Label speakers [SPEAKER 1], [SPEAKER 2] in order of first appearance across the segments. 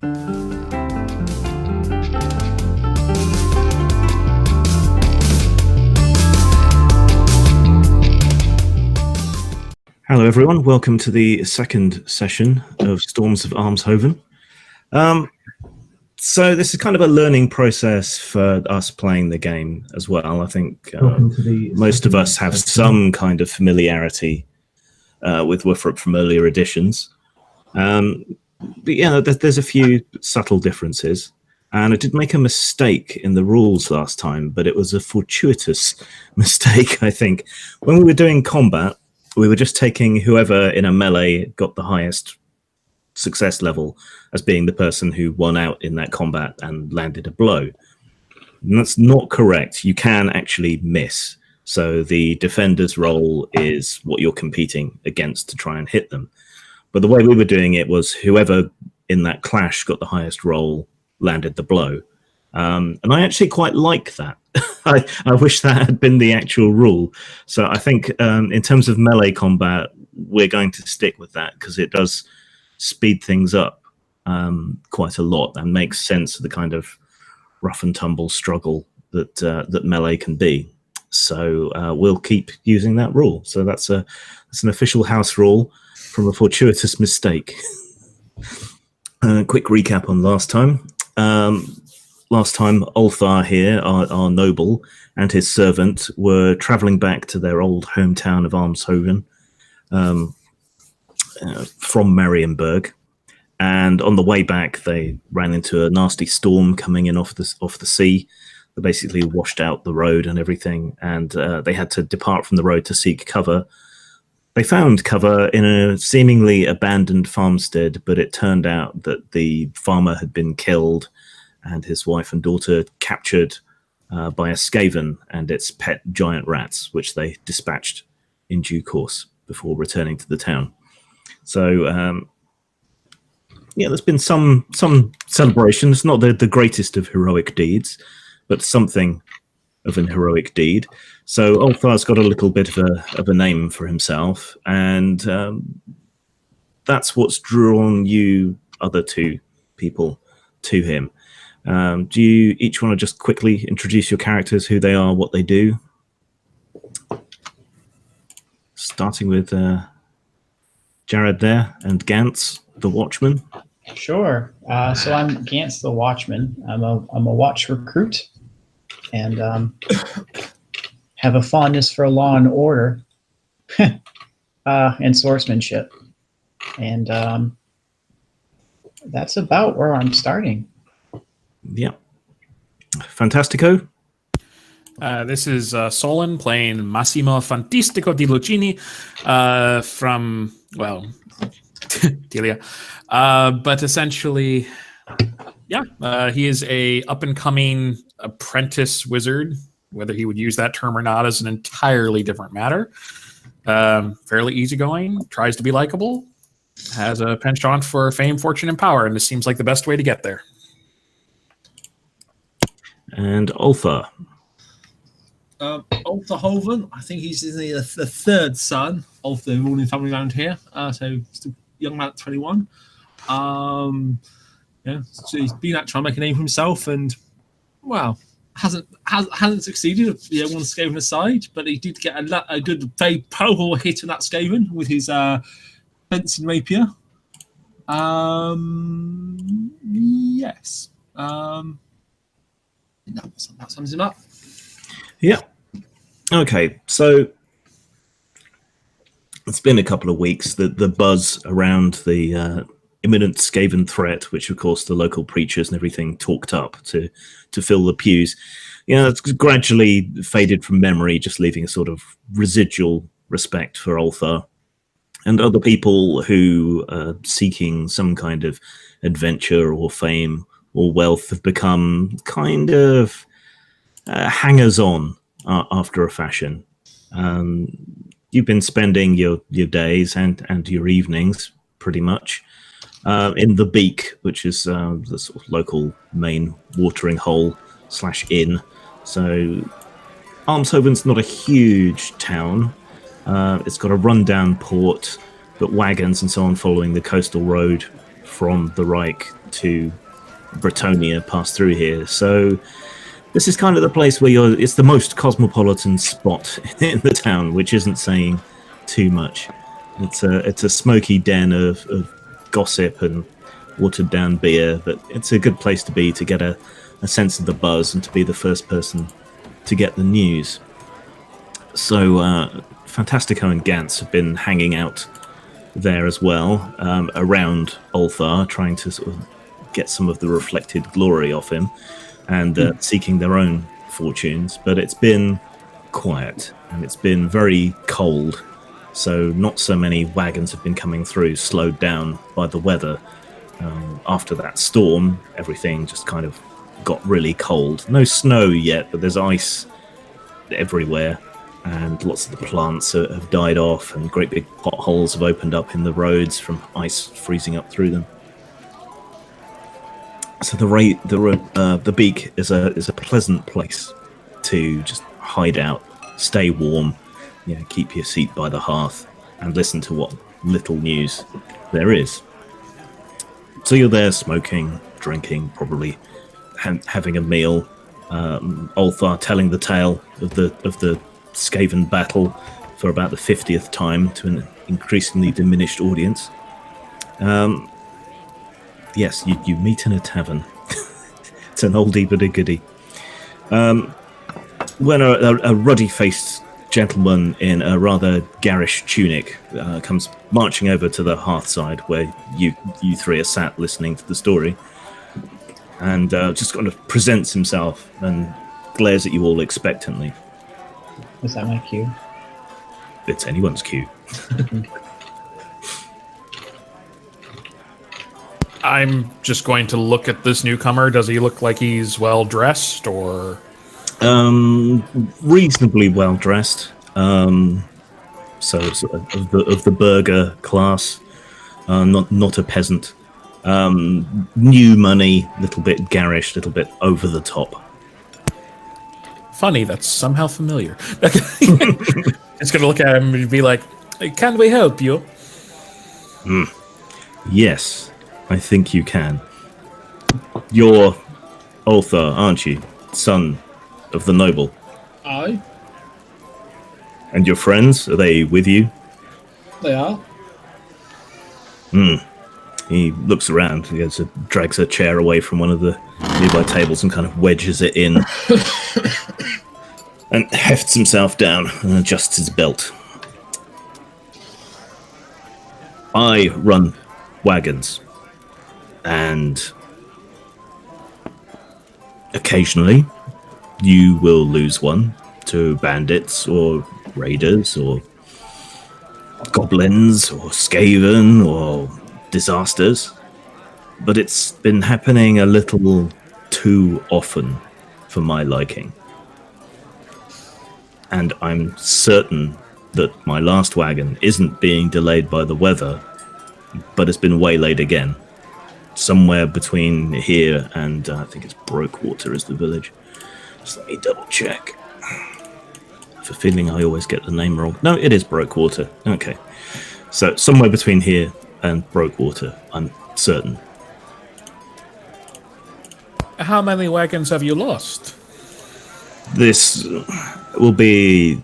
[SPEAKER 1] Hello, everyone. Welcome to the second session of Storms of Almshoven. So this is kind of a learning process for us playing the game as well. I think most of us have some kind of familiarity with Wifrup from earlier editions. But yeah, there's a few subtle differences. And I did make a mistake in the rules last time, but it was a fortuitous mistake, I think. When we were doing combat, we were just taking whoever in a melee got the highest success level as being the person who won out in that combat and landed a blow. And that's not correct. You can actually miss. So the defender's role is what you're competing against to try and hit them. But the way we were doing it was whoever in that clash got the highest roll landed the blow. And I actually quite like that. I wish that had been the actual rule. So I think in terms of melee combat, we're going to stick with that because it does speed things up quite a lot and makes sense of the kind of rough and tumble struggle that melee can be. So we'll keep using that rule. So that's an official house rule from a fortuitous mistake. Quick recap on last time. Last time, Ulthar here, our noble, and his servant were travelling back to their old hometown of Almshoven from Marienburg. And on the way back, they ran into a nasty storm coming in off the sea that basically washed out the road and everything. And they had to depart from the road to seek cover. They found cover in a seemingly abandoned farmstead, but it turned out that the farmer had been killed and his wife and daughter captured by a skaven and its pet giant rats, which they dispatched in due course before returning to the town. So, yeah, there's been some celebration. It's not the greatest of heroic deeds, but something of an heroic deed. So Ulthar's got a little bit of a name for himself, and that's what's drawn you other two people to him. Do you each want to just quickly introduce your characters, who they are, what they do? Starting with Jared there and Gantz, the Watchman.
[SPEAKER 2] Sure. So I'm Gantz, the Watchman. I'm a watch recruit, and have a fondness for law and order and swordsmanship. And that's about where I'm starting.
[SPEAKER 1] Yeah. Fantastico.
[SPEAKER 3] This is Solon playing Massimo Fantastico di Lucini from, well, Delia. But essentially, yeah, he is a up-and-coming apprentice wizard. Whether he would use that term or not is an entirely different matter. Fairly easygoing, tries to be likable, has a penchant for fame, fortune, and power, and this seems like the best way to get there.
[SPEAKER 1] And Ulthar.
[SPEAKER 4] Almshoven, I think he's the third son of the ruling family around here. So still young man at 21. Yeah, so he's been out trying to make a name for himself, and well, hasn't succeeded. One Skaven aside, but he did get a good, very powerful hit on that Skaven with his fencing rapier. Yes. That sums him up.
[SPEAKER 1] Yeah. Okay, so it's been a couple of weeks. The buzz around the imminent Skaven threat, which of course the local preachers and everything talked up to fill the pews. It's gradually faded from memory, just leaving a sort of residual respect for Ulthar. And other people who are seeking some kind of adventure or fame or wealth have become kind of hangers-on after a fashion. You've been spending your days and your evenings pretty much in the Beak, which is the sort of local main watering hole / inn. So Almshoven's not a huge town. It's got a rundown port, but wagons and so on following the coastal road from the Reich to Bretonia pass through here. So this is kind of the place where it's the most cosmopolitan spot in the town, which isn't saying too much. It's a smoky den of gossip and watered down beer, but it's a good place to be to get a sense of the buzz and to be the first person to get the news. So Fantastico and Gantz have been hanging out there as well, around Ulthar, trying to sort of get some of the reflected glory off him and seeking their own fortunes. But it's been quiet and it's been very cold, so not so many wagons have been coming through, slowed down by the weather. After that storm, everything just kind of got really cold. No snow yet, but there's ice everywhere, and lots of the plants have died off, and great big potholes have opened up in the roads from ice freezing up through them. So the Beak is a pleasant place to just hide out, stay warm, keep your seat by the hearth, and listen to what little news there is. So you're there smoking, drinking, probably having a meal. Ulthar telling the tale of the Skaven battle for about the 50th time to an increasingly diminished audience. Yes, you meet in a tavern. It's an oldie but a goodie. When a ruddy-faced gentleman in a rather garish tunic comes marching over to the hearthside where you three are sat listening to the story, and just kind of presents himself and glares at you all expectantly.
[SPEAKER 2] Is that my cue?
[SPEAKER 1] It's anyone's cue.
[SPEAKER 3] I'm just going to look at this newcomer. Does he look like he's well dressed, or?
[SPEAKER 1] Reasonably well dressed. So of the burger class, not a peasant. New money, little bit garish, little bit over the top.
[SPEAKER 3] Funny, that's somehow familiar. It's gonna look at him and be like, "Can we help you?"
[SPEAKER 1] Yes, I think you can. You're Ulthar, aren't you? Son of the noble.
[SPEAKER 4] Aye.
[SPEAKER 1] And your friends, are they with you?
[SPEAKER 4] They are.
[SPEAKER 1] He looks around, drags a chair away from one of the nearby tables and kind of wedges it in and hefts himself down and adjusts his belt. I run wagons, and occasionally you will lose one to bandits or raiders or goblins or Skaven or disasters, but it's been happening a little too often for my liking. And I'm certain that my last wagon isn't being delayed by the weather, but it's been waylaid again. Somewhere between here and I think it's Brokewater is the village. Just let me double check. I have a feeling I always get the name wrong. No, it is Brokewater. Okay. So somewhere between here and Brokewater, I'm certain.
[SPEAKER 3] How many wagons have you lost?
[SPEAKER 1] This will be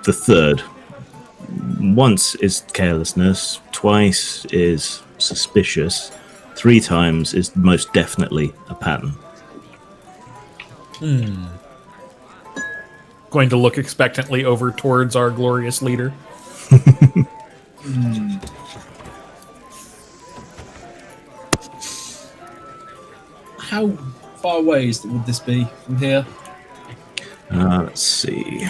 [SPEAKER 1] the third. Once is carelessness, twice is suspicious, 3 times is most definitely a pattern.
[SPEAKER 3] Going to look expectantly over towards our glorious leader.
[SPEAKER 4] How far away would this be from here?
[SPEAKER 1] Let's see.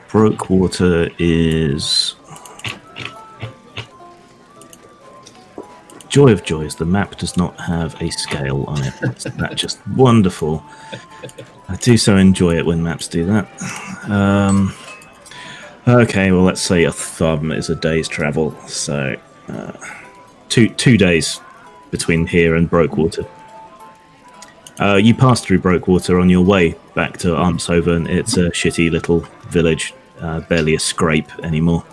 [SPEAKER 1] Brokewater is... Joy of joys, the map does not have a scale on it. Isn't that just wonderful? I do so enjoy it when maps do that. Okay, well, let's say a thumb is a day's travel. So, 2 days between here and Brokewater. You pass through Brokewater on your way back to Almshoven. It's a shitty little village, barely a scrape anymore.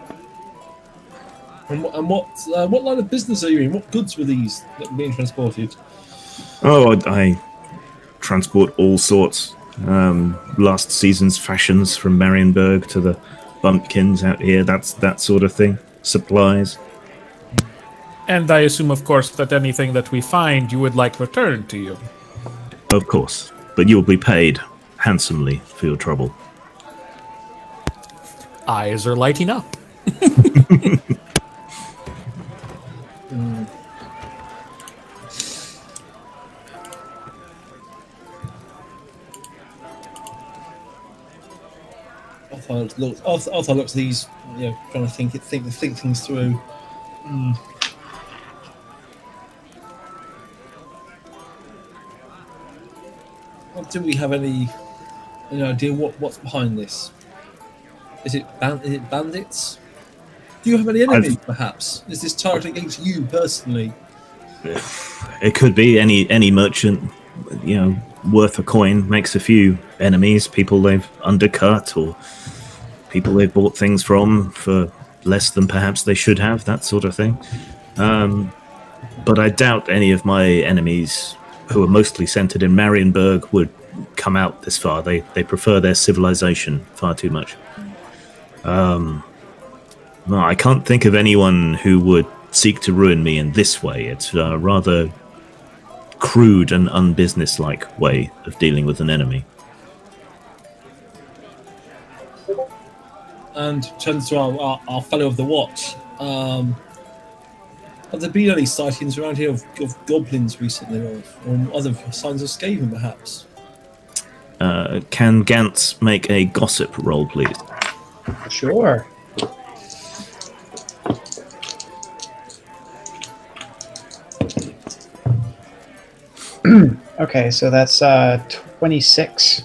[SPEAKER 4] And what line of business are you in? What goods were these that were being transported?
[SPEAKER 1] Oh, I transport all sorts. Last season's fashions from Marienburg to the bumpkins out here, that sort of thing. Supplies.
[SPEAKER 3] And I assume, of course, that anything that we find you would like returned to you.
[SPEAKER 1] Of course. But you'll be paid handsomely for your trouble.
[SPEAKER 3] Eyes are lighting up.
[SPEAKER 4] Arthur looks at these, trying to think things through. Do we have any idea what's behind this? Is it bandits? Do you have any enemies, perhaps? Is this targeting against you personally?
[SPEAKER 1] It could be any merchant, worth a coin makes a few enemies, people they've undercut or people they've bought things from for less than perhaps they should have, that sort of thing. But I doubt any of my enemies, who are mostly centered in Marienburg, would come out this far. They prefer their civilization far too much. No, I can't think of anyone who would seek to ruin me in this way. It's a rather crude and unbusinesslike way of dealing with an enemy.
[SPEAKER 4] And turns to our fellow of the watch. Have there been any sightings around here of goblins recently, or other signs of Skaven, perhaps?
[SPEAKER 1] Can Gantz make a gossip roll, please?
[SPEAKER 2] Sure. Okay, so that's 26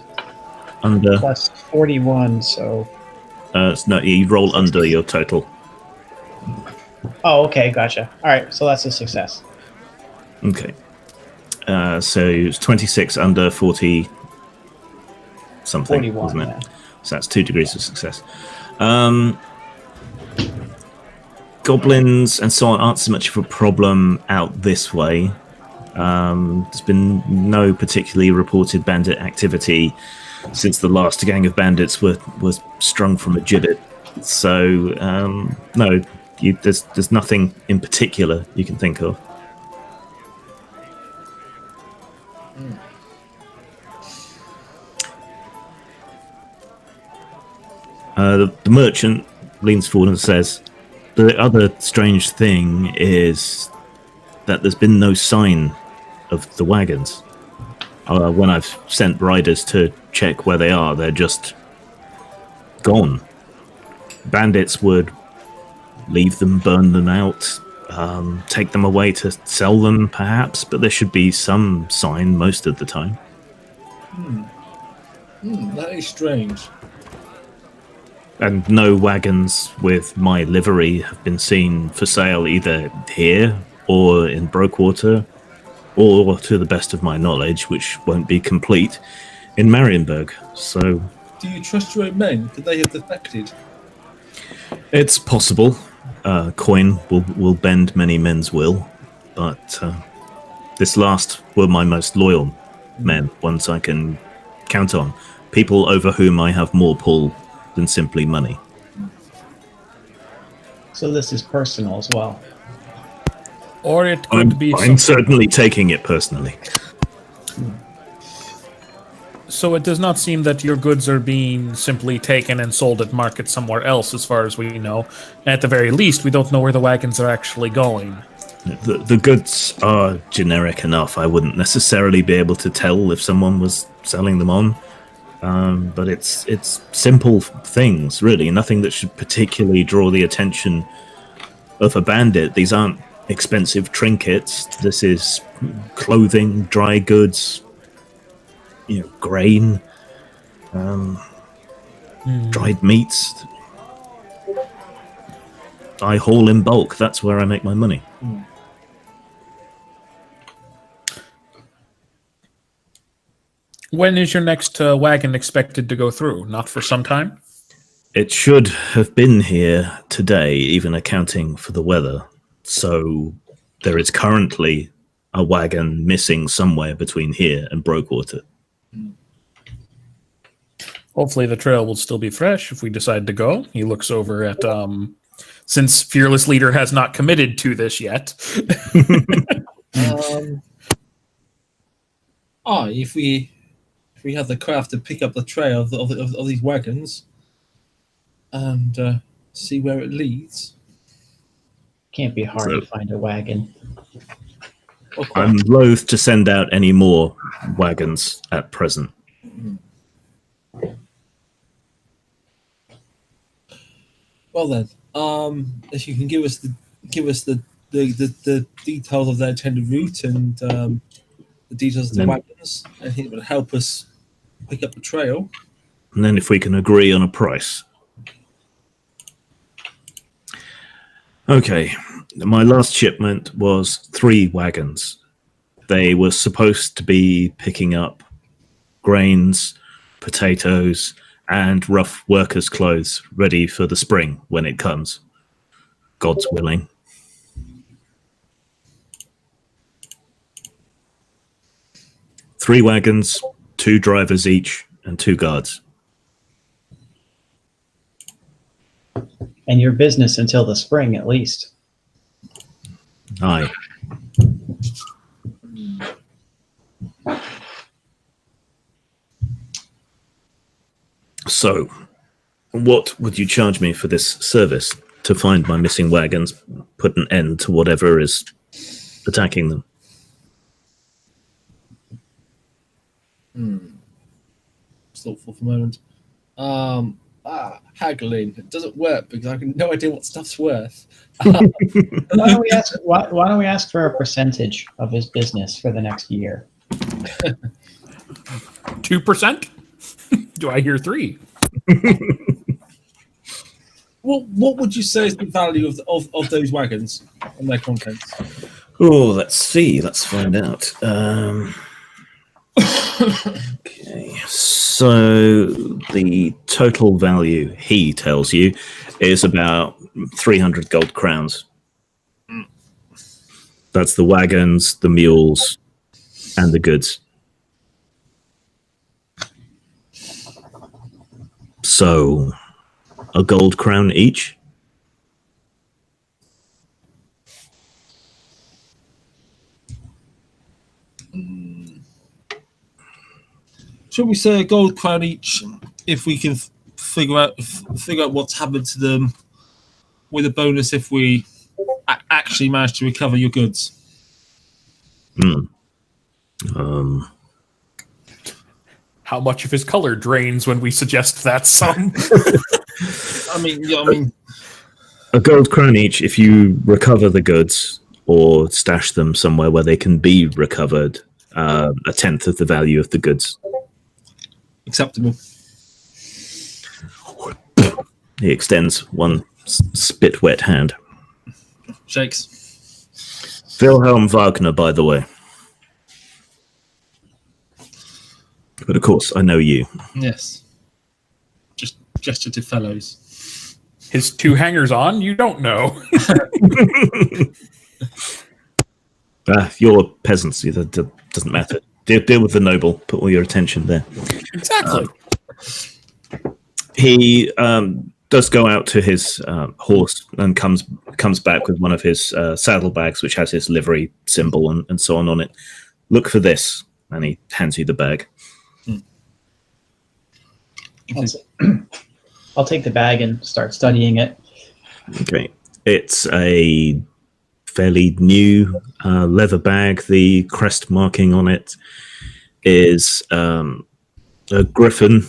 [SPEAKER 1] Under.
[SPEAKER 2] plus 41, so...
[SPEAKER 1] No, you roll under your total.
[SPEAKER 2] Oh, okay, gotcha. All right, so that's a success.
[SPEAKER 1] Okay. So it's 26 under 40 something,
[SPEAKER 2] 41,
[SPEAKER 1] wasn't it?
[SPEAKER 2] yeah.
[SPEAKER 1] So that's 2 degrees of success. Goblins and so on aren't so much of a problem out this way. There's been no particularly reported bandit activity since the last gang of bandits was strung from a gibbet. So, no, there's nothing in particular you can think of. The merchant leans forward and says, the other strange thing is that there's been no sign of the wagons. When I've sent riders to check where they are, they're just gone. Bandits would leave them, burn them out, take them away to sell them, perhaps, but there should be some sign most of the time.
[SPEAKER 4] That is strange.
[SPEAKER 1] And no wagons with my livery have been seen for sale either here or in Brokewater, or, to the best of my knowledge, which won't be complete, in Marienburg. So,
[SPEAKER 4] do you trust your own men? Could they have defected?
[SPEAKER 1] It's possible. Coin will bend many men's will, but this last were my most loyal men, ones I can count on. People over whom I have more pull than simply money.
[SPEAKER 2] So this is personal as well.
[SPEAKER 3] Or it could be...
[SPEAKER 1] I'm certainly taking it personally.
[SPEAKER 3] So it does not seem that your goods are being simply taken and sold at market somewhere else, as far as we know. At the very least, we don't know where the wagons are actually going.
[SPEAKER 1] The goods are generic enough. I wouldn't necessarily be able to tell if someone was selling them on. But it's simple things, really. Nothing that should particularly draw the attention of a bandit. These aren't expensive trinkets. This is clothing, dry goods, grain, dried meats. I haul in bulk. That's where I make my money.
[SPEAKER 3] When is your next wagon expected to go through? Not for some time?
[SPEAKER 1] It should have been here today, even accounting for the weather. So there is currently a wagon missing somewhere between here and Brokewater.
[SPEAKER 3] Hopefully the trail will still be fresh if we decide to go. He looks over at, since Fearless Leader has not committed to this yet.
[SPEAKER 4] If we have the craft to pick up the trail of these wagons and see where it leads.
[SPEAKER 2] Can't be hard to find a wagon.
[SPEAKER 1] I'm loath to send out any more wagons at present.
[SPEAKER 4] Well then, if you can give us the details of their intended route and the details of the wagons, I think it would help us pick up the trail.
[SPEAKER 1] And then if we can agree on a price. Okay, my last shipment was 3 wagons. They were supposed to be picking up grains, potatoes, and rough workers' clothes ready for the spring when it comes. God's willing. Three wagons, 2 drivers each, and 2 guards.
[SPEAKER 2] And your business until the spring, at least.
[SPEAKER 1] Aye. So, what would you charge me for this service to find my missing wagons, put an end to whatever is attacking them?
[SPEAKER 4] Thoughtful for a moment. Haggling. It doesn't work because I have no idea what stuff's worth.
[SPEAKER 2] Why don't we ask for a percentage of his business for the next year?
[SPEAKER 3] 2%? Do I hear 3?
[SPEAKER 4] Well, what would you say is the value of those wagons and their contents?
[SPEAKER 1] Oh, let's see. Let's find out. Okay, so the total value, he tells you, is about 300 gold crowns. That's the wagons, the mules, and the goods. So, a gold crown each?
[SPEAKER 4] Should we say a gold crown each if we can figure out what's happened to them, with a bonus if we actually manage to recover your goods?
[SPEAKER 3] How much of his color drains when we suggest that sum?
[SPEAKER 4] I mean,
[SPEAKER 1] a gold crown each if you recover the goods or stash them somewhere where they can be recovered. A tenth of the value of the goods.
[SPEAKER 4] Acceptable.
[SPEAKER 1] He extends one spit wet hand.
[SPEAKER 4] Shakes.
[SPEAKER 1] Wilhelm Wagner, by the way. But of course, I know you.
[SPEAKER 4] Yes. Just gesture to fellows.
[SPEAKER 3] His 2 hangers on? You don't know.
[SPEAKER 1] You're peasants. That doesn't matter. Deal with the noble. Put all your attention there.
[SPEAKER 3] Exactly.
[SPEAKER 1] He does go out to his horse and comes back with one of his saddlebags, which has his livery symbol and so on it. Look for this, and he hands you the bag.
[SPEAKER 2] I'll take the bag and start studying it.
[SPEAKER 1] Okay. It's a fairly new leather bag. The crest marking on it is a griffin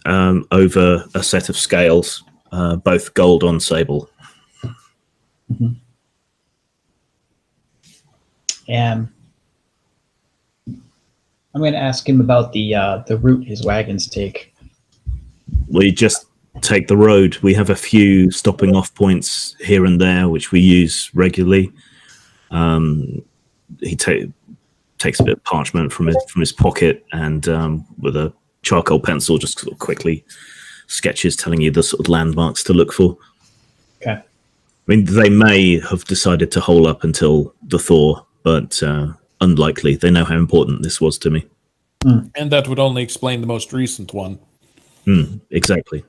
[SPEAKER 1] over a set of scales, both gold on sable.
[SPEAKER 2] Mm-hmm. And I'm going to ask him about the route his wagons take.
[SPEAKER 1] We just take the road. We have a few stopping off points here and there, which we use regularly. He takes a bit of parchment from his pocket and with a charcoal pencil just sort of quickly sketches telling you the sort of landmarks to look for.
[SPEAKER 2] Okay.
[SPEAKER 1] I mean, they may have decided to hole up until the thaw, but unlikely. They know how important this was to me.
[SPEAKER 3] And that would only explain the most recent one.
[SPEAKER 1] Exactly.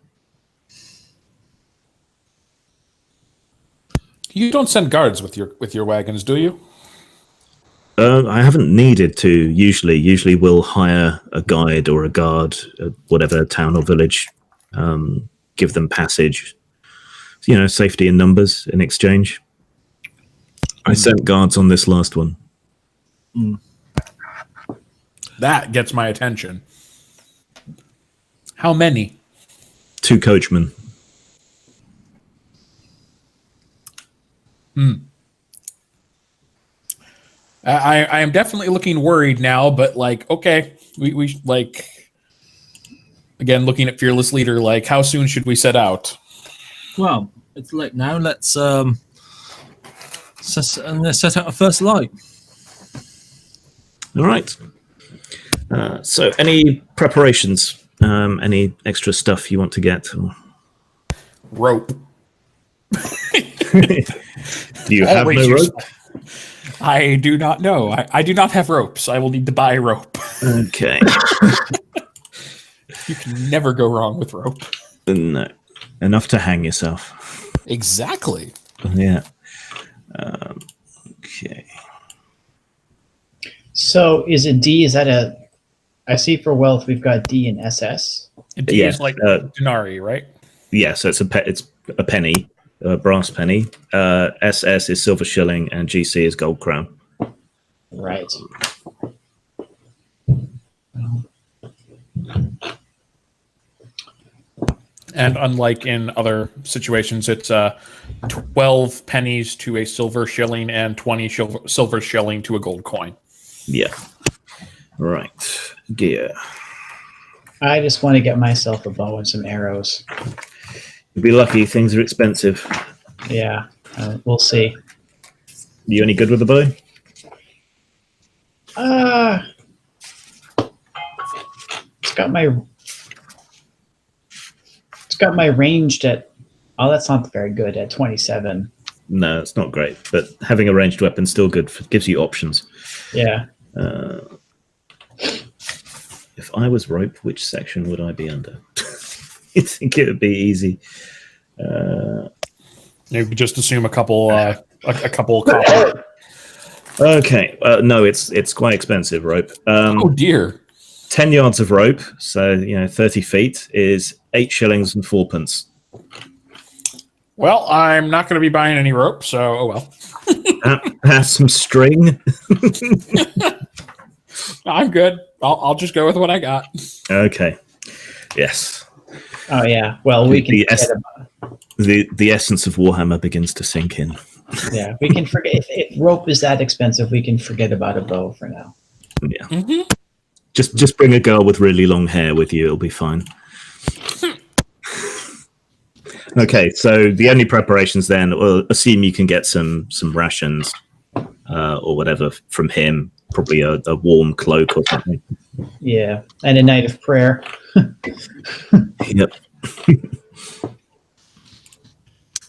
[SPEAKER 3] You don't send guards with your wagons, do you?
[SPEAKER 1] I haven't needed to. Usually we'll hire a guide or a guard at whatever town or village, give them passage. Safety in numbers in exchange. I sent guards on this last one.
[SPEAKER 3] That gets my attention. How many?
[SPEAKER 1] 2 coachmen.
[SPEAKER 3] I am definitely looking worried now, but okay, we again, looking at Fearless Leader, how soon should we set out?
[SPEAKER 4] Well, it's late now. Let's set out a first light.
[SPEAKER 1] All right. So any preparations? Any extra stuff you want to get?
[SPEAKER 3] Rope.
[SPEAKER 1] Do you have no rope?
[SPEAKER 3] I do not know. I do not have ropes. I will need to buy rope.
[SPEAKER 1] Okay.
[SPEAKER 3] You can never go wrong with rope.
[SPEAKER 1] No. Enough to hang yourself.
[SPEAKER 3] Exactly.
[SPEAKER 1] Yeah. Okay.
[SPEAKER 2] So is it D? Is that a... I see for wealth we've got D and SS.
[SPEAKER 3] D is denarii, right?
[SPEAKER 1] Yeah, so it's a penny, a brass penny. SS is silver shilling, and GC is gold crown.
[SPEAKER 2] Right.
[SPEAKER 3] And unlike in other situations, it's 12 pennies to a silver shilling and 20 silver shilling to a gold coin.
[SPEAKER 1] Yeah. Right. Gear.
[SPEAKER 2] I just want to get myself a bow and some arrows.
[SPEAKER 1] You'll be lucky. Things are expensive.
[SPEAKER 2] Yeah. We'll see.
[SPEAKER 1] You any good with the bow?
[SPEAKER 2] It's got my ranged at... Oh, that's not very good, at 27.
[SPEAKER 1] No, it's not great. But having a ranged weapon still good. Gives you options.
[SPEAKER 2] Yeah.
[SPEAKER 1] If I was rope, which section would I be under? I think it would be easy.
[SPEAKER 3] You could just assume a couple copper.
[SPEAKER 1] Okay. No, it's quite expensive rope.
[SPEAKER 3] Oh dear.
[SPEAKER 1] 10 yards of rope, so 30 feet is 8 shillings and 4p.
[SPEAKER 3] Well, I'm not going to be buying any rope, so oh well.
[SPEAKER 1] Have some string.
[SPEAKER 3] I'm good. I'll just go with what I got.
[SPEAKER 1] Okay. Yes.
[SPEAKER 2] Oh yeah. Well, we can
[SPEAKER 1] the essence of Warhammer begins to sink in.
[SPEAKER 2] Yeah, we can forget if rope is that expensive. We can forget about a bow for now.
[SPEAKER 1] Yeah. Mm-hmm. Just bring a girl with really long hair with you. It'll be fine. Okay, so the only preparations then, well, assume you can get some rations or whatever from him. Probably a warm cloak or something.
[SPEAKER 2] Yeah, and a night of prayer.
[SPEAKER 1] Yep.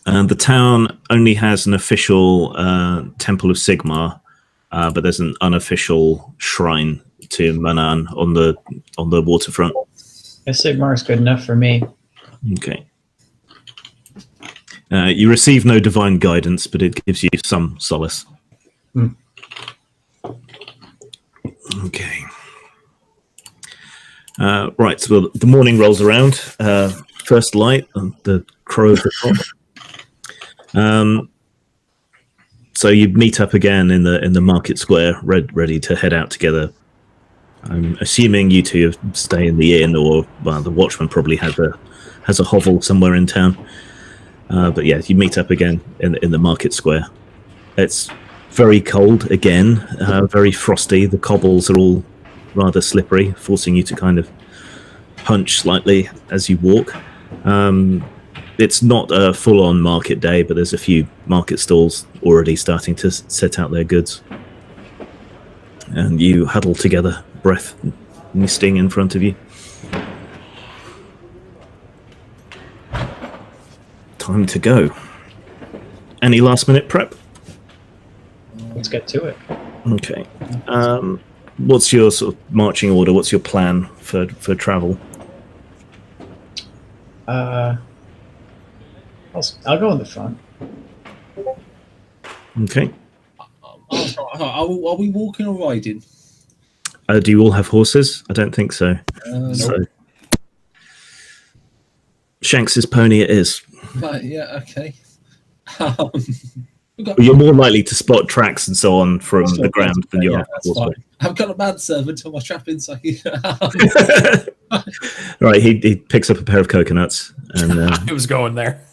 [SPEAKER 1] And the town only has an official Temple of Sigmar, but there's an unofficial shrine to Manan on the waterfront.
[SPEAKER 2] Sigmar is good enough for me.
[SPEAKER 1] Okay. You receive no divine guidance, but it gives you some solace. Okay. Right, so the morning rolls around. First light, the crow of the cock. So you meet up again in the market square, ready to head out together. I'm assuming you two stay in the inn, or the watchman probably has a hovel somewhere in town. But yeah, you meet up again in the market square. It's very cold again, very frosty. The cobbles are all rather slippery, forcing you to kind of punch slightly as you walk. It's not a full-on market day, but there's a few market stalls already starting to set out their goods. And you huddle together, breath misting in front of you. time to go. Any last-minute prep?
[SPEAKER 2] Let's get to it.
[SPEAKER 1] Okay. What's your sort of marching order? What's your plan for travel?
[SPEAKER 2] I'll go in the front.
[SPEAKER 1] Okay.
[SPEAKER 4] Are we walking or riding?
[SPEAKER 1] Do you all have horses? I don't think so. So
[SPEAKER 4] Nope.
[SPEAKER 1] Shanks's pony it is.
[SPEAKER 4] Right, yeah, okay.
[SPEAKER 1] You're more likely to spot tracks and so on from the ground than you are.
[SPEAKER 4] That's fine. I've got a manservant on my trapping, so
[SPEAKER 1] Right, he picks up a pair of coconuts and
[SPEAKER 3] It was going there.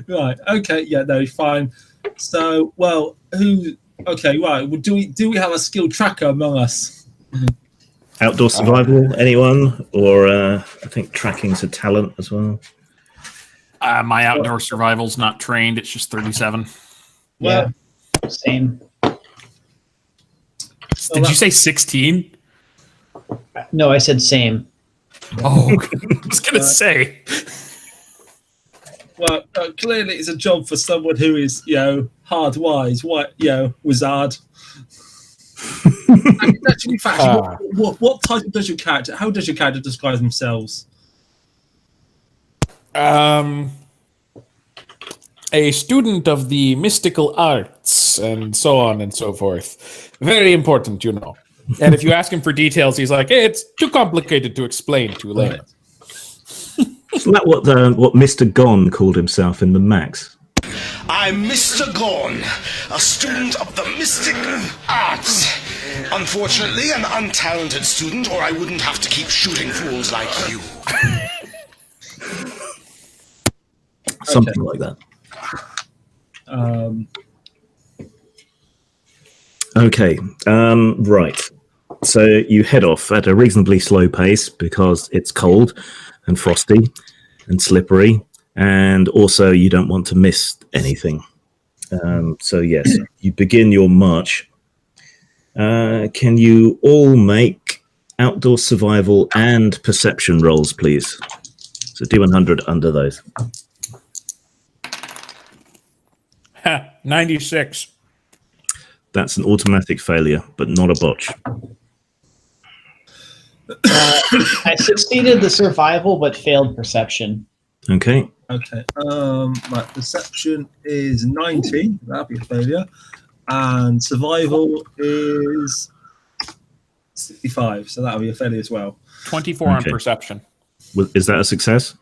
[SPEAKER 4] right, okay, yeah, no, fine. So, well, who? Okay, right. Well, do we have a skilled tracker among us?
[SPEAKER 1] outdoor survival. Anyone? Or I think tracking's a talent as well.
[SPEAKER 3] My outdoor survival's not trained. It's just 37.
[SPEAKER 2] Yeah, same.
[SPEAKER 3] Did you say 16?
[SPEAKER 2] No, I said same.
[SPEAKER 3] Oh, I was going to say.
[SPEAKER 4] Well, clearly it's a job for someone who is, hard wise, wizard. Actually, in fact, what title does your character? How does your character describe themselves?
[SPEAKER 3] A student of the mystical arts and so on and so forth. Very important, you know. And if you ask him for details, he's like, hey, it's too complicated to explain to layman.
[SPEAKER 1] Isn't that what Mr. Gon called himself in the Max?
[SPEAKER 5] I'm Mr. Gorn, a student of the mystic arts. Unfortunately, an untalented student, or I wouldn't have to keep shooting fools like you.
[SPEAKER 1] Something like that. Okay, right. So you head off at a reasonably slow pace because it's cold and frosty and slippery, and also you don't want to miss anything. So yes, you begin your march. Can you all make outdoor survival and perception rolls, please? So D100 under those.
[SPEAKER 3] 96.
[SPEAKER 1] That's an automatic failure, but not a botch.
[SPEAKER 2] I succeeded the survival but failed perception.
[SPEAKER 1] Okay.
[SPEAKER 4] Okay. My perception is 90. That'd be a failure. And survival is 65. So that'll be a failure as well.
[SPEAKER 3] 24 on perception.
[SPEAKER 1] Is that a success?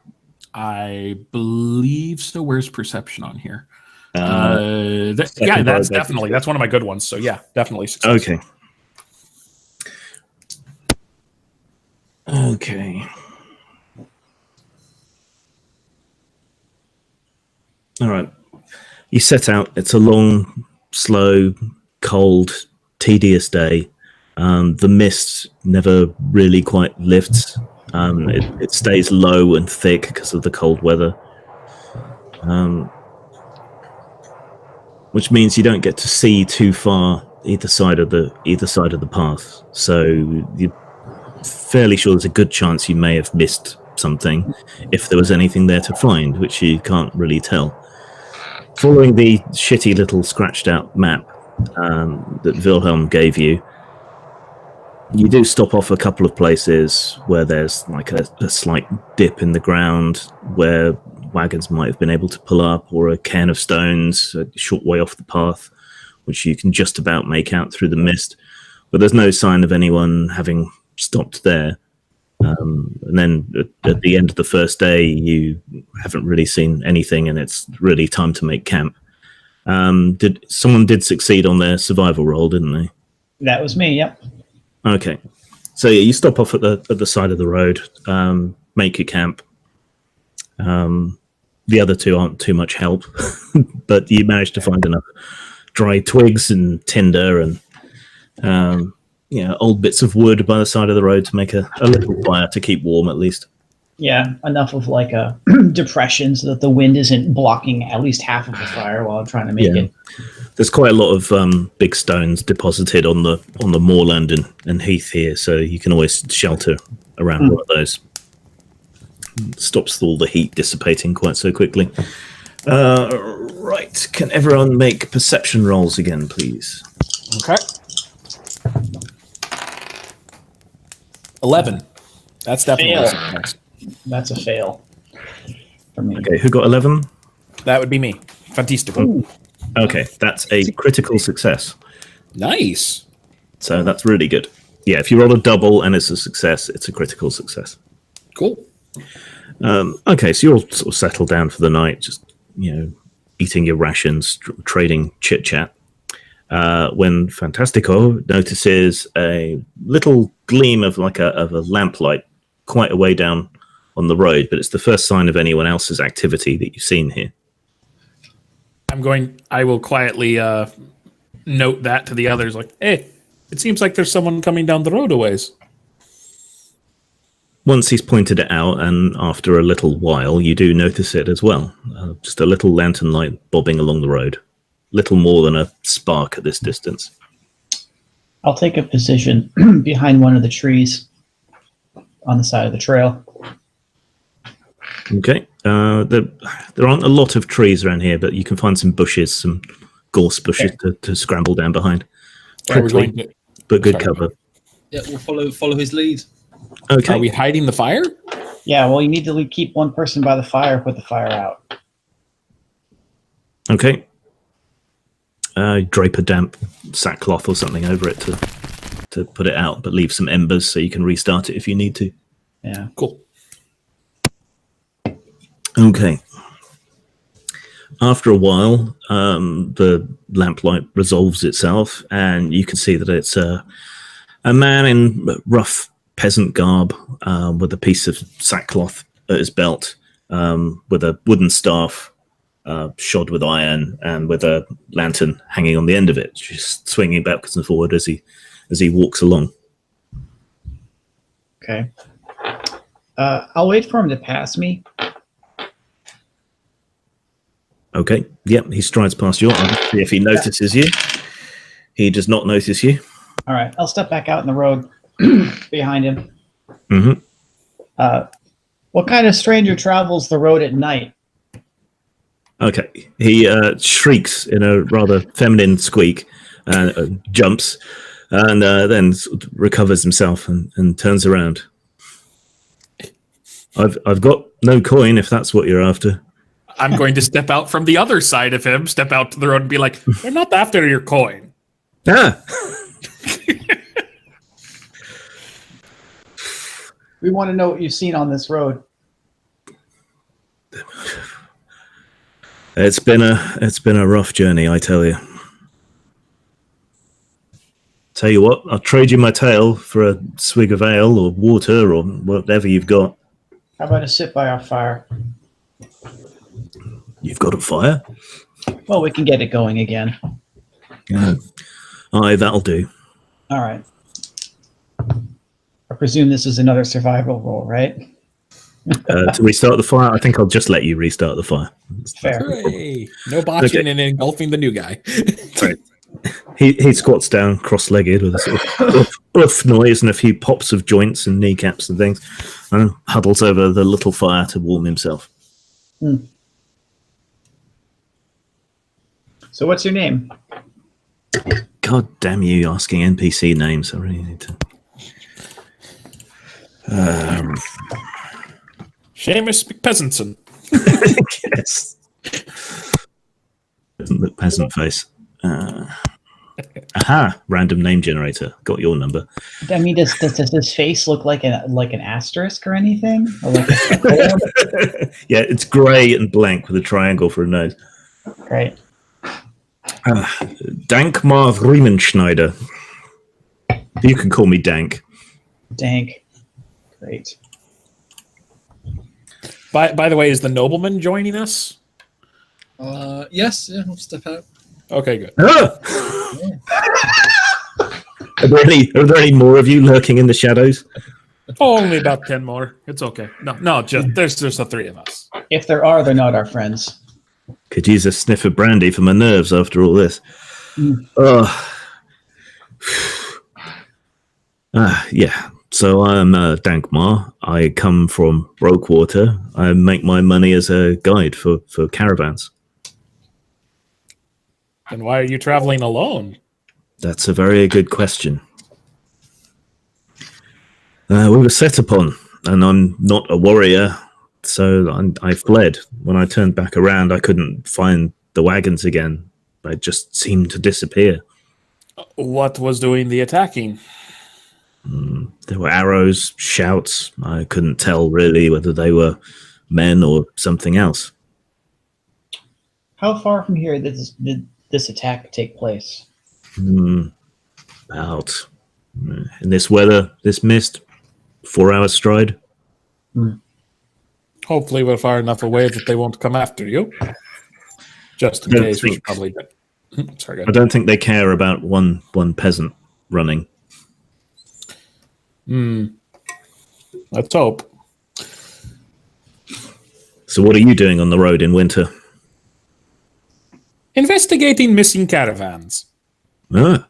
[SPEAKER 3] I believe so. Where's perception on here? That's definitely, that's one of my good ones. So yeah, definitely success.
[SPEAKER 1] Okay. Okay. All right. You set out. It's a long, slow, cold, tedious day. The mist never really quite lifts. It stays low and thick because of the cold weather. Which means you don't get to see too far either side of the path. So you're fairly sure there's a good chance you may have missed something if there was anything there to find, which you can't really tell. Following the shitty little scratched out map that Wilhelm gave you, you do stop off a couple of places where there's like a slight dip in the ground where wagons might have been able to pull up, or a cairn of stones a short way off the path, which you can just about make out through the mist. But there's no sign of anyone having stopped there. And then at the end of the first day, you haven't really seen anything, and it's really time to make camp. Someone did succeed on their survival roll, didn't they?
[SPEAKER 2] That was me. Yep.
[SPEAKER 1] Okay. So yeah, you stop off at the side of the road, make your camp. The other two aren't too much help, but you managed to find enough dry twigs and tinder and old bits of wood by the side of the road to make a little fire to keep warm at least.
[SPEAKER 2] Yeah, enough of like a depression so that the wind isn't blocking at least half of the fire while I'm trying to make it.
[SPEAKER 1] There's quite a lot of big stones deposited on the moorland and heath here, so you can always shelter around one of those. Stops all the heat dissipating quite so quickly. Right, can everyone make perception rolls again, please?
[SPEAKER 3] Okay. 11. That's definitely a success.
[SPEAKER 2] That's a fail for me.
[SPEAKER 1] Okay, who got 11?
[SPEAKER 3] That would be me. Fantastico.
[SPEAKER 1] Okay, that's a critical success.
[SPEAKER 3] Nice.
[SPEAKER 1] So that's really good. Yeah, if you roll a double and it's a success, it's a critical success.
[SPEAKER 3] Cool.
[SPEAKER 1] Okay, so you're all sort of settled down for the night, just, eating your rations, trading chit-chat. When Fantastico notices a little gleam of a lamplight quite a way down on the road, but it's the first sign of anyone else's activity that you've seen here.
[SPEAKER 3] I will quietly note that to the others, like, hey, it seems like there's someone coming down the road a ways.
[SPEAKER 1] Once he's pointed it out, and after a little while, you do notice it as well. Just a little lantern light bobbing along the road. Little more than a spark at this distance.
[SPEAKER 2] I'll take a position behind one of the trees on the side of the trail.
[SPEAKER 1] Okay. There aren't a lot of trees around here, but you can find some bushes, some gorse bushes to scramble down behind. Quickly, but good cover.
[SPEAKER 4] Yeah, we'll follow his lead.
[SPEAKER 1] Okay.
[SPEAKER 3] Are we hiding the fire?
[SPEAKER 2] Yeah, well, you need to keep one person by the fire, put the fire out.
[SPEAKER 1] Okay. Drape a damp sackcloth or something over it to put it out, but leave some embers so you can restart it if you need to.
[SPEAKER 2] Yeah.
[SPEAKER 3] Cool.
[SPEAKER 1] Okay. After a while, the lamplight resolves itself, and you can see that it's a man in rough peasant garb with a piece of sackcloth at his belt, with a wooden staff shod with iron, and with a lantern hanging on the end of it, just swinging backwards and forward as he walks along.
[SPEAKER 2] Okay. I'll wait for him to pass me.
[SPEAKER 1] Okay. Yep. He strides past you. I'll see if he notices you. He does not notice you.
[SPEAKER 2] All right. I'll step back out in the road behind him.
[SPEAKER 1] Mm-hmm.
[SPEAKER 2] What kind of stranger travels the road at night?
[SPEAKER 1] Okay. He shrieks in a rather feminine squeak, jumps, and then sort of recovers himself and turns around. I've got no coin if that's what you're after.
[SPEAKER 3] I'm going to step out from the other side of him, step out to the road and be like, they're not after your coin.
[SPEAKER 1] Ah!
[SPEAKER 2] We want to know what you've seen on this road.
[SPEAKER 1] It's been a rough journey, I tell you. Tell you what, I'll trade you my tail for a swig of ale or water or whatever you've got.
[SPEAKER 2] How about a sit by our fire?
[SPEAKER 1] You've got a fire?
[SPEAKER 2] Well, we can get it going again.
[SPEAKER 1] Yeah. Aye, that'll do.
[SPEAKER 2] All right. I presume this is another survival roll, right?
[SPEAKER 1] To restart the fire, I think I'll just let you restart the fire.
[SPEAKER 2] Fair.
[SPEAKER 3] Hooray. No botching and engulfing the new guy.
[SPEAKER 1] Sorry. He squats down cross-legged with a sort of oof noise and a few pops of joints and kneecaps and things, and huddles over the little fire to warm himself.
[SPEAKER 2] So what's your name?
[SPEAKER 1] God damn you asking NPC names. I really need to...
[SPEAKER 3] Seamus McPeasantson.
[SPEAKER 1] Yes. Doesn't look peasant face. Aha! Random name generator. Got your number.
[SPEAKER 2] I mean, does his face look like an asterisk or anything? Or like a
[SPEAKER 1] Yeah, it's grey and blank with a triangle for a nose.
[SPEAKER 2] Great.
[SPEAKER 1] Dankmar Riemenschneider. You can call me Dank.
[SPEAKER 2] Dank. Great.
[SPEAKER 3] By the way, is the nobleman joining us?
[SPEAKER 4] Yes, yeah, I'll step out.
[SPEAKER 3] Okay, good.
[SPEAKER 1] Ah! Are there any more of you lurking in the shadows?
[SPEAKER 3] Only about 10 more. It's okay. No, there's just the three of us.
[SPEAKER 2] If there are, they're not our friends.
[SPEAKER 1] Could use a sniff of brandy for my nerves after all this. Yeah. So I'm Dankmar. I come from Brokewater. I make my money as a guide for caravans.
[SPEAKER 3] Then why are you traveling alone?
[SPEAKER 1] That's a very good question. We were set upon, and I'm not a warrior, so I fled. When I turned back around, I couldn't find the wagons again. They just seemed to disappear.
[SPEAKER 3] What was doing the attacking?
[SPEAKER 1] There were arrows, shouts. I couldn't tell really whether they were men or something else.
[SPEAKER 2] How far from here did this attack take place?
[SPEAKER 1] About in this weather, this mist, 4-hour stride.
[SPEAKER 3] Hopefully we're far enough away that they won't come after you. Just in case, we should probably... Sorry, go ahead.
[SPEAKER 1] I don't think they care about one peasant running.
[SPEAKER 3] Let's hope.
[SPEAKER 1] So what are you doing on the road in winter?
[SPEAKER 3] Investigating missing caravans.
[SPEAKER 1] Ah.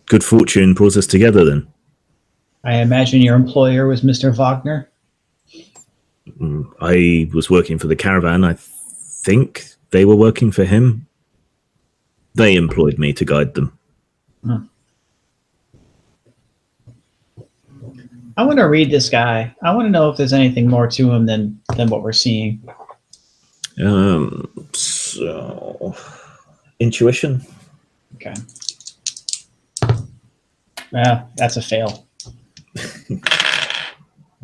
[SPEAKER 1] Good fortune brought us together then.
[SPEAKER 2] I imagine your employer was Mr. Wagner?
[SPEAKER 1] I was working for the caravan. I think they were working for him. They employed me to guide them.
[SPEAKER 2] I want to read this guy. I want to know if there's anything more to him than what we're seeing.
[SPEAKER 1] So intuition.
[SPEAKER 2] Okay. Yeah, that's a fail.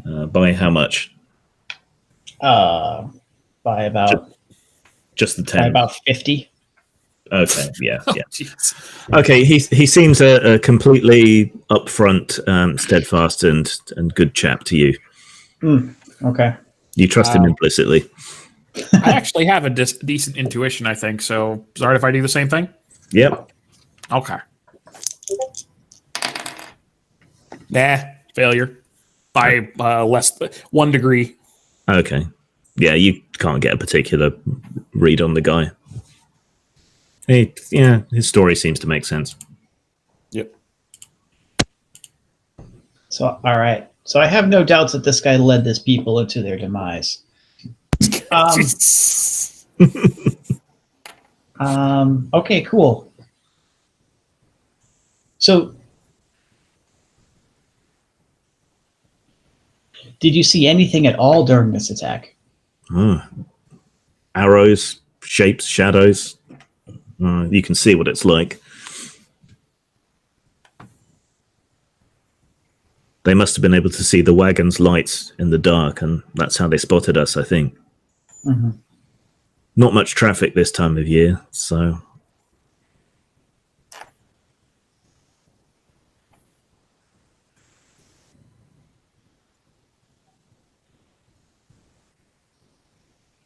[SPEAKER 1] By how much?
[SPEAKER 2] By about
[SPEAKER 1] just the 10.
[SPEAKER 2] by about 50.
[SPEAKER 1] Okay, yeah.
[SPEAKER 3] Jeez.
[SPEAKER 1] Okay, he seems a completely upfront, steadfast, and good chap to you.
[SPEAKER 2] Okay.
[SPEAKER 1] You trust him implicitly.
[SPEAKER 3] I actually have a decent intuition, I think. So, sorry if I do the same thing?
[SPEAKER 1] Yep.
[SPEAKER 3] Okay. Nah, failure. By less than 1 degree.
[SPEAKER 1] Okay. Yeah, you can't get a particular read on the guy. His story seems to make sense.
[SPEAKER 3] Yep.
[SPEAKER 2] So, all right. So I have no doubts that this guy led this people into their demise. Okay, cool. So, did you see anything at all during this attack?
[SPEAKER 1] Arrows, shapes, shadows. You can see what it's like. They must have been able to see the wagon's lights in the dark, and that's how they spotted us, I think.
[SPEAKER 2] Mm-hmm.
[SPEAKER 1] Not much traffic this time of year, so...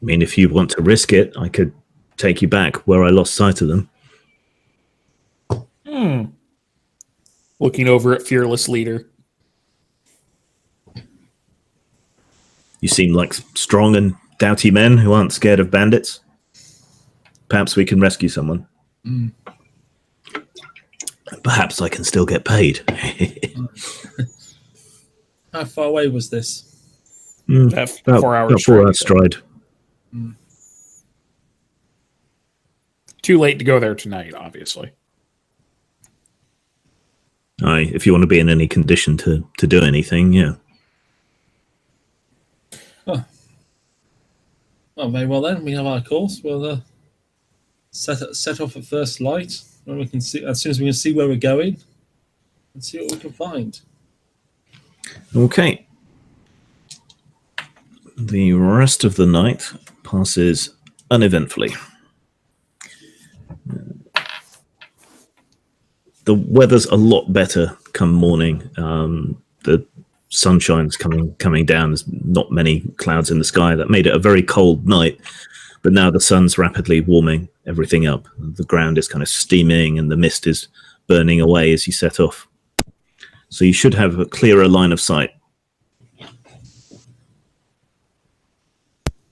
[SPEAKER 1] I mean, if you want to risk it, I could take you back where I lost sight of them.
[SPEAKER 3] Looking over at Fearless Leader.
[SPEAKER 1] You seem like strong and doughty men who aren't scared of bandits. Perhaps we can rescue someone. Perhaps I can still get paid.
[SPEAKER 4] How far away was this?
[SPEAKER 1] About
[SPEAKER 3] 4 hours.
[SPEAKER 1] 4 hours stride.
[SPEAKER 3] Too late to go there tonight, obviously.
[SPEAKER 1] Aye, if you want to be in any condition to do anything, yeah.
[SPEAKER 4] Well, very well then. We have our course. We'll set off at first light, when we can see as soon as we can see where we're going, and see what we can find.
[SPEAKER 1] Okay. The rest of the night passes uneventfully. The weather's a lot better come morning. The sunshine's coming down. There's not many clouds in the sky. That made it a very cold night. But now the sun's rapidly warming everything up. The ground is kind of steaming and the mist is burning away as you set off. So you should have a clearer line of sight.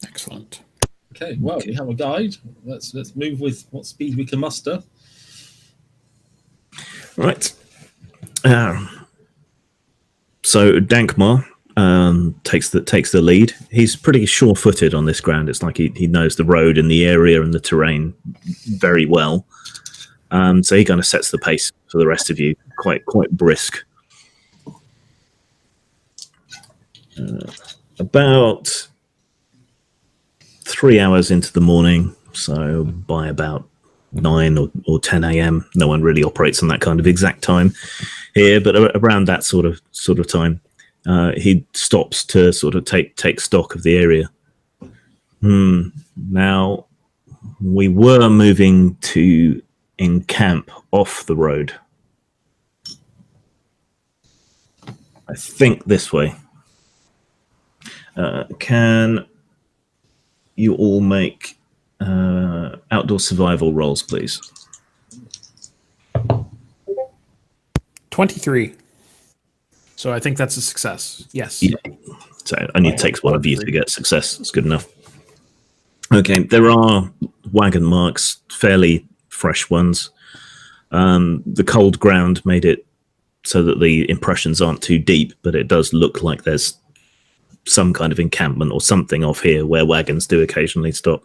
[SPEAKER 3] Excellent.
[SPEAKER 4] Okay, well, we have a guide. Let's move with what speed we can muster.
[SPEAKER 1] Right. So Dankmar takes the lead. He's pretty sure-footed on this ground. It's like he knows the road and the area and the terrain very well. So he kind of sets the pace for the rest of you, quite brisk. About 3 hours into the morning, so by about 9 or 10 a.m. No one really operates on that kind of exact time here, but around that sort of time, he stops to sort of take stock of the area. Now, we were moving to encamp off the road. I think this way. Can you all make outdoor survival rolls, please?
[SPEAKER 3] 23. So I think that's a success. Yes.
[SPEAKER 1] Yeah. So it only takes one of you to get success. It's good enough. Okay, there are wagon marks, fairly fresh ones. The cold ground made it so that the impressions aren't too deep, but it does look like there's some kind of encampment or something off here where wagons do occasionally stop.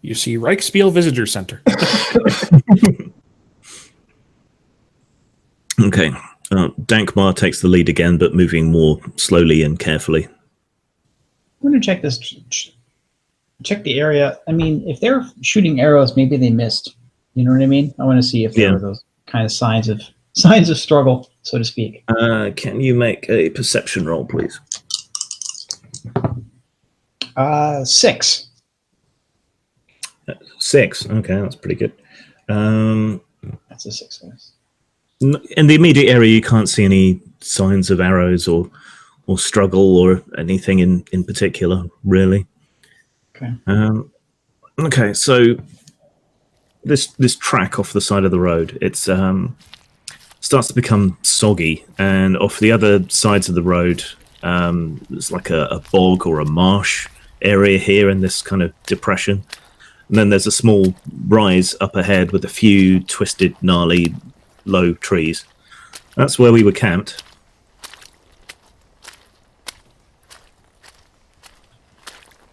[SPEAKER 3] You see Reichspiel Visitor Center.
[SPEAKER 1] Okay. Dankmar takes the lead again, but moving more slowly and carefully.
[SPEAKER 2] I'm going to check this. Check the area. I mean, if they're shooting arrows, maybe they missed. You know what I mean? I want to see if there are those kind of signs of struggle, so to speak.
[SPEAKER 1] Can you make a perception roll, please?
[SPEAKER 2] 6.
[SPEAKER 1] 6. Okay, that's pretty good.
[SPEAKER 2] That's a 6.
[SPEAKER 1] In the immediate area, you can't see any signs of arrows or struggle or anything in particular, really.
[SPEAKER 2] Okay.
[SPEAKER 1] Okay, so this track off the side of the road, it's starts to become soggy, and off the other sides of the road, there's like a bog or a marsh area here in this kind of depression. And then there's a small rise up ahead with a few twisted, gnarly, low trees. That's where we were camped.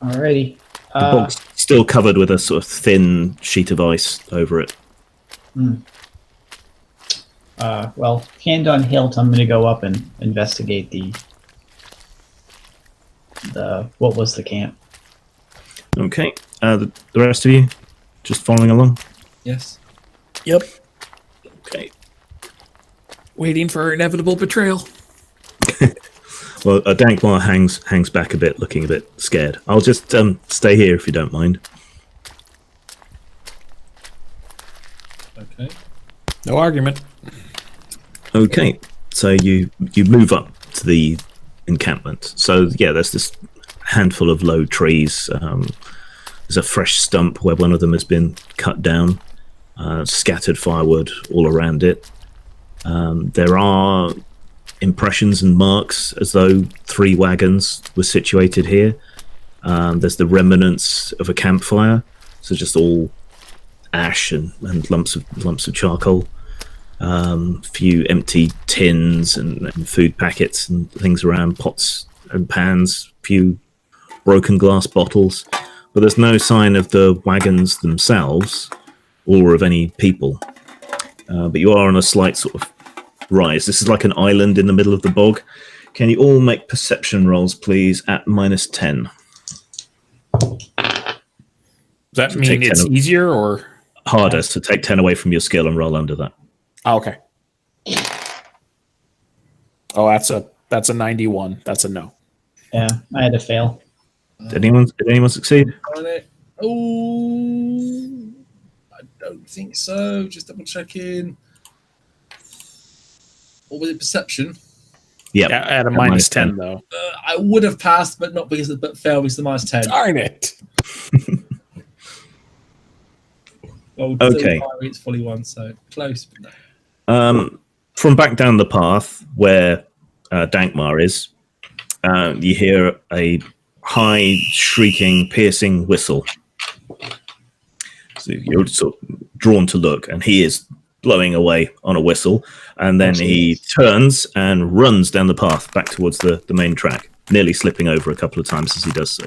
[SPEAKER 2] Alrighty.
[SPEAKER 1] The bog's still covered with a sort of thin sheet of ice over it.
[SPEAKER 2] Well, hand on hilt, I'm going to go up and investigate the what was the camp.
[SPEAKER 1] Okay. The rest of you just following along?
[SPEAKER 4] Yes.
[SPEAKER 3] Yep.
[SPEAKER 1] Okay.
[SPEAKER 3] Waiting for inevitable betrayal.
[SPEAKER 1] Well, Dankmar hangs back a bit, looking a bit scared. I'll just stay here if you don't mind.
[SPEAKER 4] Okay.
[SPEAKER 3] No argument.
[SPEAKER 1] Okay, so you move up to the encampment. So yeah, there's this handful of low trees. There's a fresh stump where one of them has been cut down. Scattered firewood all around it. There are impressions and marks as though 3 wagons were situated here. There's the remnants of a campfire, so just all ash and lumps of charcoal. Few empty tins and food packets and things around, pots and pans, few broken glass bottles, but there's no sign of the wagons themselves or of any people. But you are on a slight sort of rise. This is like an island in the middle of the bog. Can you all make perception rolls, please, at -10?
[SPEAKER 3] Does that mean it's easier or
[SPEAKER 1] harder? So take 10 away from your skill and roll under that.
[SPEAKER 3] Oh, okay. Oh, that's a 91. That's a no.
[SPEAKER 2] Yeah, I had to fail.
[SPEAKER 1] Did anyone succeed?
[SPEAKER 4] Oh, I don't think so. Just double checking. Or was it perception?
[SPEAKER 1] Yep.
[SPEAKER 3] Yeah, at a -10 though.
[SPEAKER 4] I would have passed, but not because but failed because of the -10.
[SPEAKER 3] Darn it.
[SPEAKER 4] Well,
[SPEAKER 1] okay.
[SPEAKER 4] It's fully 1, so close, but no.
[SPEAKER 1] From back down the path where Dankmar is, you hear a high, shrieking, piercing whistle. So you're sort of drawn to look, and he is blowing away on a whistle, and then he turns and runs down the path back towards the main track, nearly slipping over a couple of times as he does so.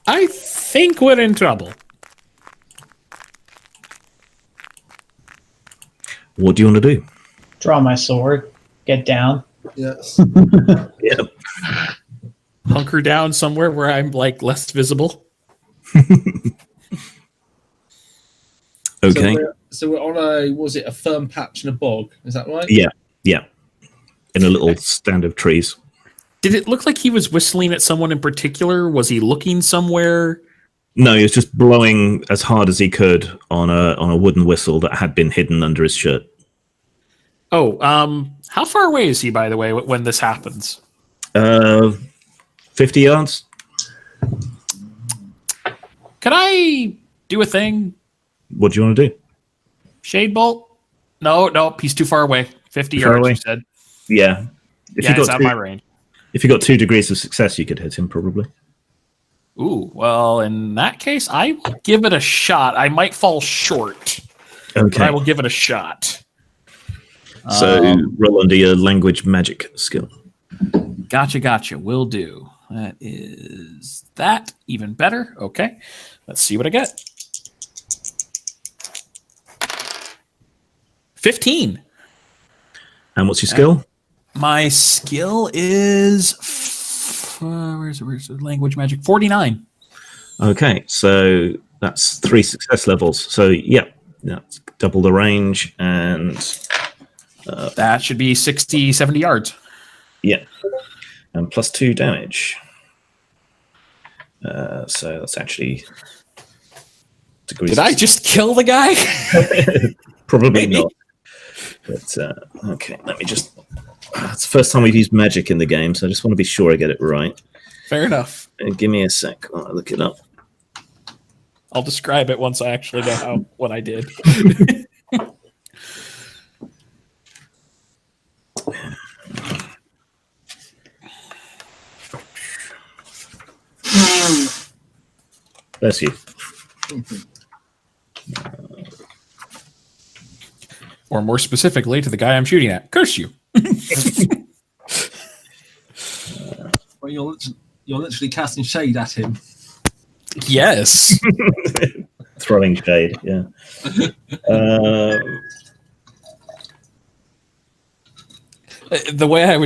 [SPEAKER 3] I think we're in trouble.
[SPEAKER 1] What do you want to do?
[SPEAKER 2] Draw my sword. Get down.
[SPEAKER 4] Yes.
[SPEAKER 1] Yeah.
[SPEAKER 3] Hunker down somewhere where I'm like less visible.
[SPEAKER 1] Okay.
[SPEAKER 4] So we're on a firm patch in a bog, is that right?
[SPEAKER 1] Yeah. In a little stand of trees.
[SPEAKER 3] Did it look like he was whistling at someone in particular? Was he looking somewhere?
[SPEAKER 1] No, he was just blowing as hard as he could on a wooden whistle that had been hidden under his shirt.
[SPEAKER 3] Oh, how far away is he, by the way, when this happens?
[SPEAKER 1] 50 yards.
[SPEAKER 3] Can I do a thing?
[SPEAKER 1] What do you want to do?
[SPEAKER 3] Shade bolt? No, he's too far away. 50 yards,
[SPEAKER 1] away?
[SPEAKER 3] you said.
[SPEAKER 1] Yeah.
[SPEAKER 3] It's out of my range.
[SPEAKER 1] If you got 2 degrees of success, you could hit him, probably.
[SPEAKER 3] Ooh, well, in that case, I will give it a shot. I might fall short.
[SPEAKER 1] Okay.
[SPEAKER 3] But I will give it a shot.
[SPEAKER 1] So roll under your language magic skill.
[SPEAKER 3] Gotcha. Will do. That is that. Even better. Okay. Let's see what I get. 15.
[SPEAKER 1] And what's your skill?
[SPEAKER 3] My skill is where's the language magic? 49.
[SPEAKER 1] Okay, so that's 3 success levels. So yeah, that's double the range, and
[SPEAKER 3] That should be 60, 70 yards.
[SPEAKER 1] yeah, and plus 2 damage. So that's actually degrees.
[SPEAKER 3] Did I just kill the guy?
[SPEAKER 1] Probably
[SPEAKER 3] Maybe.
[SPEAKER 1] not. But okay, let me just. It's the first time we've used magic in the game, so I just want to be sure I get it right.
[SPEAKER 3] Fair enough.
[SPEAKER 1] Give me a sec while I look it up.
[SPEAKER 3] I'll describe it once I actually know what I did.
[SPEAKER 1] Bless you.
[SPEAKER 3] Or more specifically, to the guy I'm shooting at. Curse you.
[SPEAKER 4] Well, you're literally casting shade at him.
[SPEAKER 3] Yes.
[SPEAKER 1] Throwing shade, yeah.
[SPEAKER 3] The way I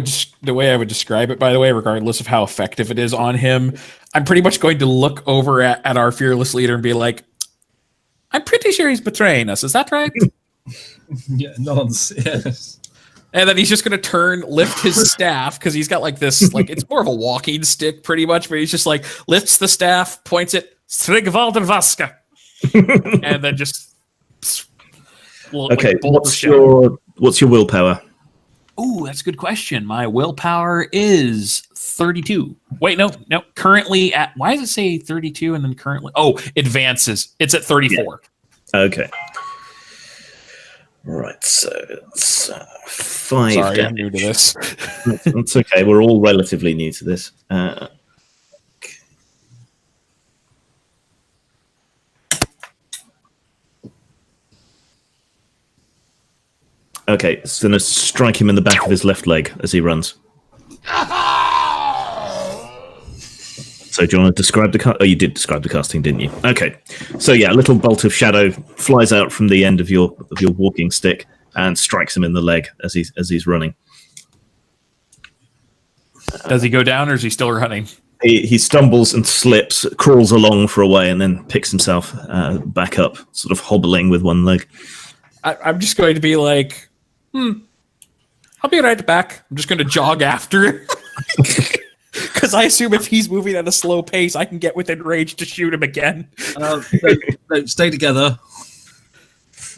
[SPEAKER 3] would describe it, by the way, regardless of how effective it is on him, I'm pretty much going to look over at our fearless leader and be like, I'm pretty sure he's betraying us. Is that right?
[SPEAKER 4] Yeah, nonsense. Yes.
[SPEAKER 3] And then he's just going to lift his staff, because he's got like this, like, it's more of a walking stick pretty much, but he's just like, lifts the staff, points it, Strigvalden Vaska. And then just...
[SPEAKER 1] Okay, what's your willpower?
[SPEAKER 3] Ooh, that's a good question. My willpower is 32. Wait, no. Currently at... Why does it say 32 and then currently... Oh, advances. It's at 34.
[SPEAKER 1] Yeah. Okay. Right, so it's 5
[SPEAKER 3] Sorry,
[SPEAKER 1] damage.
[SPEAKER 3] I'm new to this.
[SPEAKER 1] That's okay. We're all relatively new to this. Okay, it's going to strike him in the back of his left leg as he runs. So do you want to describe the Oh, you did describe the casting, didn't you? Okay. So yeah, a little bolt of shadow flies out from the end of your walking stick and strikes him in the leg as he's running.
[SPEAKER 3] Does he go down or is he still running?
[SPEAKER 1] He stumbles and slips, crawls along for a way, and then picks himself back up, sort of hobbling with one leg.
[SPEAKER 3] I'm just going to be like, I'll be right back. I'm just going to jog after. Because I assume if he's moving at a slow pace, I can get within range to shoot him again.
[SPEAKER 4] No, stay together.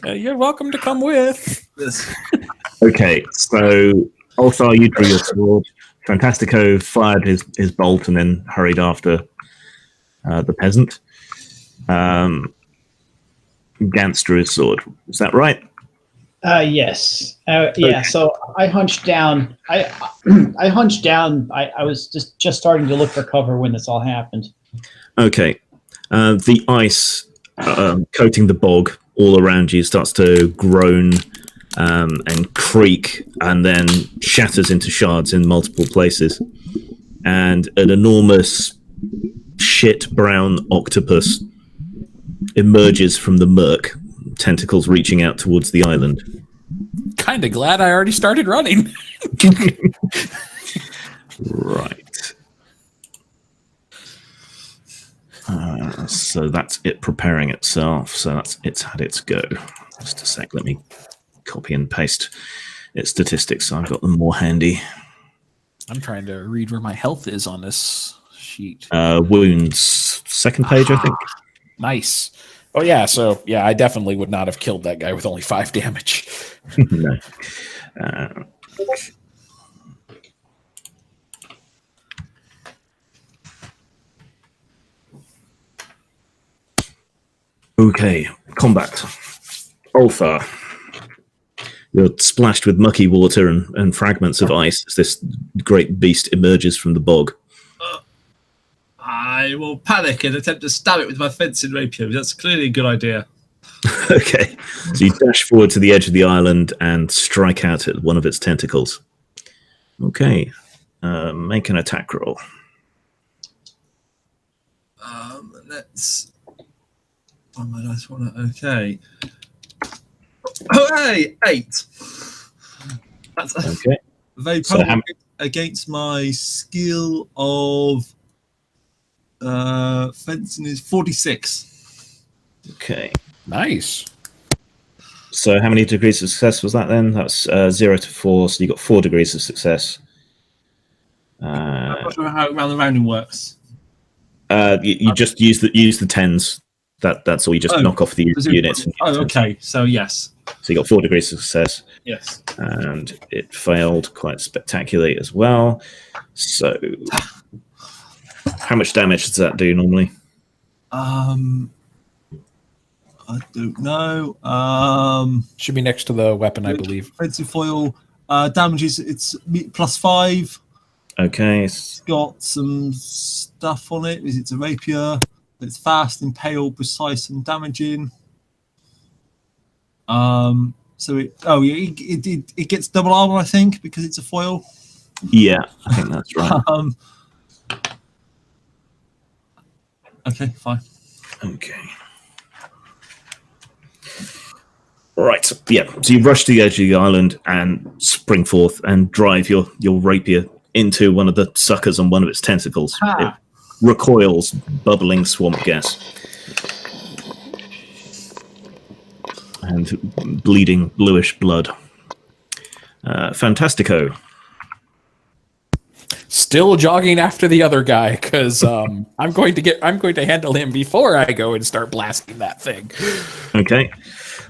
[SPEAKER 3] You're welcome to come with.
[SPEAKER 4] Yes.
[SPEAKER 1] Okay, so Ulthar, you drew your sword. Fantastico fired his bolt and then hurried after the peasant. Gantz drew his sword. Is that right?
[SPEAKER 2] Yes. Yeah.
[SPEAKER 1] Okay.
[SPEAKER 2] So I hunched down. I hunched down. I was just starting to look for cover when this all happened.
[SPEAKER 1] Okay. The ice coating the bog all around you starts to groan and creak, and then shatters into shards in multiple places. And an enormous shit brown octopus emerges from the murk, tentacles reaching out towards the island.
[SPEAKER 3] Kind of glad I already started running.
[SPEAKER 1] Right. So that's it preparing itself. So it's had its go. Just a sec. Let me copy and paste its statistics so I've got them more handy.
[SPEAKER 3] I'm trying to read where my health is on this sheet.
[SPEAKER 1] Wounds. Second page, I think.
[SPEAKER 3] Nice. Oh, yeah. So, yeah, I definitely would not have killed that guy with only 5 damage.
[SPEAKER 1] No. Okay, combat. Ulfa. You're splashed with mucky water and fragments of ice as this great beast emerges from the bog.
[SPEAKER 4] I will panic and attempt to stab it with my fencing rapier. That's clearly a good idea.
[SPEAKER 1] Okay, so you dash forward to the edge of the island and strike out at one of its tentacles. Okay, make an attack roll.
[SPEAKER 4] Let's... Oh, my nice one. Okay. Oh, hey, 8. That's
[SPEAKER 1] Okay.
[SPEAKER 4] very
[SPEAKER 1] So
[SPEAKER 4] powerful against my skill of fencing is 46.
[SPEAKER 1] Okay.
[SPEAKER 3] Nice.
[SPEAKER 1] So how many degrees of success was that then? That's 0 to 4, so you got 4 degrees of success.
[SPEAKER 4] I'm not sure how around the rounding works.
[SPEAKER 1] You just use the tens. That's all. You just knock off the units.
[SPEAKER 4] Oh, okay. So yes.
[SPEAKER 1] So you got 4 degrees of success.
[SPEAKER 4] Yes.
[SPEAKER 1] And it failed quite spectacularly as well. So how much damage does that do normally?
[SPEAKER 4] I don't know.
[SPEAKER 3] Should be next to the weapon, I believe.
[SPEAKER 4] Offensive foil damages. It's +5.
[SPEAKER 1] Okay.
[SPEAKER 4] It's got some stuff on it. It's a rapier. It's fast, impale, precise, and damaging. So it gets double armor, I think, because it's a foil.
[SPEAKER 1] Yeah, I think that's right.
[SPEAKER 4] Okay, fine.
[SPEAKER 1] Okay. Right. Yeah. So you rush to the edge of the island and spring forth and drive your rapier into one of the suckers on one of its tentacles. It recoils, bubbling swamp gas, and bleeding bluish blood. Fantastico.
[SPEAKER 3] Still jogging after the other guy because I'm going to handle him before I go and start blasting that thing.
[SPEAKER 1] Okay.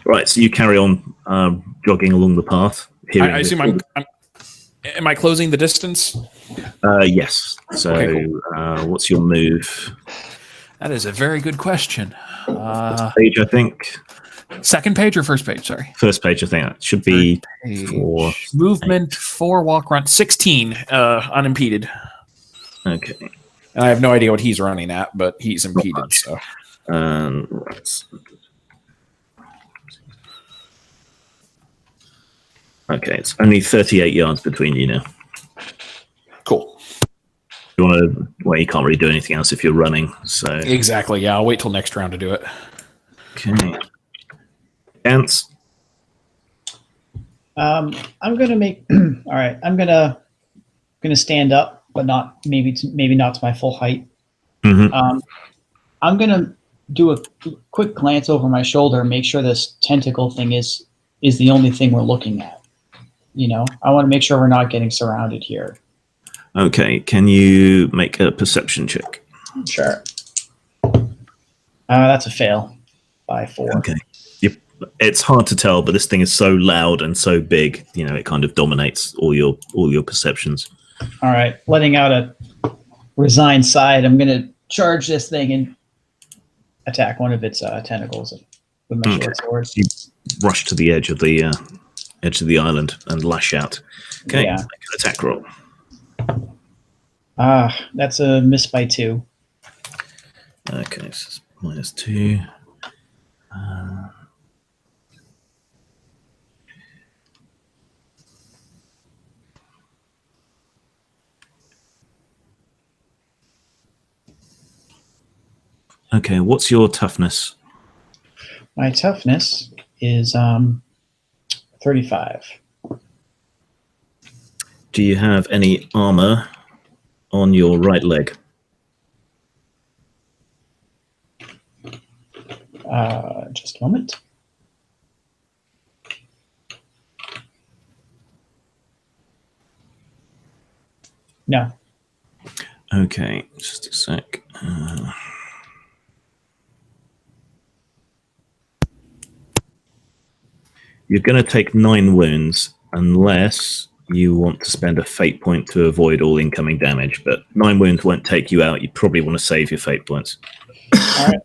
[SPEAKER 1] Right. So you carry on jogging along the path.
[SPEAKER 3] I assume am I closing the distance?
[SPEAKER 1] Yes. So
[SPEAKER 3] Okay, cool.
[SPEAKER 1] What's your move?
[SPEAKER 3] That is a very good question.
[SPEAKER 1] Page, I think.
[SPEAKER 3] Second page or first page? Sorry.
[SPEAKER 1] First page, I think. It should be 4.
[SPEAKER 3] Movement, 4, walk, run, 16 unimpeded.
[SPEAKER 1] Okay.
[SPEAKER 3] And I have no idea what he's running at, but he's impeded. So.
[SPEAKER 1] Right. Okay, it's only 38 yards between you now.
[SPEAKER 3] Cool.
[SPEAKER 1] You want to? Well, you can't really do anything else if you're running. So
[SPEAKER 3] exactly. Yeah, I'll wait till next round to do it.
[SPEAKER 1] Okay. Ants.
[SPEAKER 2] I'm gonna make. All right, I'm gonna stand up, but not maybe not to my full height.
[SPEAKER 1] Mm-hmm.
[SPEAKER 2] I'm gonna do a quick glance over my shoulder and make sure this tentacle thing is the only thing we're looking at. You know, I want to make sure we're not getting surrounded here.
[SPEAKER 1] Okay, can you make a perception check?
[SPEAKER 2] Sure. That's a fail by 4.
[SPEAKER 1] Okay. It's hard to tell, but this thing is so loud and so big, you know, it kind of dominates all your perceptions.
[SPEAKER 2] All right, letting out a resigned sigh, I'm going to charge this thing and attack one of its tentacles with my short sword.
[SPEAKER 1] You rush to the edge of the island and lash out. Okay,
[SPEAKER 2] Yeah.
[SPEAKER 1] make an attack roll.
[SPEAKER 2] That's a miss by 2.
[SPEAKER 1] Okay, so it's -2. Okay, what's your toughness?
[SPEAKER 2] My toughness is 35.
[SPEAKER 1] Do you have any armor on your right leg?
[SPEAKER 2] Just a moment. No.
[SPEAKER 1] Okay, just a sec. You're going to take 9 wounds unless you want to spend a fate point to avoid all incoming damage, but 9 wounds won't take you out. You probably want to save your fate points.
[SPEAKER 2] All right.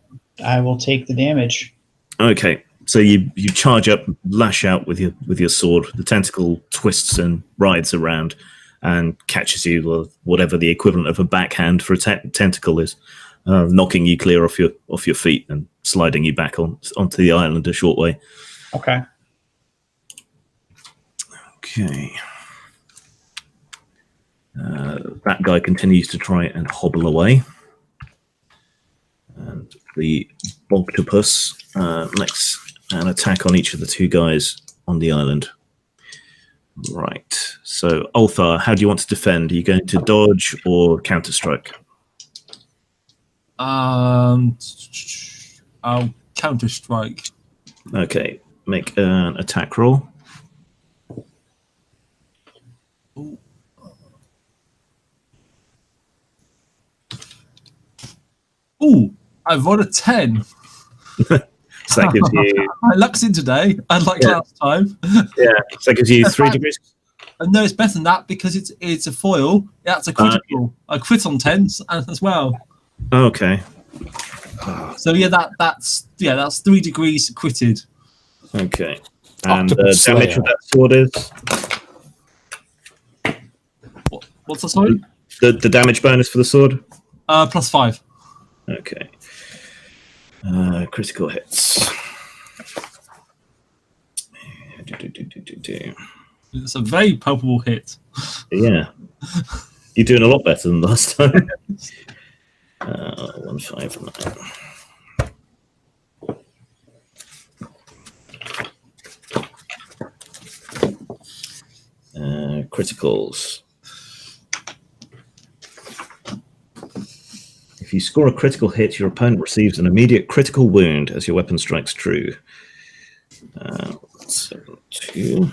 [SPEAKER 2] I will take the damage.
[SPEAKER 1] Okay, so you charge up, lash out with your sword. The tentacle twists and writhes around and catches you with whatever the equivalent of a backhand for a tentacle is, knocking you clear off your feet and sliding you back onto the island a short way.
[SPEAKER 2] Okay.
[SPEAKER 1] Okay. That guy continues to try and hobble away. And the Bogtopus makes an attack on each of the 2 guys on the island. Right. So, Ulthar, how do you want to defend? Are you going to dodge or counter-strike?
[SPEAKER 4] I'll counter-strike.
[SPEAKER 1] Okay. Make an attack roll.
[SPEAKER 4] Ooh, I've rolled a 10.
[SPEAKER 1] So that gives you...
[SPEAKER 4] My luck's in today, unlike last time.
[SPEAKER 1] Yeah, so that gives you 3 degrees.
[SPEAKER 4] No, it's better than that because it's a foil. That's a critical. I crit on 10s as well.
[SPEAKER 1] Okay.
[SPEAKER 4] So yeah, that's 3 degrees critted.
[SPEAKER 1] Okay. And the damage of that sword is?
[SPEAKER 4] What's the sword?
[SPEAKER 1] The damage bonus for the sword?
[SPEAKER 4] +5.
[SPEAKER 1] Okay. Critical hits.
[SPEAKER 4] It's a very palpable hit.
[SPEAKER 1] Yeah. You're doing a lot better than last time. 159. Criticals. If you score a critical hit, your opponent receives an immediate critical wound as your weapon strikes true. 7-2.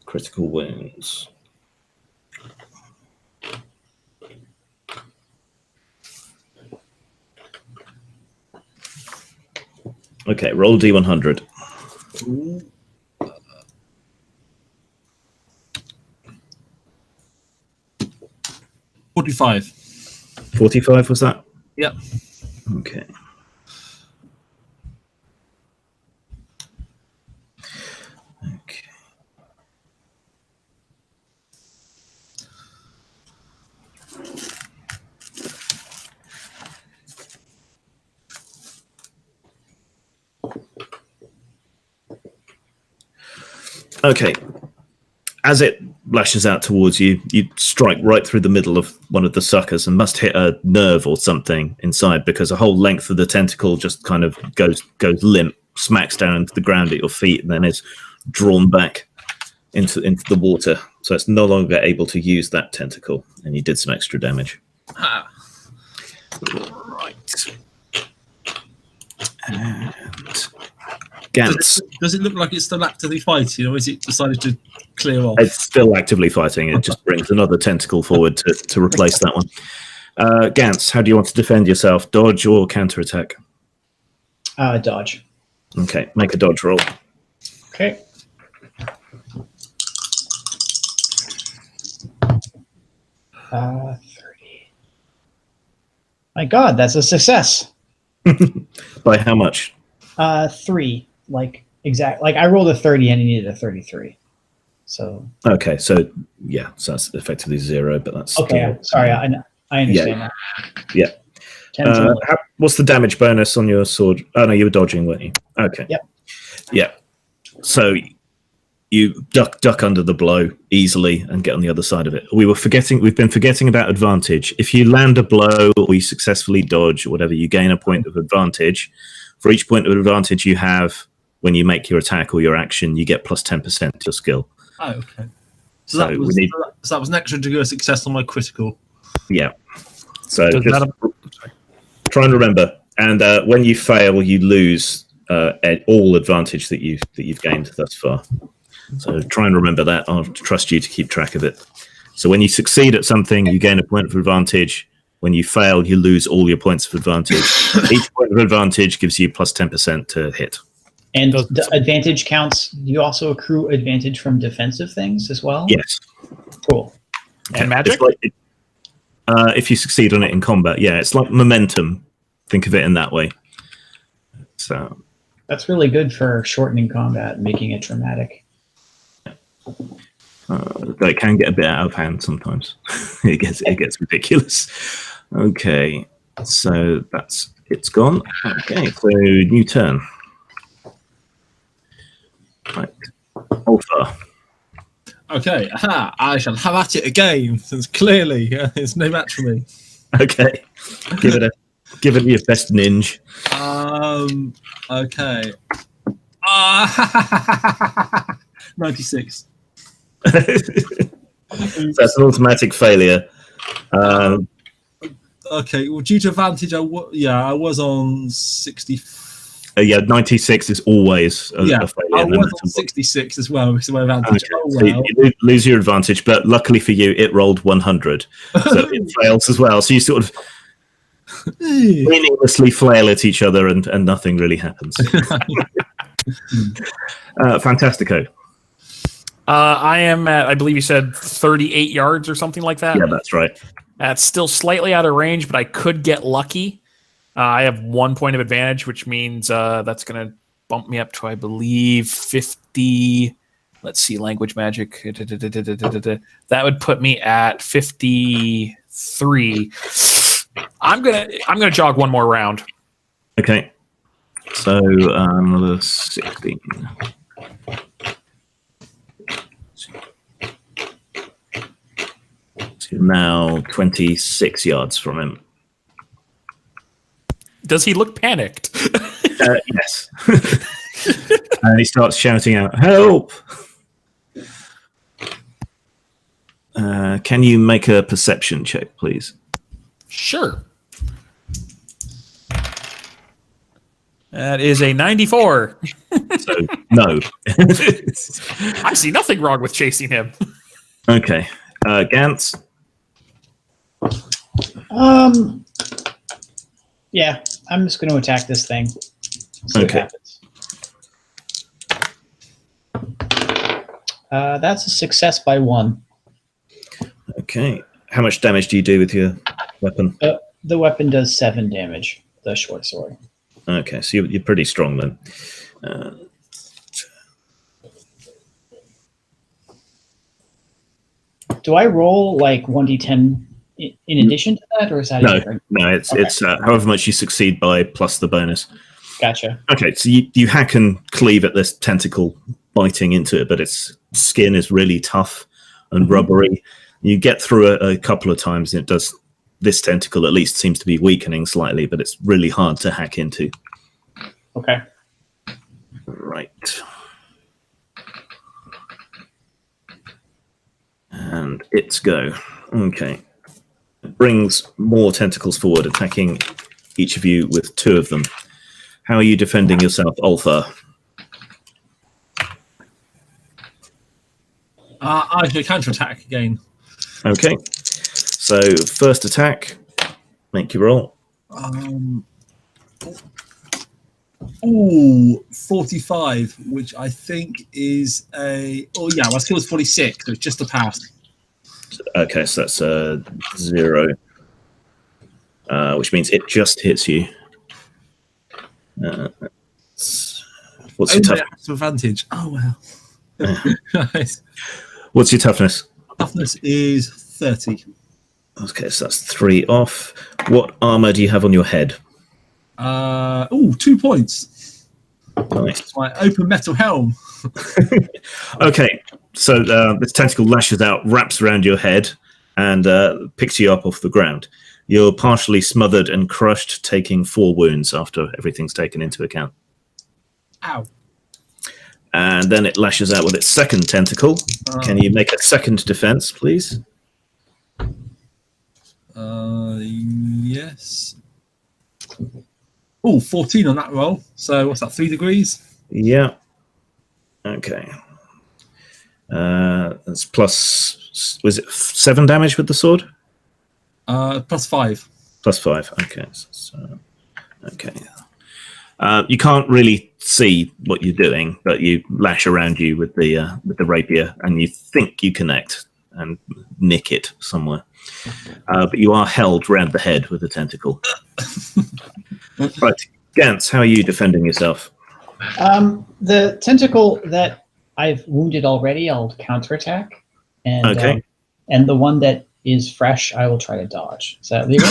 [SPEAKER 1] Critical wounds. Okay, roll D100.
[SPEAKER 4] 45.
[SPEAKER 1] 45 was that?
[SPEAKER 4] Yep.
[SPEAKER 1] Okay. Okay. Okay. As it lashes out towards you, you strike right through the middle of one of the suckers and must hit a nerve or something inside because a whole length of the tentacle just kind of goes limp, smacks down into the ground at your feet, and then is drawn back into the water. So it's no longer able to use that tentacle, and you did some extra damage. Right. And Gantz.
[SPEAKER 4] Does it look like it's still actively fighting, or is it decided to clear off?
[SPEAKER 1] It's still actively fighting. It just brings another tentacle forward to replace that one. Gantz, how do you want to defend yourself? Dodge or counterattack?
[SPEAKER 2] Dodge.
[SPEAKER 1] Okay, make a dodge roll.
[SPEAKER 2] Okay. Uh, 30. My God, that's a success.
[SPEAKER 1] By how much?
[SPEAKER 2] 3. Like I rolled a 30 and he needed a 33. So
[SPEAKER 1] okay, so yeah, so that's effectively 0, but that's
[SPEAKER 2] okay. Sorry, I understand that.
[SPEAKER 1] Yeah. What's the damage bonus on your sword? Oh no, you were dodging, weren't you? Okay.
[SPEAKER 2] Yep.
[SPEAKER 1] Yeah. So you duck under the blow easily and get on the other side of it. We've been forgetting about advantage. If you land a blow or you successfully dodge or whatever, you gain a point of advantage. For each point of advantage you have when you make your attack or your action, you get plus 10% to your skill.
[SPEAKER 4] Oh, okay. So that was an extra degree of success on my critical.
[SPEAKER 1] Yeah. So just try and remember. And when you fail, you lose all advantage that you've gained thus far. So try and remember that. I'll trust you to keep track of it. So when you succeed at something, you gain a point of advantage. When you fail, you lose all your points of advantage. Each point of advantage gives you plus 10% to hit.
[SPEAKER 2] And the advantage counts. Do you also accrue advantage from defensive things as well?
[SPEAKER 1] Yes.
[SPEAKER 2] Cool.
[SPEAKER 3] And magic?
[SPEAKER 1] If you succeed on it in combat, yeah, it's like momentum. Think of it in that way. So
[SPEAKER 2] that's really good for shortening combat, making it dramatic.
[SPEAKER 1] It can get a bit out of hand sometimes. it gets ridiculous. Okay, so it's gone. Okay, so new turn. Right, Alpha.
[SPEAKER 4] Okay, I shall have at it again, since clearly it's no match for me.
[SPEAKER 1] Okay, give it your best ninja.
[SPEAKER 4] Okay. 96.
[SPEAKER 1] That's an automatic failure.
[SPEAKER 4] Okay, well, due to advantage, I was on 60.
[SPEAKER 1] 96 is always a failure.
[SPEAKER 4] I was on 66 as well because of my advantage.
[SPEAKER 1] Okay.
[SPEAKER 4] Oh,
[SPEAKER 1] So
[SPEAKER 4] well.
[SPEAKER 1] you lose your advantage, but luckily for you, it rolled 100, so it fails as well. So you sort of meaninglessly flail at each other, and nothing really happens. Fantastico.
[SPEAKER 3] I am at, I believe you said 38 yards or something like that.
[SPEAKER 1] Yeah, that's right.
[SPEAKER 3] That's still slightly out of range, but I could get lucky. I have 1 point of advantage, which means that's going to bump me up to, I believe, 50. Let's see, language magic. That would put me at 53. I'm gonna jog one more round.
[SPEAKER 1] Okay. So another 16. So you're now 26 yards from him.
[SPEAKER 3] Does he look panicked?
[SPEAKER 1] Yes. And he starts shouting out, "Help!" Can you make a perception check, please?
[SPEAKER 3] Sure. That is a 94.
[SPEAKER 1] So, no.
[SPEAKER 3] I see nothing wrong with chasing him.
[SPEAKER 1] Okay. Gantz?
[SPEAKER 2] Yeah, I'm just going to attack this thing. See what happens. That's a success by 1.
[SPEAKER 1] Okay. How much damage do you do with your weapon?
[SPEAKER 2] The weapon does 7 damage, the short sword.
[SPEAKER 1] Okay, so you're pretty strong then.
[SPEAKER 2] Do I roll like 1d10 in addition to that, or is that different?
[SPEAKER 1] No, it's however much you succeed by plus the bonus.
[SPEAKER 2] Gotcha.
[SPEAKER 1] Okay, so you hack and cleave at this tentacle, biting into it, but its skin is really tough and rubbery. You get through it a couple of times, and it does. This tentacle at least seems to be weakening slightly, but it's really hard to hack into.
[SPEAKER 2] Okay.
[SPEAKER 1] Right. And it's go. Okay. It brings more tentacles forward, attacking each of you with 2 of them. How are you defending yourself, Ulfa?
[SPEAKER 4] I should counterattack again.
[SPEAKER 1] Okay. So, first attack. Make your roll.
[SPEAKER 4] 45, which I think is a... Oh, yeah, my skill is 46, so it's just a pass.
[SPEAKER 1] Okay, so that's a 0. Which means it just hits you. What's your toughness?
[SPEAKER 4] Advantage. Oh, wow. Nice.
[SPEAKER 1] What's your toughness?
[SPEAKER 4] Toughness is 30.
[SPEAKER 1] Okay, so that's 3 off. What armor do you have on your head?
[SPEAKER 4] 2 points.
[SPEAKER 1] Nice.
[SPEAKER 4] My open metal helm.
[SPEAKER 1] Okay, so this tentacle lashes out, wraps around your head, and picks you up off the ground. You're partially smothered and crushed, taking 4 wounds after everything's taken into account.
[SPEAKER 4] Ow.
[SPEAKER 1] And then it lashes out with its second tentacle. Can you make a second defense, please?
[SPEAKER 4] Yes. Oh, 14 on that roll. So what's that, 3 degrees?
[SPEAKER 1] Yeah. Okay. That's plus, was it 7 damage with the sword?
[SPEAKER 4] Plus 5.
[SPEAKER 1] Plus 5. Okay. Okay. You can't really see what you're doing, but you lash around you with the rapier, and you think you connect and nick it somewhere. But you are held round the head with a tentacle. Right, Gantz, how are you defending yourself?
[SPEAKER 2] The tentacle that I've wounded already, I'll counterattack, and
[SPEAKER 1] Okay.
[SPEAKER 2] And the one that is fresh, I will try to dodge. Is that legal?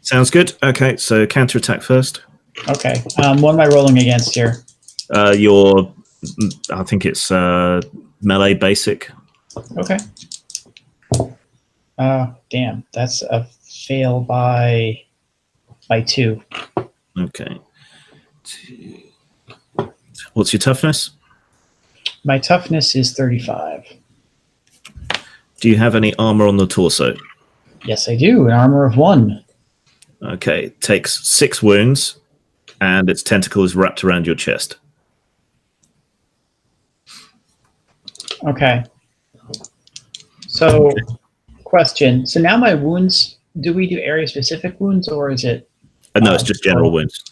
[SPEAKER 1] Sounds good. Okay, so counterattack first.
[SPEAKER 2] Okay. What am I rolling against here?
[SPEAKER 1] Your, I think it's melee basic.
[SPEAKER 2] Okay. Damn, that's a fail by 2.
[SPEAKER 1] Okay. What's your toughness?
[SPEAKER 2] My toughness is 35.
[SPEAKER 1] Do you have any armor on the torso?
[SPEAKER 2] Yes, I do. An armor of 1.
[SPEAKER 1] Okay, takes 6 wounds, and its tentacle is wrapped around your chest.
[SPEAKER 2] Okay. So, question. So now my wounds, do we do area-specific wounds, or is it...
[SPEAKER 1] No, it's just general wounds.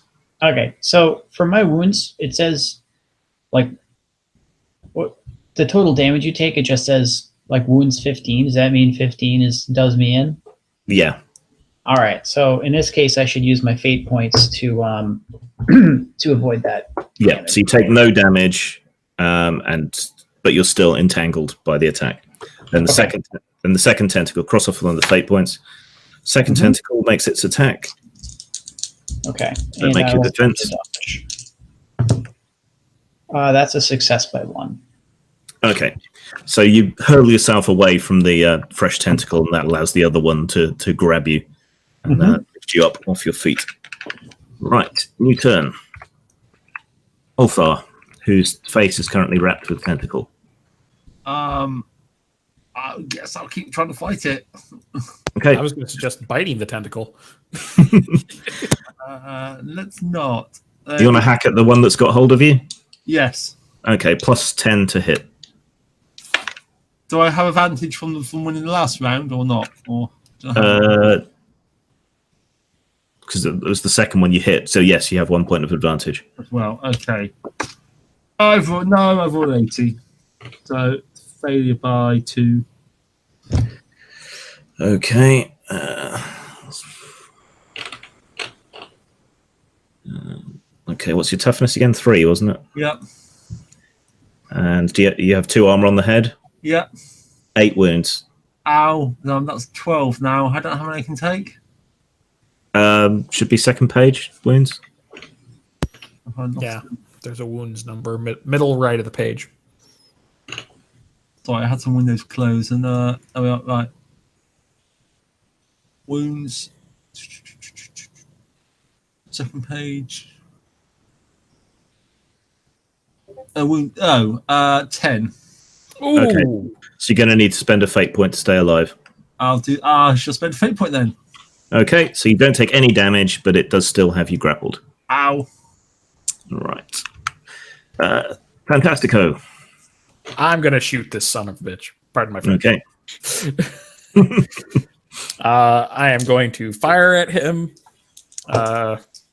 [SPEAKER 2] Okay, so for my wounds, it says, like, what the total damage you take, it just says, like, wounds 15. Does that mean 15 does me in?
[SPEAKER 1] Yeah.
[SPEAKER 2] All right, so in this case, I should use my fate points to to avoid that.
[SPEAKER 1] Yeah,
[SPEAKER 2] damage.
[SPEAKER 1] so you take no damage, but you're still entangled by the attack. Then the second tentacle, cross off one of the fate points. Second tentacle makes its attack.
[SPEAKER 2] Okay.
[SPEAKER 1] Don't make your defense.
[SPEAKER 2] That's a success by 1.
[SPEAKER 1] Okay, so you hurl yourself away from the fresh tentacle, and that allows the other one to grab you and lift you up off your feet. Right, new turn. Ulthar, whose face is currently wrapped with tentacle.
[SPEAKER 4] I guess I'll keep trying to fight it.
[SPEAKER 1] Okay.
[SPEAKER 3] I was going to suggest biting the tentacle.
[SPEAKER 4] Let's not.
[SPEAKER 1] Do you want to hack at the one that's got hold of you?
[SPEAKER 4] Yes.
[SPEAKER 1] Okay, plus 10 to hit.
[SPEAKER 4] Do I have advantage from winning the last round or not? Or
[SPEAKER 1] Because it was the second one you hit, so yes, you have 1 point of advantage.
[SPEAKER 4] as well? Okay. I've rolled 80. So failure by 2.
[SPEAKER 1] Okay. Okay, what's your toughness again? 3, wasn't it?
[SPEAKER 4] Yep.
[SPEAKER 1] And do you have 2 armor on the head?
[SPEAKER 4] Yep.
[SPEAKER 1] 8 wounds.
[SPEAKER 4] Ow. No, that's 12 now. I don't know how many I can take.
[SPEAKER 1] Should be second page wounds.
[SPEAKER 3] Yeah, there's a wounds number, middle right of the page.
[SPEAKER 4] Sorry, I had some windows closed and there we are, right. Wounds. Second page. Wound. 10.
[SPEAKER 3] Ooh.
[SPEAKER 1] Okay. So you're going to need to spend a fate point to stay alive.
[SPEAKER 4] I'll do. I shall spend a fate point then.
[SPEAKER 1] Okay, so you don't take any damage, but it does still have you grappled.
[SPEAKER 4] Ow.
[SPEAKER 1] Right. Fantastico.
[SPEAKER 3] I'm going to shoot this son of a bitch. Pardon my French.
[SPEAKER 1] Okay.
[SPEAKER 3] I am going to fire at him,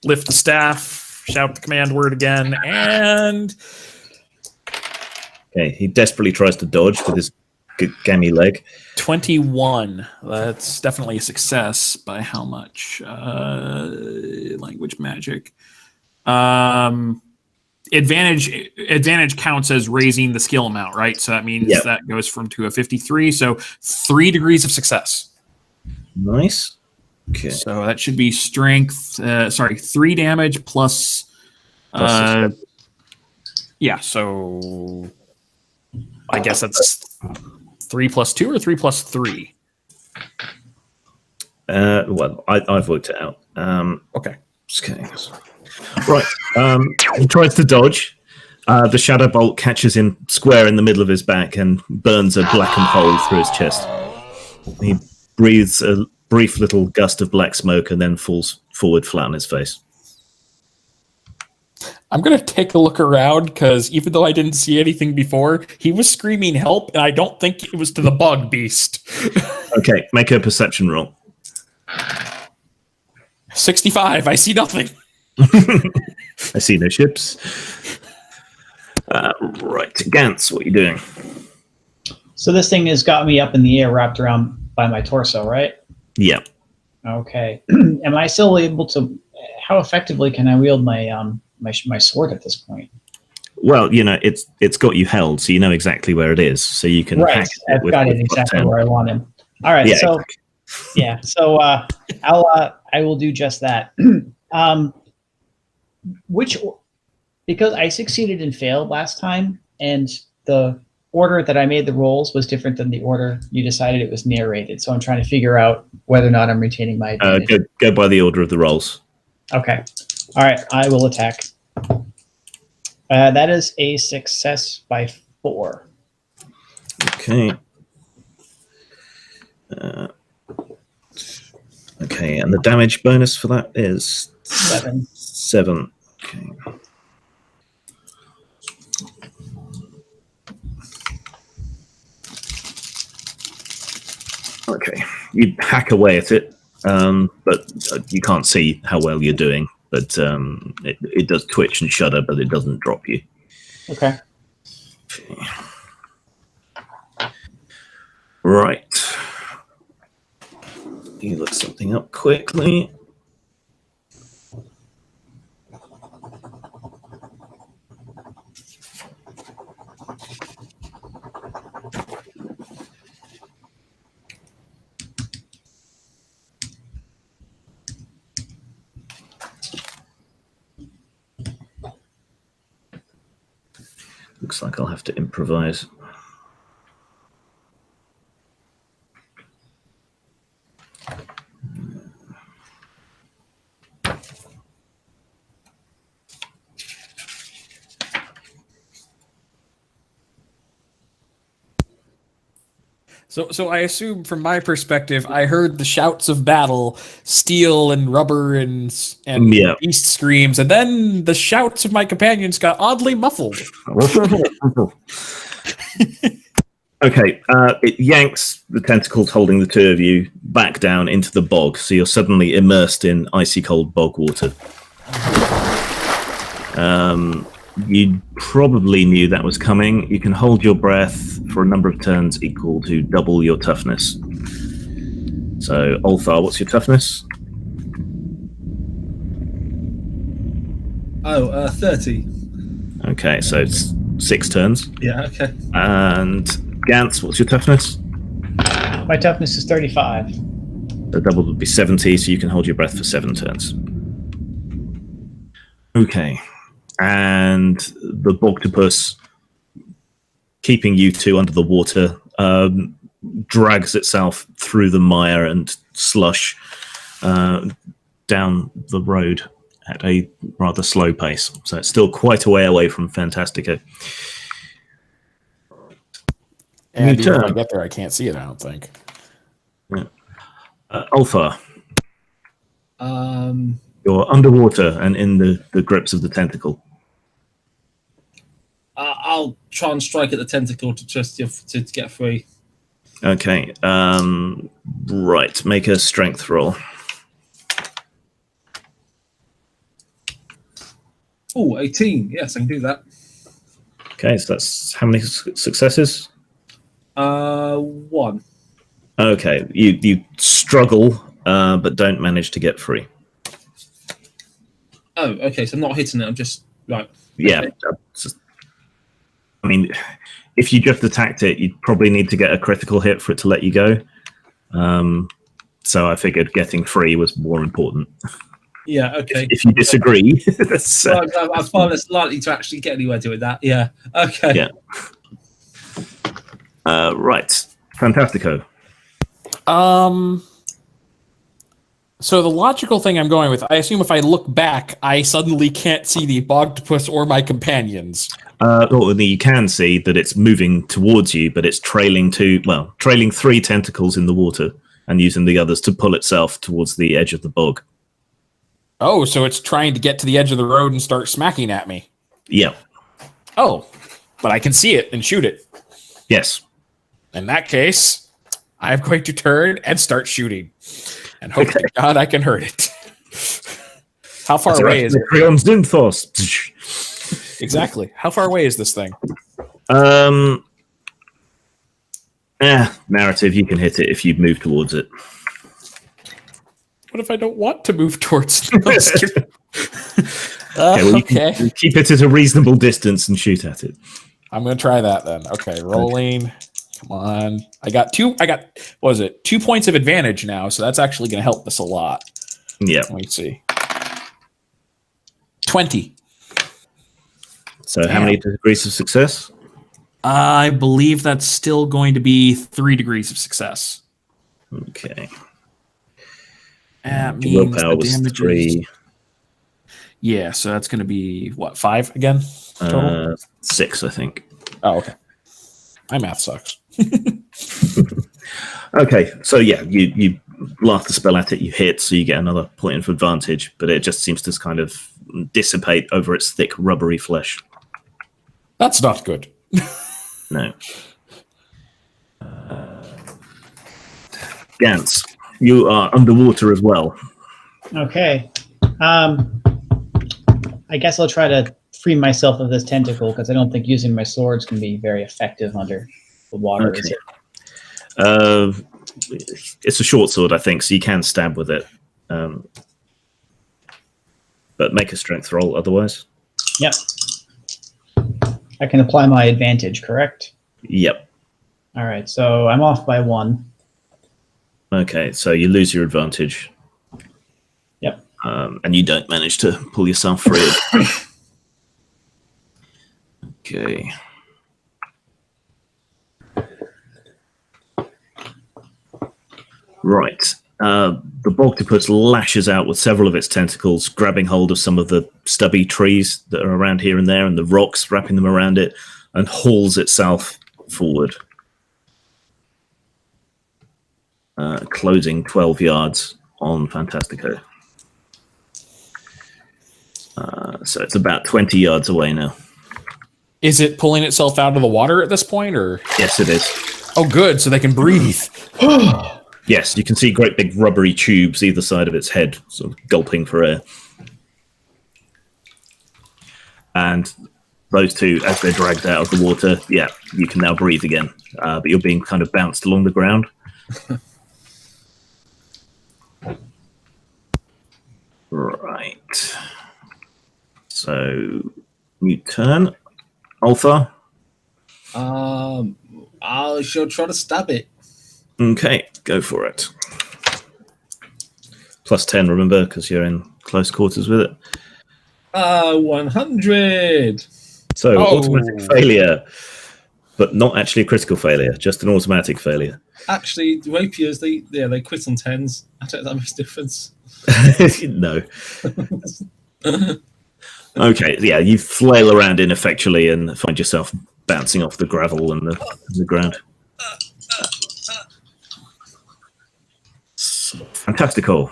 [SPEAKER 3] lift the staff, shout the command word again, and...
[SPEAKER 1] Okay, he desperately tries to dodge with his gammy leg.
[SPEAKER 3] 21. That's definitely a success. By how much? Language magic. Advantage counts as raising the skill amount, right? So that means that goes to a 53. So 3 degrees of success.
[SPEAKER 1] Nice. Okay.
[SPEAKER 3] So that should be strength. 3 damage plus Yeah, so I guess that's 3 plus 2 or 3 plus 3?
[SPEAKER 1] Well, I've worked it out.
[SPEAKER 3] Okay.
[SPEAKER 1] Just kidding. Right. He tries to dodge. The shadow bolt catches him square in the middle of his back and burns a blackened hole through his chest. He breathes a brief little gust of black smoke and then falls forward flat on his face.
[SPEAKER 3] I'm going to take a look around because even though I didn't see anything before, he was screaming help, and I don't think it was to the bug beast.
[SPEAKER 1] Okay, make a perception roll.
[SPEAKER 3] 65. I see nothing.
[SPEAKER 1] I see no ships. Right, Gantz, what are you doing?
[SPEAKER 2] So this thing has got me up in the air, wrapped around by my torso, right?
[SPEAKER 1] Yeah.
[SPEAKER 2] Okay. Am I still able to? How effectively can I wield my my sword at this point?
[SPEAKER 1] Well, it's got you held, so you know exactly where it is, so you can.
[SPEAKER 2] Right, I've got it exactly where I want him. All right, so yeah, so I will do just that. Because I succeeded and failed last time, and the order that I made the rolls was different than the order you decided it was narrated. So I'm trying to figure out whether or not I'm retaining my advantage.
[SPEAKER 1] Go by the order of the rolls.
[SPEAKER 2] Okay. All right, I will attack. That is a success by 4.
[SPEAKER 1] Okay. Okay, and the damage bonus for that is
[SPEAKER 2] 7.
[SPEAKER 1] 7. Okay. Okay, you hack away at it, but you can't see how well you're doing. But it does twitch and shudder, but it doesn't drop you.
[SPEAKER 2] Okay.
[SPEAKER 1] Right. You look something up quickly. Looks like I'll have to improvise.
[SPEAKER 3] So I assume, from my perspective, I heard the shouts of battle, steel and rubber and beast screams, and then the shouts of my companions got oddly muffled.
[SPEAKER 1] Okay, it yanks the tentacles holding the two of you back down into the bog, so you're suddenly immersed in icy cold bog water. You probably knew that was coming. You can hold your breath for a number of turns equal to double your toughness. So, Ulthar, what's your toughness?
[SPEAKER 4] 30.
[SPEAKER 1] Okay, so it's 6 turns.
[SPEAKER 4] Yeah, okay.
[SPEAKER 1] And Gantz, what's your toughness?
[SPEAKER 2] My toughness is 35.
[SPEAKER 1] The double would be 70, so you can hold your breath for 7 turns. Okay. And the Bogtopus, keeping you two under the water, drags itself through the mire and slush down the road at a rather slow pace. So it's still quite a way away from Fantastica.
[SPEAKER 3] And even when I get there, I can't see it, I don't think.
[SPEAKER 1] Yeah. Ulthar. You're underwater and in the grips of the tentacle.
[SPEAKER 4] I'll try and strike at the tentacle to just to get free.
[SPEAKER 1] Okay. Right. Make a strength roll.
[SPEAKER 4] Oh, 18. Yes, I can do that.
[SPEAKER 1] Okay, so that's how many successes?
[SPEAKER 4] 1.
[SPEAKER 1] Okay, you struggle, but don't manage to get free.
[SPEAKER 4] Oh, okay. So I'm not hitting it. I'm just right.
[SPEAKER 1] Yeah.
[SPEAKER 4] Okay.
[SPEAKER 1] I mean, if you just attacked it, you'd probably need to get a critical hit for it to let you go. So I figured getting free was more important.
[SPEAKER 4] Yeah, okay.
[SPEAKER 1] If you disagree, that's,
[SPEAKER 4] I find less likely to actually get anywhere doing that. Yeah, okay.
[SPEAKER 1] yeah. Right, Fantastico.
[SPEAKER 3] So the logical thing I'm going with, I assume if I look back, I suddenly can't see the Bogtopus or my companions.
[SPEAKER 1] Well, you can see that it's moving towards you, but it's trailing 3 tentacles in the water and using the others to pull itself towards the edge of the bog.
[SPEAKER 3] Oh, so it's trying to get to the edge of the road and start smacking at me.
[SPEAKER 1] Yeah.
[SPEAKER 3] Oh, but I can see it and shoot it.
[SPEAKER 1] Yes.
[SPEAKER 3] In that case, I'm going to turn and start shooting. And hope to God I can hurt it. How far away is it? Exactly. How far away is this thing?
[SPEAKER 1] Narrative, you can hit it if you move towards it.
[SPEAKER 3] What if I don't want to move towards it?
[SPEAKER 1] You can keep it at a reasonable distance and shoot at it.
[SPEAKER 3] I'm going to try that then. Okay, rolling. Come on. I got 2 points of advantage now, so that's actually going to help this a lot.
[SPEAKER 1] Yeah.
[SPEAKER 3] Let me see. 20.
[SPEAKER 1] So how many degrees of success?
[SPEAKER 3] I believe that's still going to be 3 degrees of success.
[SPEAKER 1] Okay.
[SPEAKER 3] That means
[SPEAKER 1] willpower was 3.
[SPEAKER 3] Yeah, so that's going to be, 5 again? Total?
[SPEAKER 1] 6, I think.
[SPEAKER 3] Oh, okay. My math sucks.
[SPEAKER 1] Okay, so yeah, you blast the spell at it, you hit, so you get another point of advantage, but it just seems to kind of dissipate over its thick, rubbery flesh.
[SPEAKER 3] That's not good.
[SPEAKER 1] No. Gantz, you are underwater as well.
[SPEAKER 2] Okay. I guess I'll try to free myself of this tentacle because I don't think using my swords can be very effective under the water.
[SPEAKER 1] Okay.
[SPEAKER 2] Is it?
[SPEAKER 1] It's a short sword, I think, so you can stab with it. But make a strength roll otherwise.
[SPEAKER 2] Yep. I can apply my advantage, correct?
[SPEAKER 1] Yep.
[SPEAKER 2] All right, so I'm off by 1.
[SPEAKER 1] Okay, so you lose your advantage.
[SPEAKER 2] Yep.
[SPEAKER 1] And you don't manage to pull yourself free. Okay. Right. The Bogtopus lashes out with several of its tentacles, grabbing hold of some of the stubby trees that are around here and there and the rocks, wrapping them around it, and hauls itself forward. Closing 12 yards on Fantastico. So it's about 20 yards away now.
[SPEAKER 3] Is it pulling itself out of the water at this point, or?
[SPEAKER 1] Yes, it is.
[SPEAKER 3] Oh, good, so they can breathe.
[SPEAKER 1] Yes, you can see great big rubbery tubes either side of its head, sort of gulping for air. And those two, as they're dragged out of the water, yeah, you can now breathe again. But you're being kind of bounced along the ground. Right. So, new turn. Alpha?
[SPEAKER 4] I shall try to stab it.
[SPEAKER 1] Okay, go for it. Plus 10, remember, because you're in close quarters with it.
[SPEAKER 4] 100.
[SPEAKER 1] So, automatic failure, but not actually a critical failure, just an automatic failure.
[SPEAKER 4] Actually, the rapiers, they quit on 10s. I don't think that makes a difference.
[SPEAKER 1] No. Okay, yeah, you flail around ineffectually and find yourself bouncing off the gravel and the ground. Fantastical.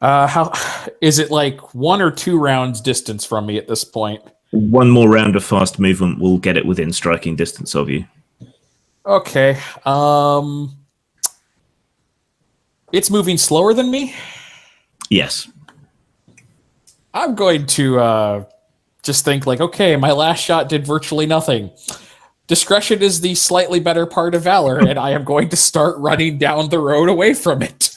[SPEAKER 3] How is it? Like 1 or 2 rounds distance from me at this point?
[SPEAKER 1] One more round of fast movement will get it within striking distance of you.
[SPEAKER 3] Okay. It's moving slower than me?
[SPEAKER 1] Yes.
[SPEAKER 3] I'm going to just think like, okay, my last shot did virtually nothing. Discretion is the slightly better part of valor, and I am going to start running down the road away from it.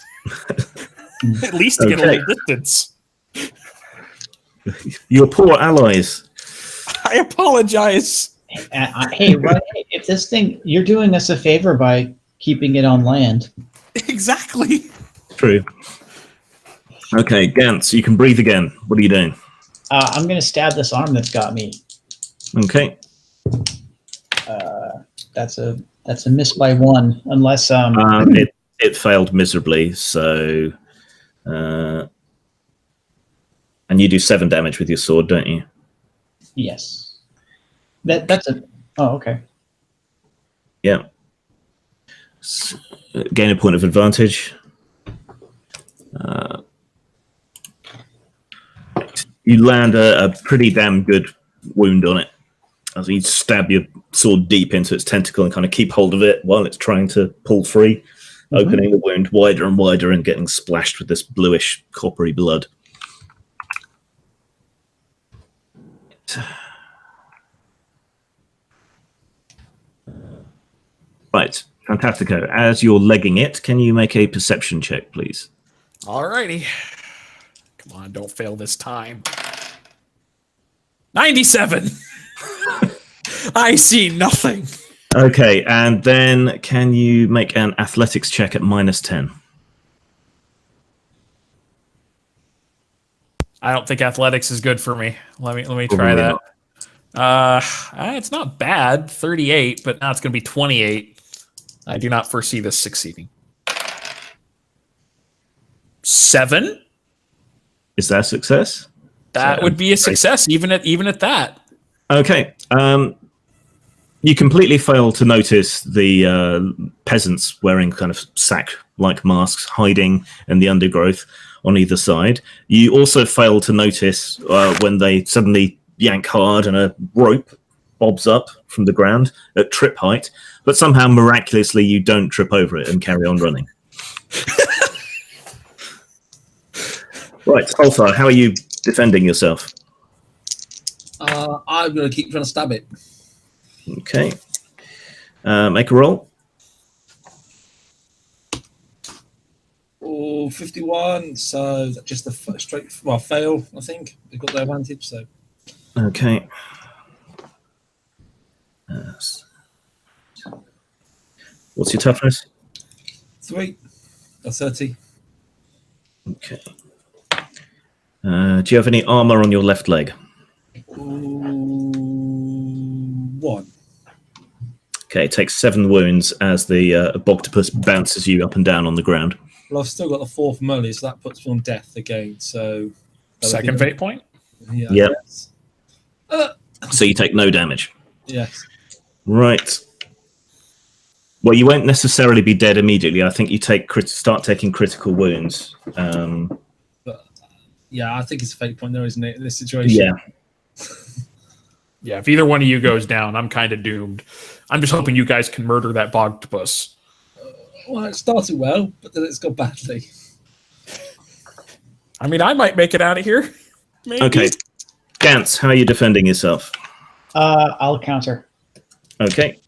[SPEAKER 3] At least to get a little distance.
[SPEAKER 1] Your poor allies.
[SPEAKER 3] I apologize.
[SPEAKER 2] Hey, right, if this thing, you're doing us a favor by keeping it on land.
[SPEAKER 3] Exactly.
[SPEAKER 1] True. Okay, Gantz, you can breathe again. What are you doing?
[SPEAKER 2] I'm going to stab this arm that's got me.
[SPEAKER 1] Okay.
[SPEAKER 2] That's a miss by 1, unless
[SPEAKER 1] it failed miserably. So, and you do 7 damage with your sword, don't you?
[SPEAKER 2] Yes. That's a. Oh, okay.
[SPEAKER 1] Yeah. So, gain a point of advantage. You land a pretty damn good wound on it. As you stab your sword deep into its tentacle and kind of keep hold of it while it's trying to pull free, opening the wound wider and wider and getting splashed with this bluish, coppery blood. Right, Fantastico. As you're legging it, can you make a perception check, please?
[SPEAKER 3] Alrighty. Come on, don't fail this time. 97! I see nothing.
[SPEAKER 1] Okay, and then can you make an athletics check at -10?
[SPEAKER 3] I don't think athletics is good for me. Let me try that. It's not bad, 38, but now it's going to be 28. I do not foresee this succeeding. 7?
[SPEAKER 1] Is that a success?
[SPEAKER 3] That would be a success, even at that.
[SPEAKER 1] Okay. You completely fail to notice the peasants wearing kind of sack-like masks hiding in the undergrowth on either side. You also fail to notice when they suddenly yank hard and a rope bobs up from the ground at trip height, but somehow miraculously you don't trip over it and carry on running. Right, Althar, how are you defending yourself?
[SPEAKER 4] I'm going to keep trying to stab it.
[SPEAKER 1] Okay. Make a roll.
[SPEAKER 4] Oh, 51. So just a straight fail, I think. They've got their advantage. So.
[SPEAKER 1] Okay. Yes. What's your toughness?
[SPEAKER 4] 3 or 30.
[SPEAKER 1] Okay. Do you have any armor on your left leg?
[SPEAKER 4] 1.
[SPEAKER 1] Okay, it takes 7 wounds as the Bogtopus bounces you up and down on the ground.
[SPEAKER 4] Well, I've still got the 4 from earlier, so that puts me on death again. So
[SPEAKER 3] Second fate point?
[SPEAKER 4] Yeah.
[SPEAKER 1] Yep. So you take no damage.
[SPEAKER 4] Yes.
[SPEAKER 1] Right. Well, you won't necessarily be dead immediately. I think you start taking critical wounds.
[SPEAKER 4] But yeah, I think it's a fate point, though, isn't it? In this situation.
[SPEAKER 1] Yeah.
[SPEAKER 3] Yeah, if either one of you goes down, I'm kind of doomed. I'm just hoping you guys can murder that Bogtopus.
[SPEAKER 4] Well, it started well, but then it's gone badly.
[SPEAKER 3] I mean, I might make it out of here. Maybe.
[SPEAKER 1] Okay. Gantz, how are you defending yourself?
[SPEAKER 2] I'll counter.
[SPEAKER 1] Okay.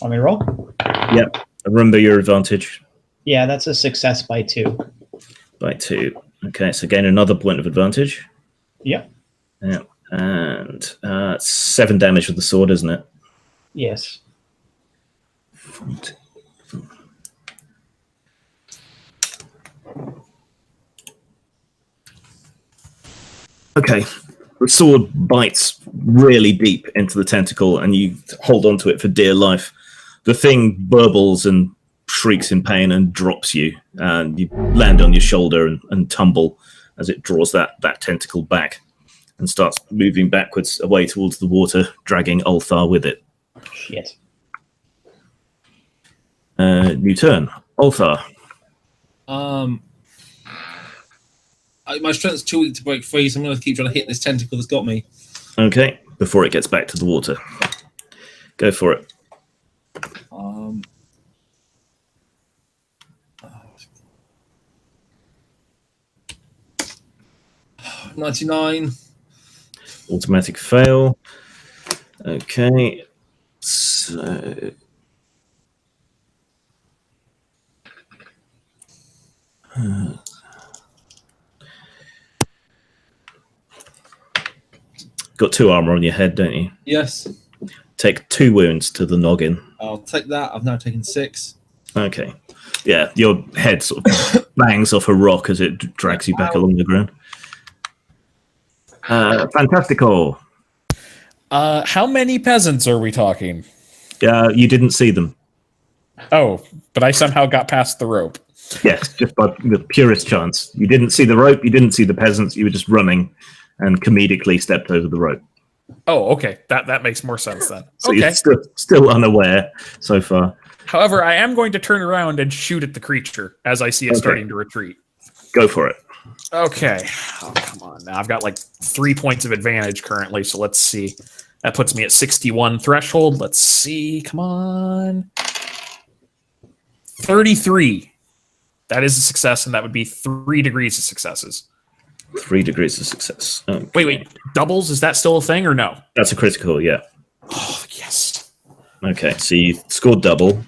[SPEAKER 2] Want me to roll?
[SPEAKER 1] Yep. Remember your advantage.
[SPEAKER 2] Yeah, that's a success by 2.
[SPEAKER 1] By 2. Okay, so gain another point of advantage.
[SPEAKER 2] Yep.
[SPEAKER 1] Yeah. And 7 damage with the sword, isn't it?
[SPEAKER 2] Yes.
[SPEAKER 1] Okay. The sword bites really deep into the tentacle and you hold onto it for dear life. The thing burbles and shrieks in pain and drops you. And you land on your shoulder and tumble as it draws that tentacle back and starts moving backwards away towards the water, dragging Althar with it.
[SPEAKER 2] Shit.
[SPEAKER 1] New turn. Althar.
[SPEAKER 4] My strength's too weak to break free, so I'm going to keep trying to hit this tentacle that's got me.
[SPEAKER 1] Okay, before it gets back to the water. Go for it.
[SPEAKER 4] 99.
[SPEAKER 1] Automatic fail. Okay. So... Got 2 armor on your head, don't you?
[SPEAKER 4] Yes.
[SPEAKER 1] Take 2 wounds to the noggin.
[SPEAKER 4] I'll take that. I've now taken 6.
[SPEAKER 1] Okay. Yeah, your head sort of bangs off a rock as it drags you back along the ground. Fantastico.
[SPEAKER 3] How many peasants are we talking?
[SPEAKER 1] You didn't see them.
[SPEAKER 3] Oh, but I somehow got past the rope.
[SPEAKER 1] Yes, just by the purest chance. You didn't see the rope, you didn't see the peasants, you were just running and comedically stepped over the rope.
[SPEAKER 3] Oh, okay. That makes more sense then.
[SPEAKER 1] So
[SPEAKER 3] okay.
[SPEAKER 1] you're still unaware so far.
[SPEAKER 3] However, I am going to turn around and shoot at the creature as I see it starting to retreat.
[SPEAKER 1] Go for it.
[SPEAKER 3] Okay. Oh, come on. Now I've got like 3 points of advantage currently, so let's see. That puts me at 61 threshold. Let's see. Come on. 33. That is a success, and that would be 3 degrees of successes.
[SPEAKER 1] 3 degrees of success. Okay.
[SPEAKER 3] Wait. Doubles? Is that still a thing or no?
[SPEAKER 1] That's a critical, yeah.
[SPEAKER 3] Oh, yes.
[SPEAKER 1] Okay, so you scored double.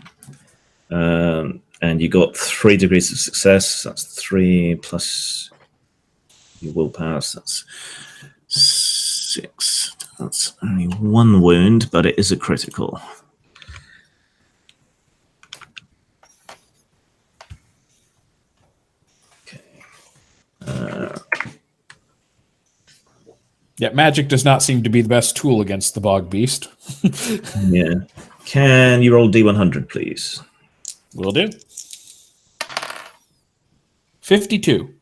[SPEAKER 1] And you got 3 degrees of success. That's 3 plus your willpower. So that's 6. That's only 1 wound, but it is a critical.
[SPEAKER 3] Yeah, magic does not seem to be the best tool against the bog beast.
[SPEAKER 1] Yeah. Can you roll D100, please?
[SPEAKER 3] Will do. 52.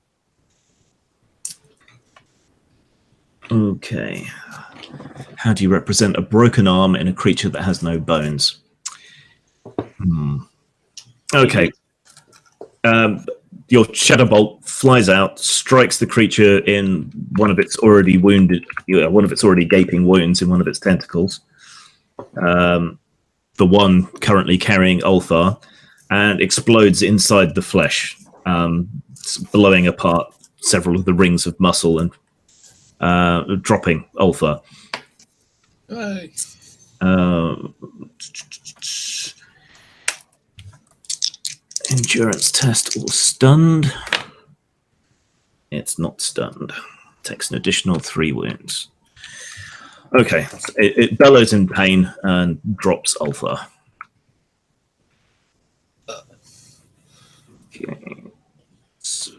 [SPEAKER 1] Okay. How do you represent a broken arm in a creature that has no bones? Okay. Your shadow bolt flies out, strikes the creature in one of its already wounded, one of its already gaping wounds in one of its tentacles. The one currently carrying Ulthar, and explodes inside the flesh, blowing apart several of the rings of muscle and dropping Ulthar. Endurance test or stunned. It's not stunned. Takes an additional 3 wounds. Okay, it bellows in pain and drops Ulthar. Okay. So,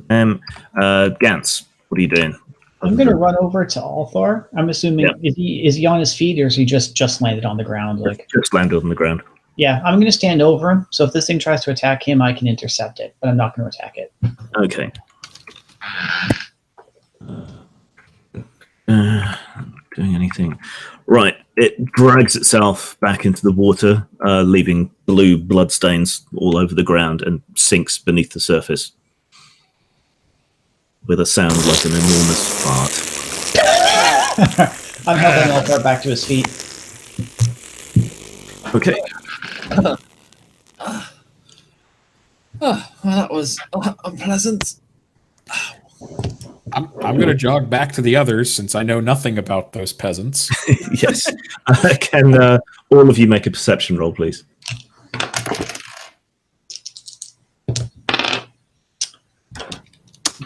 [SPEAKER 1] Gantz, what are you doing?
[SPEAKER 2] I'm going to run over to Ulthar. I'm assuming, is he on his feet, or is he just landed on the ground? Like
[SPEAKER 1] just landed on the ground.
[SPEAKER 2] Yeah, I'm going to stand over him. So if this thing tries to attack him, I can intercept it, but I'm not going to attack it.
[SPEAKER 1] Okay. Doing anything? Right. It drags itself back into the water, leaving blue bloodstains all over the ground, and sinks beneath the surface with a sound like an enormous fart.
[SPEAKER 2] I'm helping Ulthar back to his feet.
[SPEAKER 1] Okay.
[SPEAKER 4] Well, that was unpleasant.
[SPEAKER 3] I'm going to jog back to the others since I know nothing about those peasants.
[SPEAKER 1] Yes. Can all of you make a perception roll, please?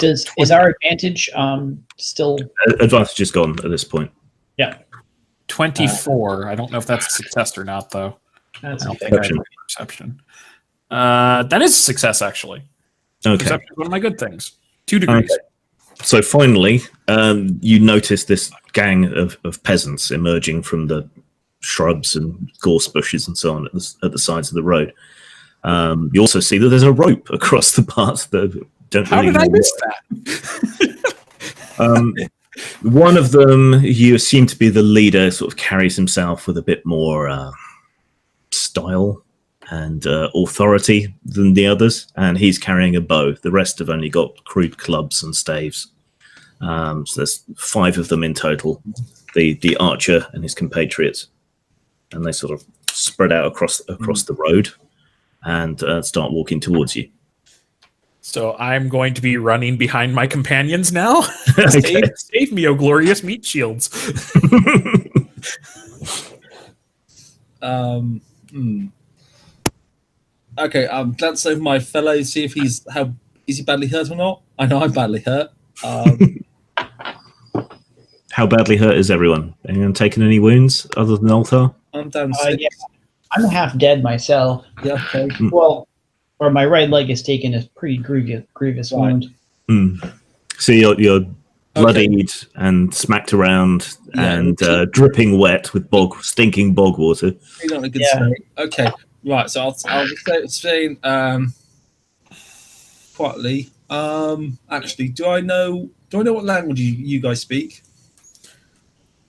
[SPEAKER 2] Is our advantage still?
[SPEAKER 1] Advantage is gone at this point.
[SPEAKER 2] Yeah.
[SPEAKER 3] 24. I don't know if that's a success or not, though.
[SPEAKER 2] That's
[SPEAKER 3] Perception. That is a success, actually.
[SPEAKER 1] Okay.
[SPEAKER 3] Perception is one of my good things. 2 degrees.
[SPEAKER 1] Okay. So finally, you notice this gang of peasants emerging from the shrubs and gorse bushes and so on at the sides of the road. You also see that there's a rope across the path that don't
[SPEAKER 3] How
[SPEAKER 1] really
[SPEAKER 3] did I
[SPEAKER 1] know
[SPEAKER 3] miss that?
[SPEAKER 1] One of them, you assume to be the leader, sort of carries himself with a bit more style and authority than the others, and he's carrying a bow. The rest have only got crude clubs and staves. So there's 5 of them in total, the archer and his compatriots, and they sort of spread out across the road and start walking towards you.
[SPEAKER 3] So I'm going to be running behind my companions now.
[SPEAKER 1] Okay.
[SPEAKER 3] Save me, O glorious meat shields.
[SPEAKER 4] Okay, glance over my fellow, see if is he badly hurt or not. I know I'm badly hurt.
[SPEAKER 1] How badly hurt is everyone? Anyone taken any wounds other than Ulthar?
[SPEAKER 4] I'm down 6.
[SPEAKER 2] Yeah. I'm half dead myself.
[SPEAKER 4] Yeah. Okay.
[SPEAKER 2] Well, or my right leg is taken a pretty grievous wound.
[SPEAKER 1] So you're bloodied and smacked around and dripping wet with stinking bog water.
[SPEAKER 4] You're not in a good state. Okay, right. So I'll say quietly. Actually, do I know what language you guys speak?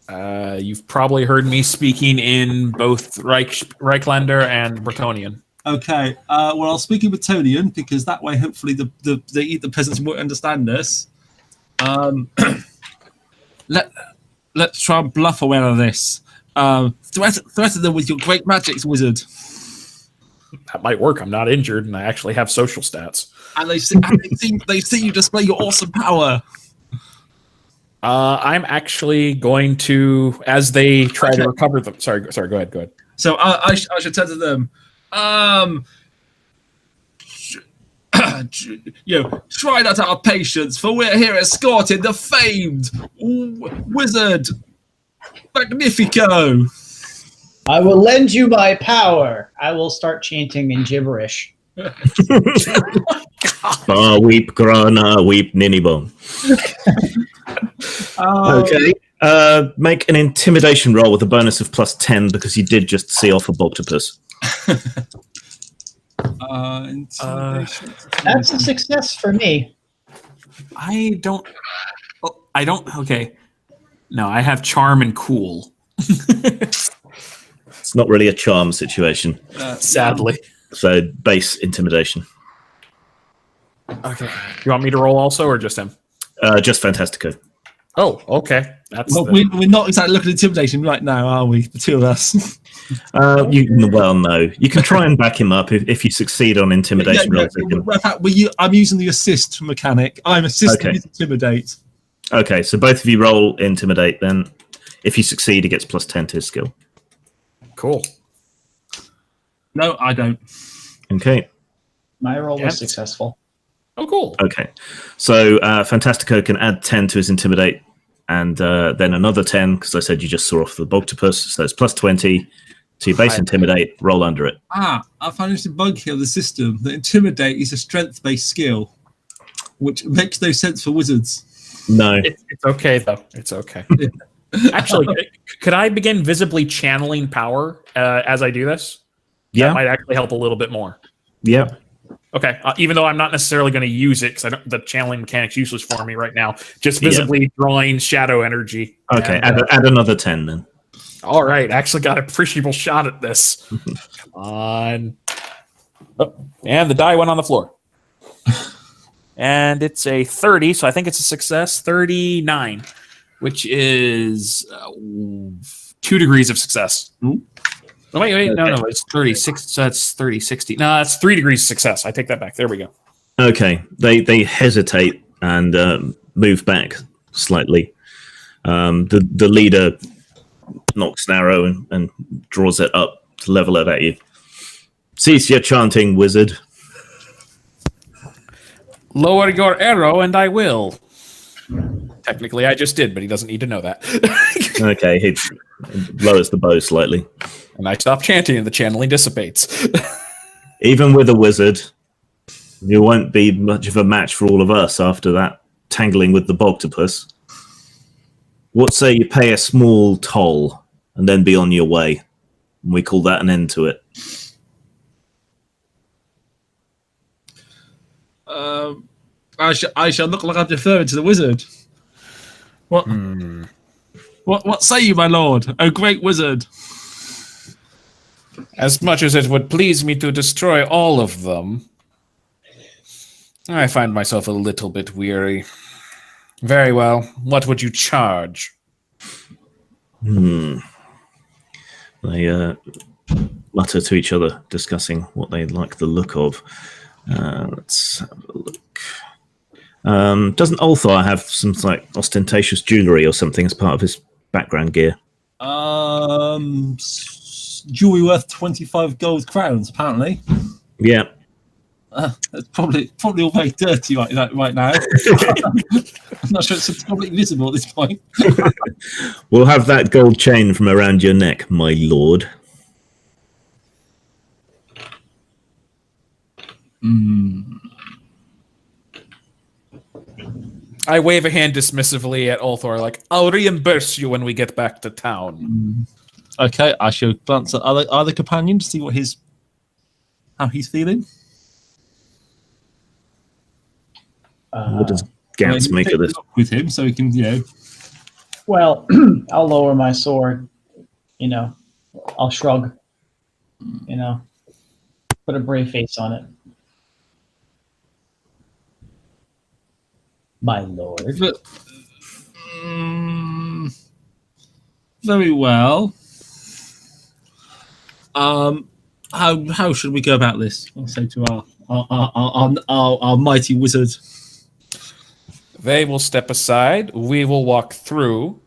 [SPEAKER 3] You've probably heard me speaking in both Reichländer and Bretonnian.
[SPEAKER 4] Okay. Well, I'll speak in Bretonnian because that way, hopefully, the peasants won't understand us. Let's try and bluff away out of this. Threaten them with your great magics, wizard.
[SPEAKER 3] That might work. I'm not injured, and I actually have social stats.
[SPEAKER 4] And they see you display your awesome power.
[SPEAKER 3] I'm actually going to, as they try to recover them. Sorry. Go ahead.
[SPEAKER 4] So I should turn to them. Try not our patience, for we're here escorting the famed wizard Magnifico.
[SPEAKER 2] I will lend you my power. I will start chanting in gibberish.
[SPEAKER 1] Weep, Grana, weep, Ninibon. Okay. Make an intimidation roll with a bonus of +10 because you did just see off a Boctopus.
[SPEAKER 4] Intimidation.
[SPEAKER 2] That's a success for me.
[SPEAKER 3] I don't. Okay. No, I have charm and cool.
[SPEAKER 1] It's not really a charm situation.
[SPEAKER 3] Sadly.
[SPEAKER 1] So base intimidation.
[SPEAKER 3] Okay. You want me to roll also, or just him?
[SPEAKER 1] Just Fantastico.
[SPEAKER 3] Oh, okay.
[SPEAKER 4] We're not exactly looking at intimidation right now, are we? The two of us.
[SPEAKER 1] No. You can try and back him up if you succeed on intimidation rolls.
[SPEAKER 4] I'm using the assist mechanic. I'm assisting with intimidate.
[SPEAKER 1] Okay, so both of you roll intimidate. Then, if you succeed, he gets +10 to his skill.
[SPEAKER 3] Cool.
[SPEAKER 4] No, I don't.
[SPEAKER 1] Okay.
[SPEAKER 2] My roll was successful.
[SPEAKER 3] Oh, cool.
[SPEAKER 1] Okay, so Fantastico can add 10 to his intimidate, and then another 10 because I said you just saw off the Boctopus, so it's +20 to your base intimidate. Roll under it.
[SPEAKER 4] I found a bug here of the system. That intimidate is a strength-based skill, which makes no sense for wizards.
[SPEAKER 1] No,
[SPEAKER 3] it's okay though. It's okay. Actually, could I begin visibly channeling power as I do this?
[SPEAKER 1] Yeah,
[SPEAKER 3] that might actually help a little bit more.
[SPEAKER 1] Yeah.
[SPEAKER 3] Okay, even though I'm not necessarily going to use it because the channeling mechanic's useless for me right now. Just visibly drawing shadow energy.
[SPEAKER 1] Okay, add another 10 then.
[SPEAKER 3] All right, actually got an appreciable shot at this. Come on. Oh, and the die went on the floor. And it's a 30, so I think it's a success. 39, which is 2 degrees of success.
[SPEAKER 4] Ooh.
[SPEAKER 3] Oh, wait, no, it's 36. So that's 30, 60. No, that's 3 degrees of success. I take that back. There we go.
[SPEAKER 1] Okay, they hesitate and move back slightly. The leader knocks Nero and draws it up to level it at you. Cease your chanting, wizard.
[SPEAKER 3] Lower your arrow and I will. Technically, I just did, but he doesn't need to know that.
[SPEAKER 1] Okay, he lowers the bow slightly.
[SPEAKER 3] And I stop chanting and the channeling dissipates.
[SPEAKER 1] Even with a wizard, you won't be much of a match for all of us after that tangling with the Boctopus. What say you pay a small toll and then be on your way? And we call that an end to it.
[SPEAKER 4] I shall look like I'm deferring to the wizard. What? What say you, my lord? O great wizard!
[SPEAKER 3] As much as it would please me to destroy all of them, I find myself a little bit weary. Very well. What would you charge?
[SPEAKER 1] They mutter to each other, discussing what they like the look of. Let's have a look. Doesn't Ulthar have some like ostentatious jewelry or something as part of his background gear?
[SPEAKER 4] Jewelry worth 25 gold crowns, apparently.
[SPEAKER 1] Yeah.
[SPEAKER 4] It's probably all very dirty right now. I'm not sure it's probably visible at this point.
[SPEAKER 1] We'll have that gold chain from around your neck, my lord.
[SPEAKER 3] I wave a hand dismissively at Ulthor, like, I'll reimburse you when we get back to town.
[SPEAKER 4] Okay, I shall glance at other companion to see how he's feeling.
[SPEAKER 1] What does Gantz make of this?
[SPEAKER 4] With him, so he can,
[SPEAKER 2] Well, I'll lower my sword. I'll shrug. Put a brave face on it. My lord.
[SPEAKER 4] Very well. How should we go about this? I'll say to our mighty wizard.
[SPEAKER 3] They will step aside. We will walk through,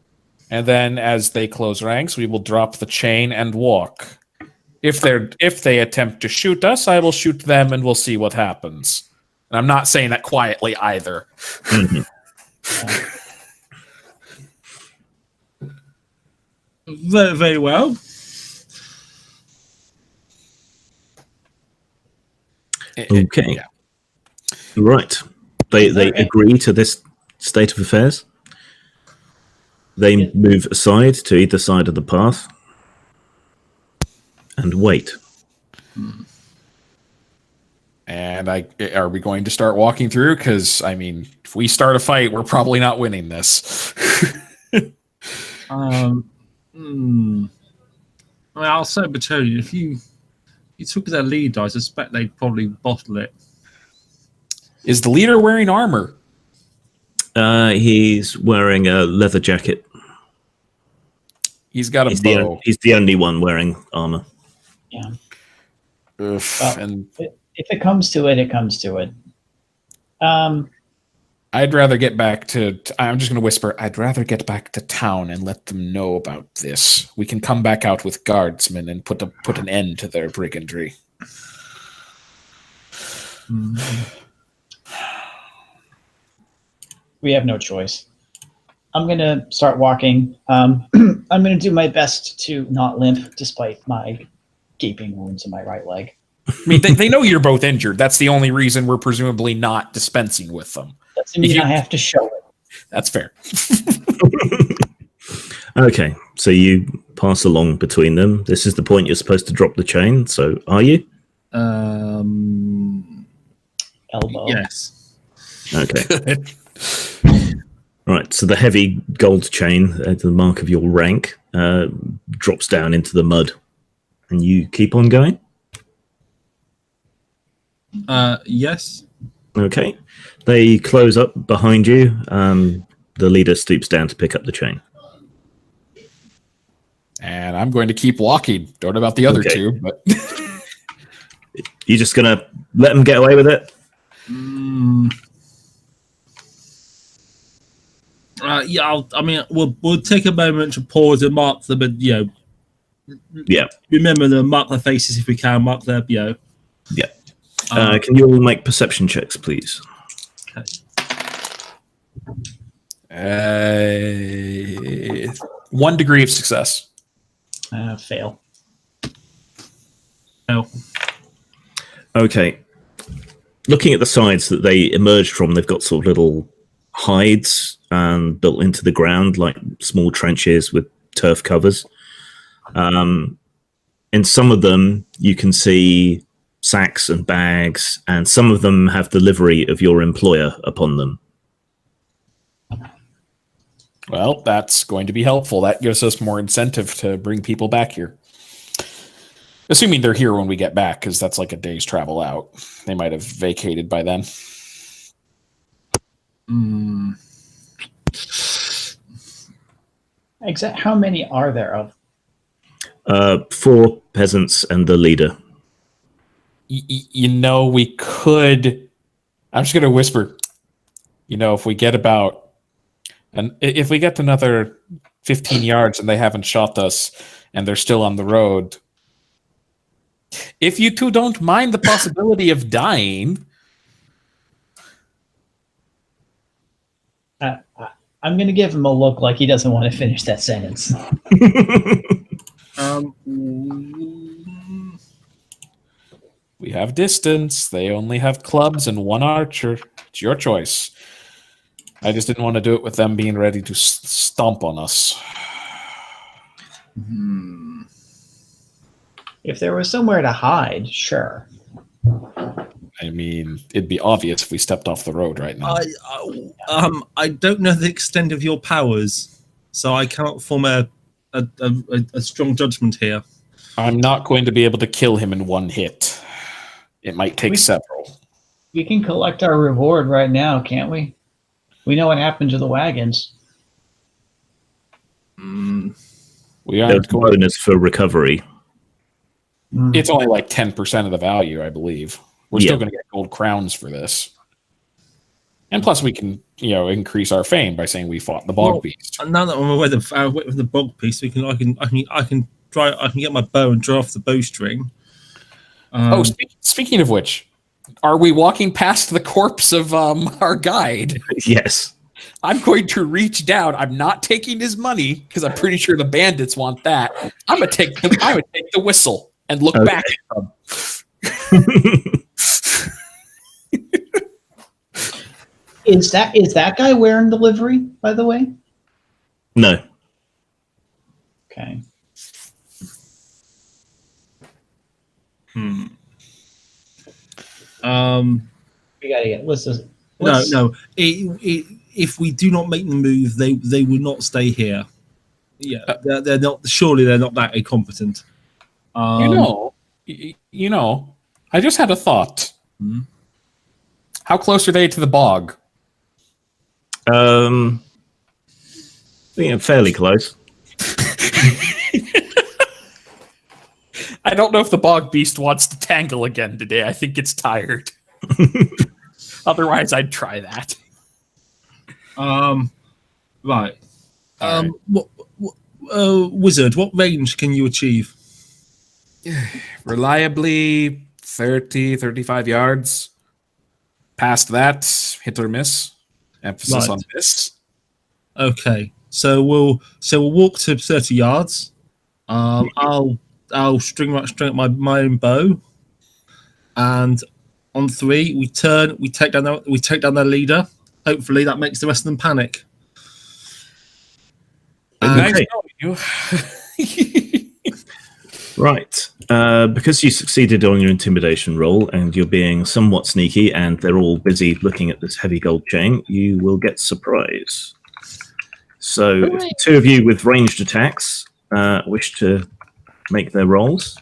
[SPEAKER 3] and then as they close ranks, we will drop the chain and walk. If they attempt to shoot us, I will shoot them, and we'll see what happens. And I'm not saying that quietly either.
[SPEAKER 4] Very, very well.
[SPEAKER 1] Okay.
[SPEAKER 3] Yeah.
[SPEAKER 1] Right. They agree to this state of affairs. They move aside to either side of the path and wait.
[SPEAKER 3] And are we going to start walking through? Because, if we start a fight, we're probably not winning this.
[SPEAKER 4] I'll say Batonian, if you took their lead, I suspect they'd probably bottle it.
[SPEAKER 3] Is the leader wearing armor?
[SPEAKER 1] He's wearing a leather jacket.
[SPEAKER 3] He's got a bow.
[SPEAKER 1] He's the only one wearing armor.
[SPEAKER 2] Yeah.
[SPEAKER 3] And
[SPEAKER 2] if it comes to it, it comes to it.
[SPEAKER 3] I'd rather get back to... I'm just going to whisper, I'd rather get back to town and let them know about this. We can come back out with guardsmen and put an end to their brigandry.
[SPEAKER 2] We have no choice. I'm going to start walking. I'm going to do my best to not limp, despite my gaping wounds in my right leg.
[SPEAKER 3] They know you're both injured. That's the only reason we're presumably not dispensing with them.
[SPEAKER 2] Doesn't mean I have to show it.
[SPEAKER 3] That's fair.
[SPEAKER 1] Okay, so you pass along between them. This is the point you're supposed to drop the chain. So, are you?
[SPEAKER 2] Elbow.
[SPEAKER 4] Yes.
[SPEAKER 1] Okay. Right, so the heavy gold chain, the mark of your rank, drops down into the mud. And you keep on going?
[SPEAKER 4] Yes.
[SPEAKER 1] Okay. They close up behind you. The leader stoops down to pick up the chain.
[SPEAKER 3] And I'm going to keep walking. Don't know about the other two, but...
[SPEAKER 1] You just going to let them get away with it?
[SPEAKER 4] We'll take a moment to pause and mark them, and remember to mark their faces if we can, mark their
[SPEAKER 1] Yeah. Can you all make perception checks, please?
[SPEAKER 3] Okay. 1 degree of success.
[SPEAKER 2] Fail.
[SPEAKER 4] No.
[SPEAKER 1] Okay. Looking at the sides that they emerged from, they've got sort of little hides built into the ground, like small trenches with turf covers. In some of them, you can see sacks and bags, and some of them have the livery of your employer upon them.
[SPEAKER 3] Well, that's going to be helpful. That gives us more incentive to bring people back here. Assuming they're here when we get back, because that's like a day's travel out. They might have vacated by then.
[SPEAKER 2] How many are there of?
[SPEAKER 1] 4 peasants and the leader.
[SPEAKER 3] We could... I'm just going to whisper. If we get if we get another 15 yards and they haven't shot us and they're still on the road, if you two don't mind the possibility of dying...
[SPEAKER 2] I'm going to give him a look like he doesn't want to finish that sentence.
[SPEAKER 3] We have distance. They only have clubs and one archer. It's your choice. I just didn't want to do it with them being ready to stomp on us.
[SPEAKER 2] If there was somewhere to hide, sure.
[SPEAKER 3] I mean, it'd be obvious if we stepped off the road right now.
[SPEAKER 4] I don't know the extent of your powers, so I cannot form a strong judgment here.
[SPEAKER 3] I'm not going to be able to kill him in one hit. It might take several.
[SPEAKER 2] We can collect our reward right now, can't we? We know what happened to the wagons.
[SPEAKER 3] We
[SPEAKER 1] There's
[SPEAKER 3] aren't
[SPEAKER 1] a
[SPEAKER 3] going.
[SPEAKER 1] bonus for recovery.
[SPEAKER 3] It's only like 10% of the value, I believe. We're still going to get gold crowns for this. And plus, we can, increase our fame by saying we fought the bog beast.
[SPEAKER 4] Now that I'm aware of the bog beast, I can get my bow and draw off the bowstring.
[SPEAKER 3] Speaking of which, are we walking past the corpse of our guide?
[SPEAKER 1] Yes.
[SPEAKER 3] I'm going to reach down. I'm not taking his money because I'm pretty sure the bandits want that. I would take the whistle and look back at them.
[SPEAKER 2] Is that guy wearing the livery, by the way?
[SPEAKER 1] No.
[SPEAKER 2] Okay. We gotta get.
[SPEAKER 4] No. If we do not make the move, they will not stay here. Yeah, they're not. Surely they're not that incompetent.
[SPEAKER 3] I just had a thought. How close are they to the bog?
[SPEAKER 1] Fairly close.
[SPEAKER 3] I don't know if the bog beast wants to tangle again today. I think it's tired. Otherwise, I'd try that.
[SPEAKER 4] Right. Wizard, what range can you achieve?
[SPEAKER 3] Reliably 30, 35 yards. Past that, hit or miss. Emphasis on miss.
[SPEAKER 4] Okay. So we'll walk to 30 yards. I'll string up my own bow. And on 3, we turn, we take down their leader. Hopefully that makes the rest of them panic.
[SPEAKER 1] Okay. Right. Because you succeeded on your intimidation roll and you're being somewhat sneaky and they're all busy looking at this heavy gold chain, you will get surprise. So if the two of you with ranged attacks wish to make their rolls,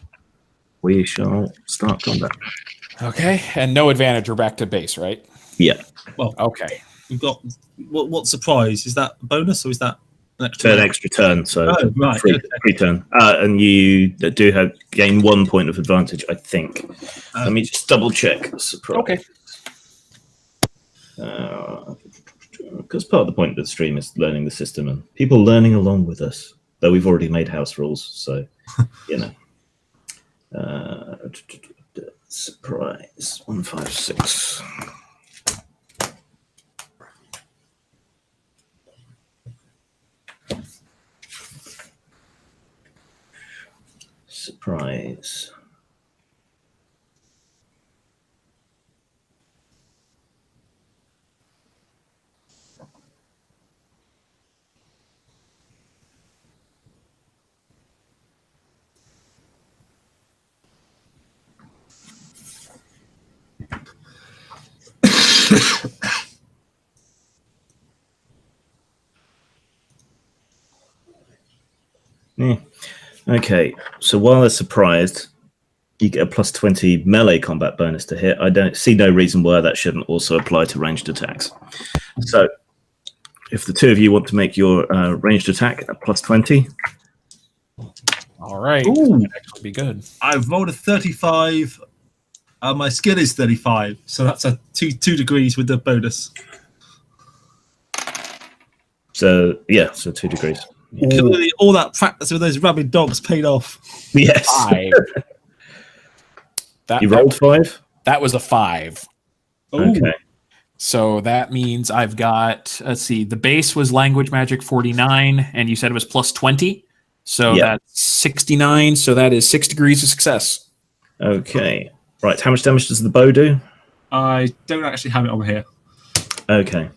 [SPEAKER 1] we shall start combat.
[SPEAKER 3] Okay, and no advantage. We're back to base, right?
[SPEAKER 1] Yeah.
[SPEAKER 4] Well,
[SPEAKER 3] okay.
[SPEAKER 4] We've got what surprise? Is that a bonus or is that an extra
[SPEAKER 1] turn? So
[SPEAKER 4] right,
[SPEAKER 1] free turn. And you do gain 1 point of advantage, I think. Let me just double check. Surprise.
[SPEAKER 3] Okay.
[SPEAKER 1] Because part of the point of the stream is learning the system and people learning along with us. Though we've already made house rules, so surprise 156. Surprise. Okay, so while they're surprised, you get a plus 20 melee combat bonus to hit. I don't see no reason why that shouldn't also apply to ranged attacks. So, if the two of you want to make your ranged attack at plus 20.
[SPEAKER 3] All right.
[SPEAKER 4] Ooh.
[SPEAKER 3] That would actually be good.
[SPEAKER 4] I've rolled a 35. My skill is 35, so that's a 2 degrees with the bonus.
[SPEAKER 1] So 2 degrees.
[SPEAKER 4] Clearly, all that practice with those rabid dogs paid off.
[SPEAKER 1] Yes.
[SPEAKER 3] 5.
[SPEAKER 1] You rolled 5?
[SPEAKER 3] That was a 5.
[SPEAKER 4] Ooh.
[SPEAKER 1] Okay.
[SPEAKER 3] So that means I've got, let's see, the base was language magic 49, and you said it was plus 20. So that's 69. So that is 6 degrees of success.
[SPEAKER 1] Okay. Right, how much damage does the bow do?
[SPEAKER 4] I don't actually have it over here.
[SPEAKER 1] Okay.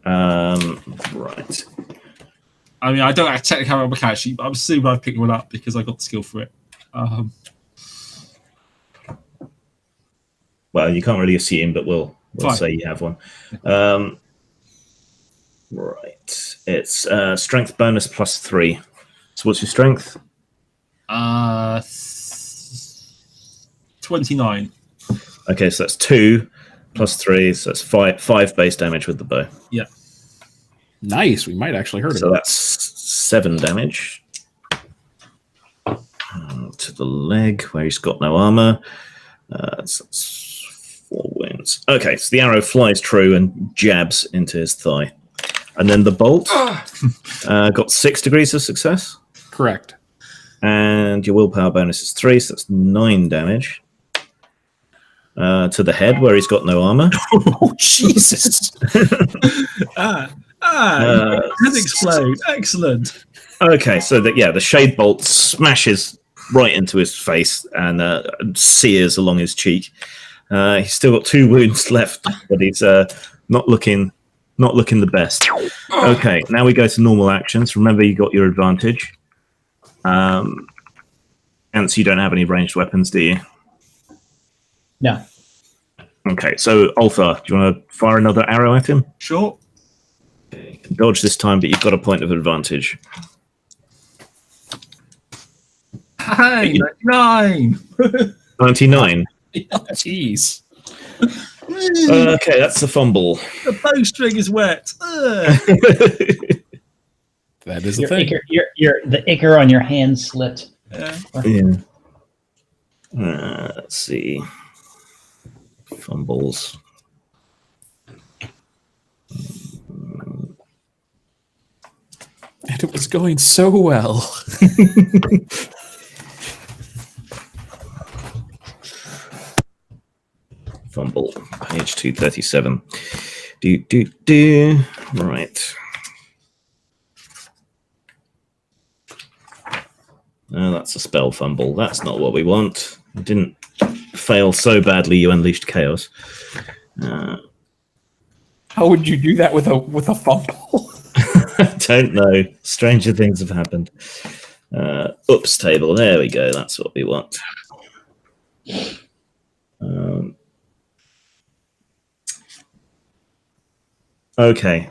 [SPEAKER 1] Right.
[SPEAKER 4] I mean, I don't technically have it on my character sheet, but I'm assuming I've picked one up because I got the skill for it.
[SPEAKER 1] Well, you can't really assume, but we'll say you have one. Right. It's strength bonus +3. So what's your strength?
[SPEAKER 4] 29.
[SPEAKER 1] Okay, so that's 2 +3, so that's 5 base damage with the bow.
[SPEAKER 4] Yeah.
[SPEAKER 3] Nice. We might actually hurt him.
[SPEAKER 1] So that's 7 damage. To the leg, where he's got no armor. So that's 4 wounds. Okay, so the arrow flies true and jabs into his thigh. And then the bolt got 6 degrees of success.
[SPEAKER 3] Correct.
[SPEAKER 1] And your willpower bonus is 3, so that's 9 damage. To the head, where he's got no armor.
[SPEAKER 3] Oh, Jesus.
[SPEAKER 4] Does explode. Excellent.
[SPEAKER 1] Okay, so the shade bolt smashes right into his face and sears along his cheek. He's still got 2 wounds left, but he's not looking the best. Okay, now we go to normal actions. Remember, you got your advantage. Ants, you don't have any ranged weapons, do you?
[SPEAKER 2] No.
[SPEAKER 1] Okay, so Ulthar, do you want to fire another arrow at him?
[SPEAKER 4] Sure.
[SPEAKER 1] You can dodge this time, but you've got a point of advantage.
[SPEAKER 4] Hey, 99.
[SPEAKER 1] 99.
[SPEAKER 3] Jeez.
[SPEAKER 1] Okay, that's the fumble.
[SPEAKER 4] The bowstring is wet.
[SPEAKER 3] That is the
[SPEAKER 2] Your
[SPEAKER 3] thing.
[SPEAKER 2] the ichor on your hand slipped.
[SPEAKER 1] Yeah. Let's see. Fumbles.
[SPEAKER 3] And it was going so well.
[SPEAKER 1] Fumble. Page 237. Right. Oh, that's a spell fumble. That's not what we want. You didn't fail so badly you unleashed chaos.
[SPEAKER 3] How would you do that with a fumble?
[SPEAKER 1] I don't know. Stranger things have happened. Oops table. There we go. That's what we want. Okay.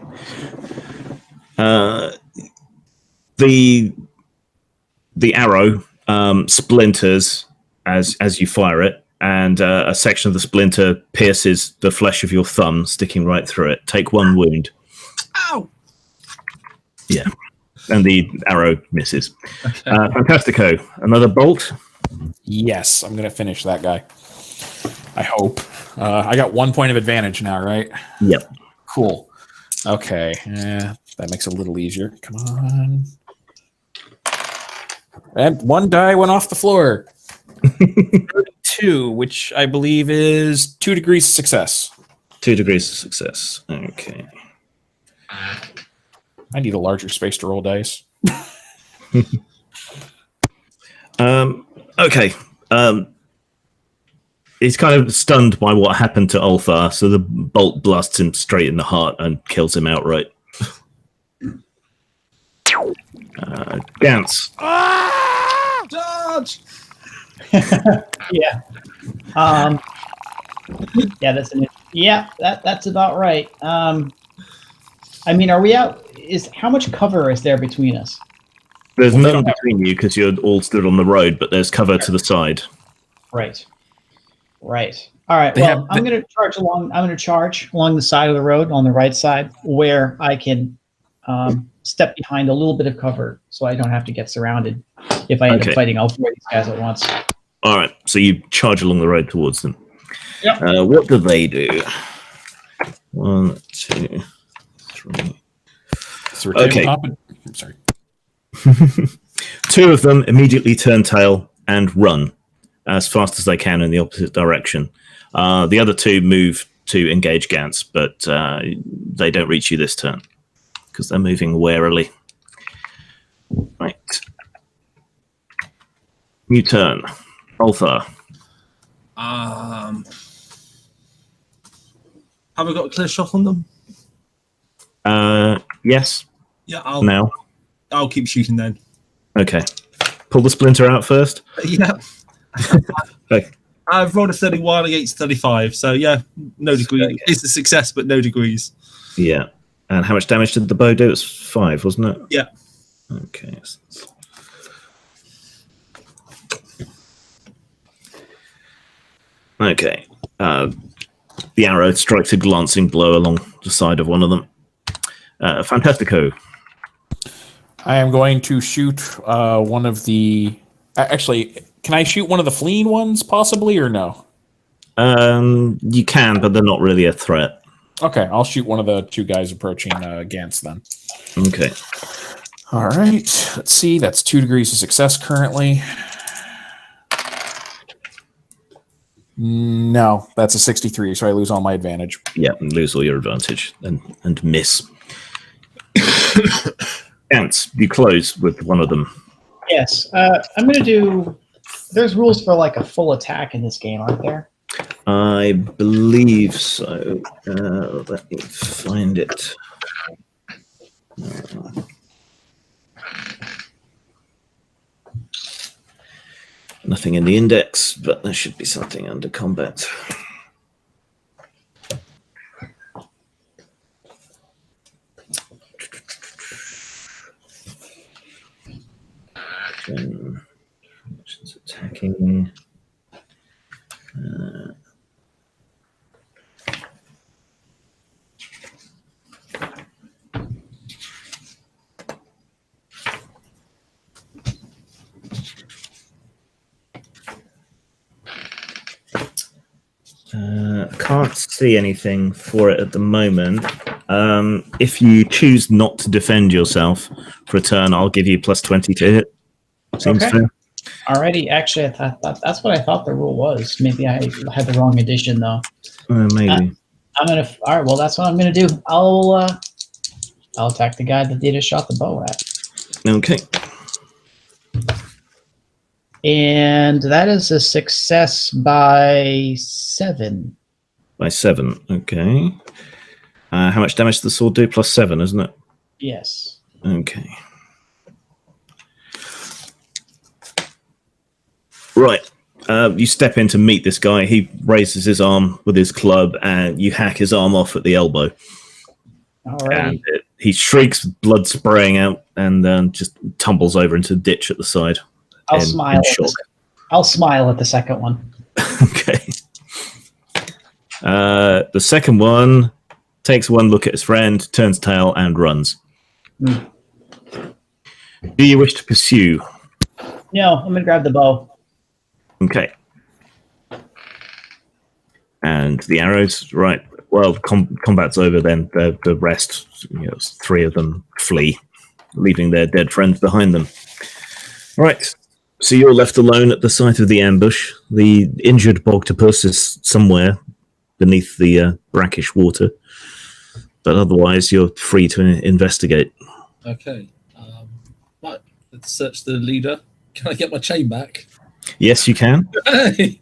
[SPEAKER 1] The arrow splinters as you fire it, and a section of the splinter pierces the flesh of your thumb, sticking right through it. Take 1 wound.
[SPEAKER 4] Ow!
[SPEAKER 1] Yeah. And the arrow misses.
[SPEAKER 4] Okay.
[SPEAKER 1] Fantastico. Another bolt.
[SPEAKER 3] Yes, I'm going to finish that guy. I hope. I got 1 point of advantage now, right?
[SPEAKER 1] Yep.
[SPEAKER 3] Cool. Okay. That makes it a little easier. Come on. And 1 die went off the floor. 2, which I believe is 2 degrees of success.
[SPEAKER 1] 2 degrees of success. Okay.
[SPEAKER 3] I need a larger space to roll dice.
[SPEAKER 1] Okay. He's kind of stunned by what happened to Ulthar, so the bolt blasts him straight in the heart and kills him outright. Gantz.
[SPEAKER 4] Dodge!
[SPEAKER 2] Yeah. Yeah, that's about right. I mean, are we out? How much cover is there between us?
[SPEAKER 1] There's none between you because you're all stood on the road, but there's cover to the side.
[SPEAKER 2] Right. All right. Well, I'm going to charge along. I'm going to charge along the side of the road on the right side, where I can step behind a little bit of cover, so I don't have to get surrounded. If I end up fighting all 4 of these guys at once.
[SPEAKER 1] All right. So you charge along the road towards them.
[SPEAKER 2] Yep.
[SPEAKER 1] What do they do? 1, 2, 3.
[SPEAKER 3] So
[SPEAKER 1] Okay.
[SPEAKER 3] I'm sorry.
[SPEAKER 1] 2 of them immediately turn tail and run as fast as they can in the opposite direction. The other 2 move to engage Gantz, but they don't reach you this turn because they're moving warily. Right. New turn. Ulthar.
[SPEAKER 4] Have I got a clear shot on them?
[SPEAKER 1] Yes.
[SPEAKER 4] Yeah, I'll keep shooting then.
[SPEAKER 1] Okay. Pull the splinter out first.
[SPEAKER 4] Yeah.
[SPEAKER 1] Okay.
[SPEAKER 4] I've rolled a 31 against 35, so yeah, no degree.
[SPEAKER 1] Okay.
[SPEAKER 4] It's a success, but no degrees.
[SPEAKER 1] Yeah. And how much damage did the bow do? It was 5, wasn't it?
[SPEAKER 4] Yeah.
[SPEAKER 1] Okay. Okay. The arrow strikes a glancing blow along the side of one of them. Fantastico.
[SPEAKER 3] I am going to shoot one of the... Actually, can I shoot one of the fleeing ones, possibly, or no?
[SPEAKER 1] You can, but they're not really a threat.
[SPEAKER 3] Okay, I'll shoot one of the 2 guys approaching Gantz then.
[SPEAKER 1] Okay.
[SPEAKER 3] All right, let's see. That's 2 degrees of success currently. No, that's a 63, so I lose all my advantage.
[SPEAKER 1] Yeah, lose all your advantage and miss. Ants, you close with one of them.
[SPEAKER 2] Yes. I'm going to do... There's rules for like a full attack in this game, aren't there?
[SPEAKER 1] I believe so. Let me find it. Nothing in the index, but there should be something under combat. Attacking. Can't see anything for it at the moment. If you choose not to defend yourself for a turn, I'll give you plus 20 to hit. Seems
[SPEAKER 2] Okay.
[SPEAKER 1] fair.
[SPEAKER 2] Alrighty, actually, I thought that's what I thought the rule was. Maybe I had the wrong edition, though.
[SPEAKER 1] Maybe.
[SPEAKER 2] I'm gonna. All right, well, that's what I'm gonna do. I'll attack the guy that Data shot the bow at,
[SPEAKER 1] Okay.
[SPEAKER 2] and that is a success by 7.
[SPEAKER 1] By 7. Okay. How much damage does the sword do? Plus 7, isn't it?
[SPEAKER 2] Yes.
[SPEAKER 1] Okay. Right. You step in to meet this guy. He raises his arm with his club, and you hack his arm off at the elbow.
[SPEAKER 2] Alrighty.
[SPEAKER 1] And he shrieks, blood spraying out, and then just tumbles over into the ditch at the side.
[SPEAKER 2] I'll smile. I'll smile at the second one.
[SPEAKER 1] Okay. The second one takes one look at his friend, turns tail, and runs. Do you wish to pursue?
[SPEAKER 2] No, I'm gonna grab the bow.
[SPEAKER 1] Okay. And the arrows, right. Well, combat's over then. The rest, 3 of them flee, leaving their dead friends behind them. Right. So you're left alone at the site of the ambush. The injured bogtopus is somewhere beneath the brackish water. But otherwise, you're free to investigate.
[SPEAKER 4] Okay. Right. Let's search the leader. Can I get my chain back?
[SPEAKER 1] Yes, you can.
[SPEAKER 4] Hey!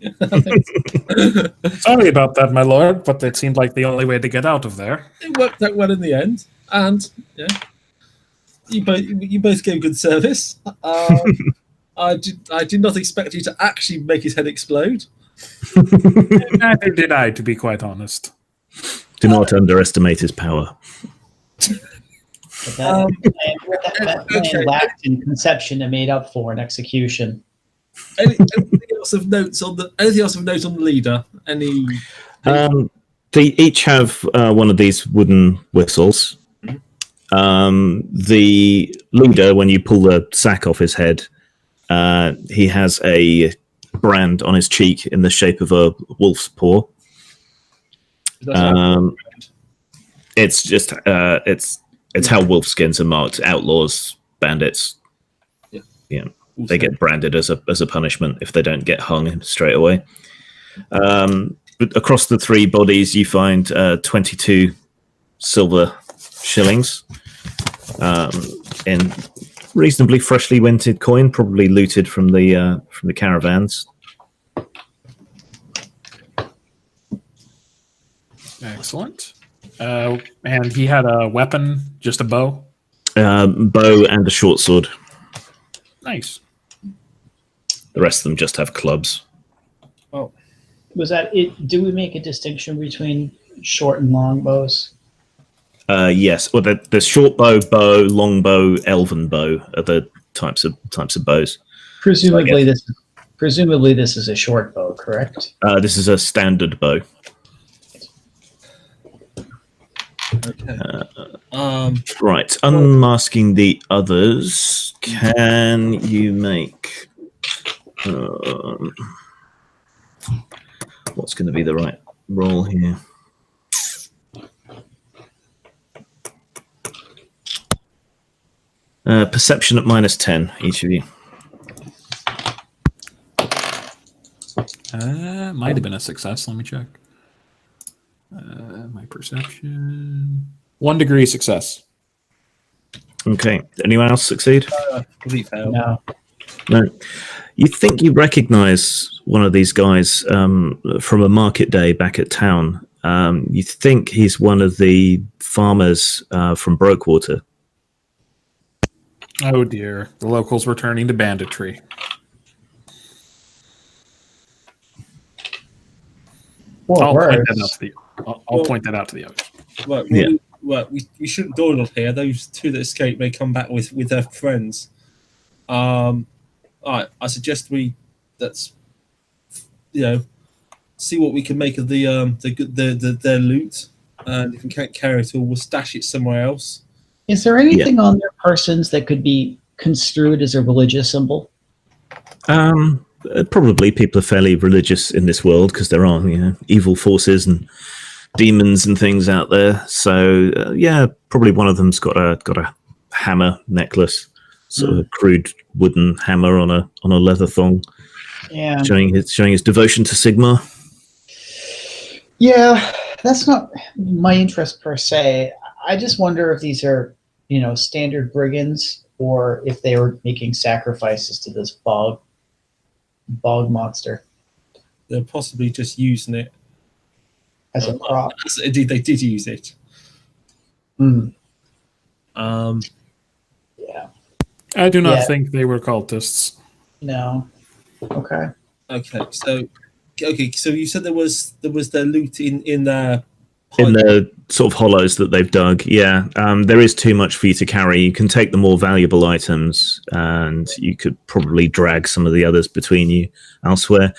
[SPEAKER 3] Sorry about that, my lord, but it seemed like the only way to get out of there.
[SPEAKER 4] It worked out well in the end, and yeah, you both gave good service. I did not expect you to actually make his head explode.
[SPEAKER 3] Neither did I, to be quite honest.
[SPEAKER 1] Do not underestimate his power.
[SPEAKER 2] That plan lacked in conception and made up for in execution.
[SPEAKER 4] Anything else of note on the leader?
[SPEAKER 1] They each have one of these wooden whistles. The leader, when you pull the sack off his head, he has a brand on his cheek in the shape of a wolf's paw. It's just it's how wolf skins are marked. Outlaws, bandits. Yeah. They get branded as a punishment if they don't get hung straight away. But across the 3 bodies, you find 22 silver shillings in reasonably freshly minted coin, probably looted from the caravans.
[SPEAKER 3] Excellent. And he had a weapon, just a bow?
[SPEAKER 1] Bow and a short sword.
[SPEAKER 3] Nice.
[SPEAKER 1] The rest of them just have clubs.
[SPEAKER 2] Oh. Was that it? Do we make a distinction between short and long bows?
[SPEAKER 1] Yes. Well, there's short bow, long bow, elven bow are the types of bows.
[SPEAKER 2] Presumably this is a short bow, correct?
[SPEAKER 1] This is a standard bow.
[SPEAKER 4] Okay.
[SPEAKER 1] Right. Unmasking the others. Can you make? What's going to be the right roll here? Perception at -10, each of you.
[SPEAKER 3] Might have been a success. Let me check. My perception. 1 degree success.
[SPEAKER 1] Okay. Anyone else succeed?
[SPEAKER 2] No.
[SPEAKER 1] No. You think you recognize one of these guys from a market day back at town. You think he's one of the farmers from Brokewater.
[SPEAKER 3] Oh dear. The locals were turning to banditry. I'll point that out to the others.
[SPEAKER 4] Right, we shouldn't dawdle here. Those two that escaped may come back with their friends. I suggest see what we can make of their loot, and if we can't carry it all, we'll stash it somewhere else.
[SPEAKER 2] Is there anything on their persons that could be construed as a religious symbol?
[SPEAKER 1] Probably people are fairly religious in this world because there are evil forces and demons and things out there. So probably one of them's got a hammer necklace, sort of a crude wooden hammer on a leather thong, showing his devotion to Sigmar.
[SPEAKER 2] Yeah, that's not my interest per se. I just wonder if these are, standard brigands or if they were making sacrifices to this bog monster.
[SPEAKER 4] They're possibly just using it
[SPEAKER 2] as a prop.
[SPEAKER 4] Indeed, they did use it.
[SPEAKER 2] Yeah.
[SPEAKER 3] I do not think they were cultists.
[SPEAKER 2] No. Okay.
[SPEAKER 4] So you said there was their loot in their
[SPEAKER 1] in the sort of hollows that they've dug. There is too much for you to carry. You can take the more valuable items, and you could probably drag some of the others between you elsewhere.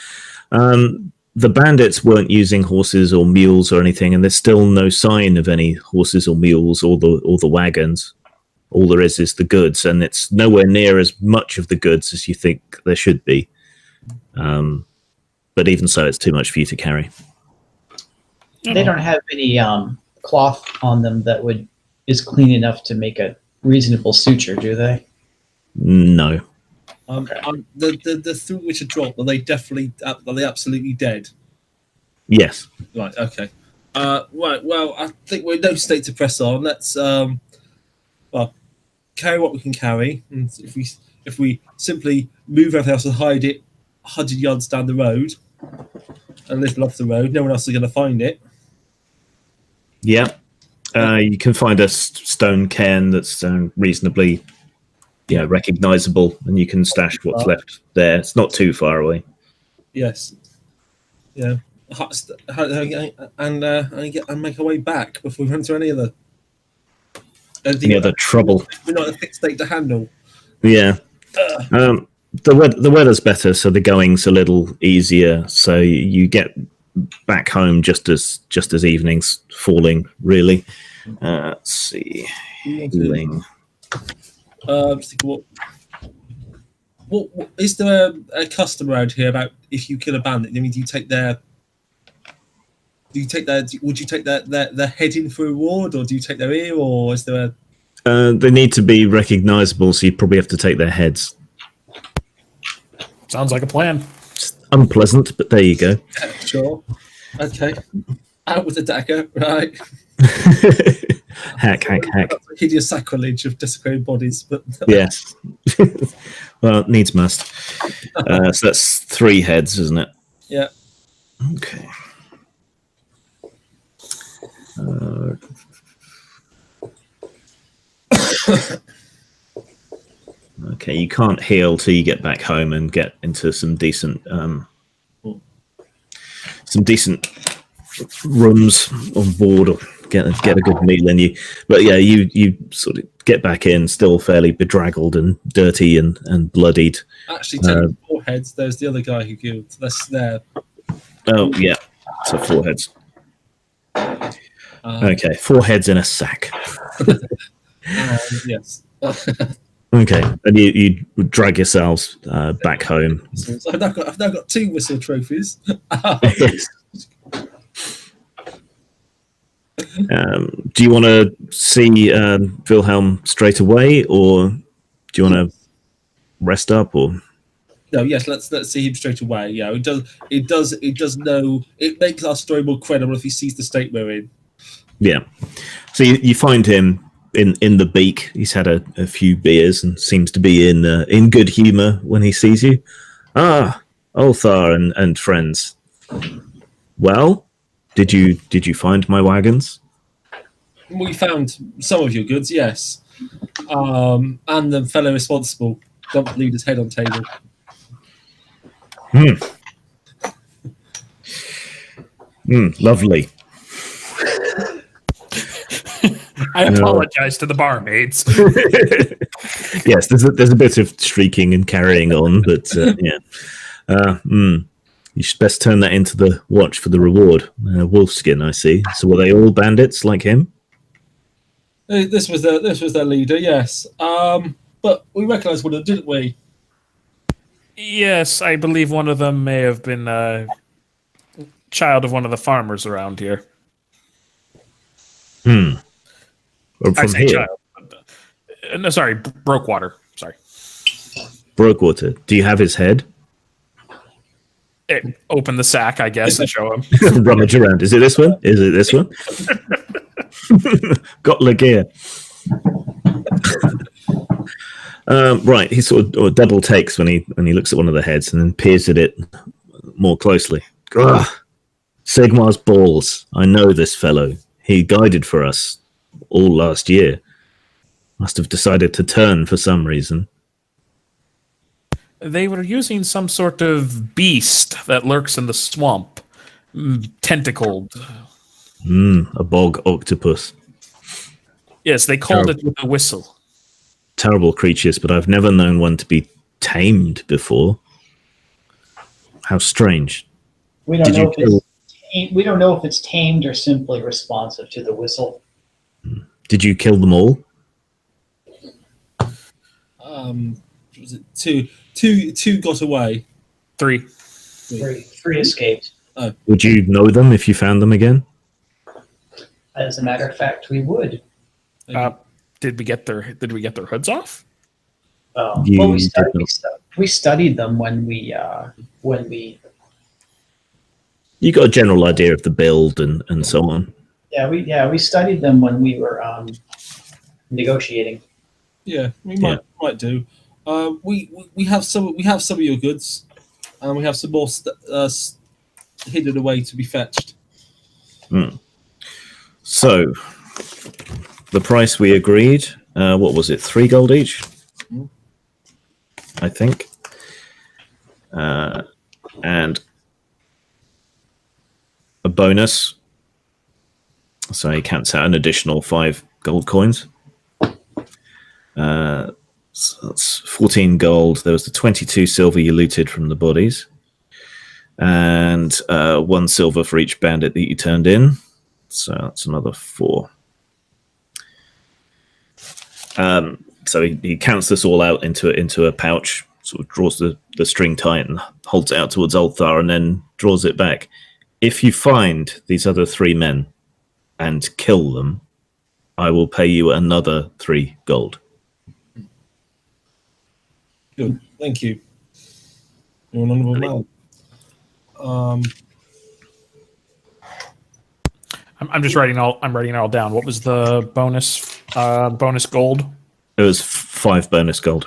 [SPEAKER 1] The bandits weren't using horses or mules or anything, and there's still no sign of any horses or mules or the wagons. All there is the goods, and it's nowhere near as much of the goods as you think there should be. But even so, it's too much for you to carry.
[SPEAKER 2] They don't have any cloth on them that is clean enough to make a reasonable suture, do they?
[SPEAKER 1] No.
[SPEAKER 4] The through which are dropped, are they absolutely dead?
[SPEAKER 1] Yes.
[SPEAKER 4] Right. Okay. Right. Well, I think we're in no state to press on. Let's carry what we can carry, and if we simply move everything else and hide it 100 yards down the road, a little off the road, no one else is going to find it.
[SPEAKER 1] Yeah. You can find a stone cairn that's reasonably recognizable, and you can stash what's left there. It's not too far away.
[SPEAKER 4] Yes. Yeah. And make our way back before we run into any other
[SPEAKER 1] trouble.
[SPEAKER 4] We're not in a fit state to handle.
[SPEAKER 1] Yeah. The weather's better, so the going's a little easier. So you get back home just as evening's falling. Really. Let's see. Healing.
[SPEAKER 4] What is there a custom around here about if you kill a bandit? I mean, would you take their head in for a reward, or do you take their ear, or is there
[SPEAKER 1] they need to be recognizable, so you probably have to take their heads.
[SPEAKER 3] Sounds like a plan.
[SPEAKER 1] It's unpleasant, but there you go.
[SPEAKER 4] Sure. Okay. Out with the dagger, right?
[SPEAKER 1] Hack.
[SPEAKER 4] That's a hideous sacrilege of desecrated bodies, but
[SPEAKER 1] yes. Well, it needs must. So that's 3 heads, isn't it?
[SPEAKER 4] Yeah.
[SPEAKER 1] Okay. Okay, you can't heal till you get back home and get into some decent rooms on board, or get a good meal in you. But yeah, you sort of get back in, still fairly bedraggled and dirty and bloodied.
[SPEAKER 4] Actually, 4 heads. There's the other guy who killed. That's there.
[SPEAKER 1] Oh yeah, so 4 heads. Okay, 4 heads in a sack.
[SPEAKER 4] Yes.
[SPEAKER 1] Okay, and you drag yourselves back home.
[SPEAKER 4] So I've now got 2 whistle trophies.
[SPEAKER 1] Yes. Do you want to see Wilhelm straight away, or do you want to rest up? Or
[SPEAKER 4] no, yes, let's see him straight away. Yeah, it does know. It makes our story more credible if he sees the state we're in.
[SPEAKER 1] Yeah, so you find him in the beak. He's had a few beers and seems to be in good humor when he sees you. Ah, Ulthar and friends. Well, did you find my wagons?
[SPEAKER 4] We found some of your goods, yes. And the fellow responsible dumped the leader's head on table.
[SPEAKER 1] Lovely.
[SPEAKER 3] I apologize to the barmaids.
[SPEAKER 1] Yes, there's a bit of shrieking and carrying on, but yeah. You should best turn that into the watch for the reward. Wolfskin, I see. So were they all bandits like him?
[SPEAKER 4] This was their leader, yes. But we recognised one of them, didn't we?
[SPEAKER 3] Yes, I believe one of them may have been a child of one of the farmers around here.
[SPEAKER 1] Or from here?
[SPEAKER 3] Child. No, sorry, Brokewater. Sorry.
[SPEAKER 1] Brokewater. Do you have his head?
[SPEAKER 3] Open the sack, I guess, and show him.
[SPEAKER 1] Rummage around. Is it this one? Is it this one? Got Lagear. Right, he sort of double takes when he looks at one of the heads and then peers at it more closely. Ugh. Sigmar's balls. I know this fellow. He guided for us all last year. Must have decided to turn for some reason.
[SPEAKER 3] They were using some sort of beast that lurks in the swamp. Tentacled.
[SPEAKER 1] A bog octopus.
[SPEAKER 3] Yes, they called it with a whistle.
[SPEAKER 1] Terrible creatures, but I've never known one to be tamed before. How strange.
[SPEAKER 2] We don't know if it's tamed or simply responsive to the whistle.
[SPEAKER 1] Did you kill them all?
[SPEAKER 4] Was it two got away?
[SPEAKER 3] Three
[SPEAKER 2] escaped.
[SPEAKER 4] Oh.
[SPEAKER 1] Would you know them if you found them again?
[SPEAKER 2] As a matter of fact, we would.
[SPEAKER 3] Did we get their hoods off?
[SPEAKER 2] Well, we studied them when we.
[SPEAKER 1] You got a general idea of the build and so on.
[SPEAKER 2] Yeah, we studied them when we were negotiating.
[SPEAKER 4] Yeah, we might do. We have some of your goods, and we have some more hidden away to be fetched.
[SPEAKER 1] So, the price we agreed, what was it? 3 gold each, I think, and a bonus. So he counts out an additional 5 gold coins. So that's 14 gold. There was the 22 silver you looted from the bodies, and 1 silver for each bandit that you turned in. So that's another 4. So he counts this all out into a pouch, sort of draws the string tight and holds it out towards Ulthar, and then draws it back. If you find these other 3 men and kill them, I will pay you another 3 gold.
[SPEAKER 4] Good, thank you. You're an honourable man.
[SPEAKER 3] I'm just writing all. I'm writing it all down. What was the bonus? Bonus gold.
[SPEAKER 1] It was 5 bonus gold.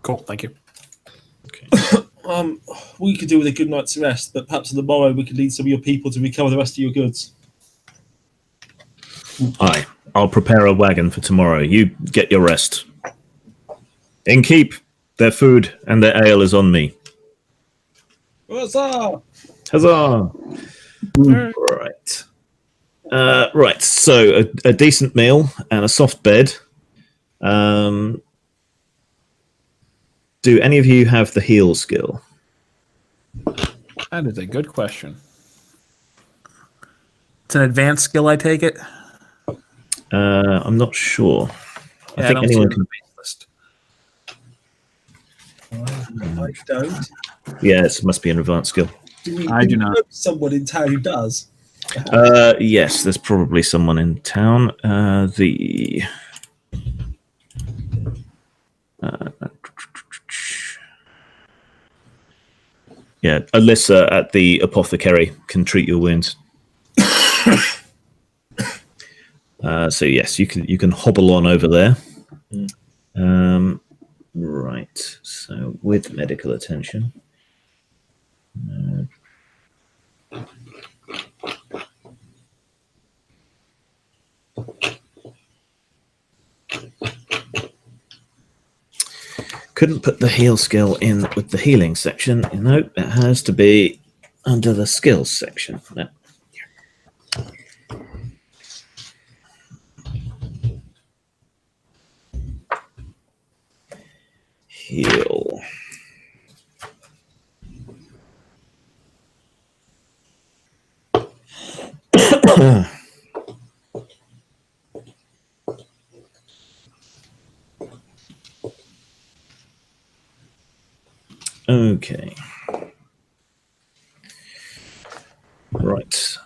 [SPEAKER 3] Cool. Thank you.
[SPEAKER 1] Okay.
[SPEAKER 4] We could do with a good night's rest, but perhaps on the morrow we could lead some of your people to recover the rest of your goods.
[SPEAKER 1] Aye. I'll prepare a wagon for tomorrow. You get your rest. Innkeep, their food and their ale is on me.
[SPEAKER 4] Huzzah!
[SPEAKER 1] Huzzah! Right. Right, so a decent meal and a soft bed. Do any of you have the heal skill?
[SPEAKER 3] That is a good question. It's an advanced skill, I take it?
[SPEAKER 1] I'm not sure.
[SPEAKER 3] Yeah,
[SPEAKER 1] I think anyone can.
[SPEAKER 3] List.
[SPEAKER 4] I don't.
[SPEAKER 1] Yeah, it must be an advanced skill.
[SPEAKER 3] I do not.
[SPEAKER 4] Someone in town who does.
[SPEAKER 1] Yes, there's probably someone in town. Yeah, Alyssa at the apothecary can treat your wounds. So yes, you can hobble on over there. Right. So with medical attention. Couldn't put the heal skill in with the healing section. Nope, it has to be under the skills section. No. Heal. Okay. Right.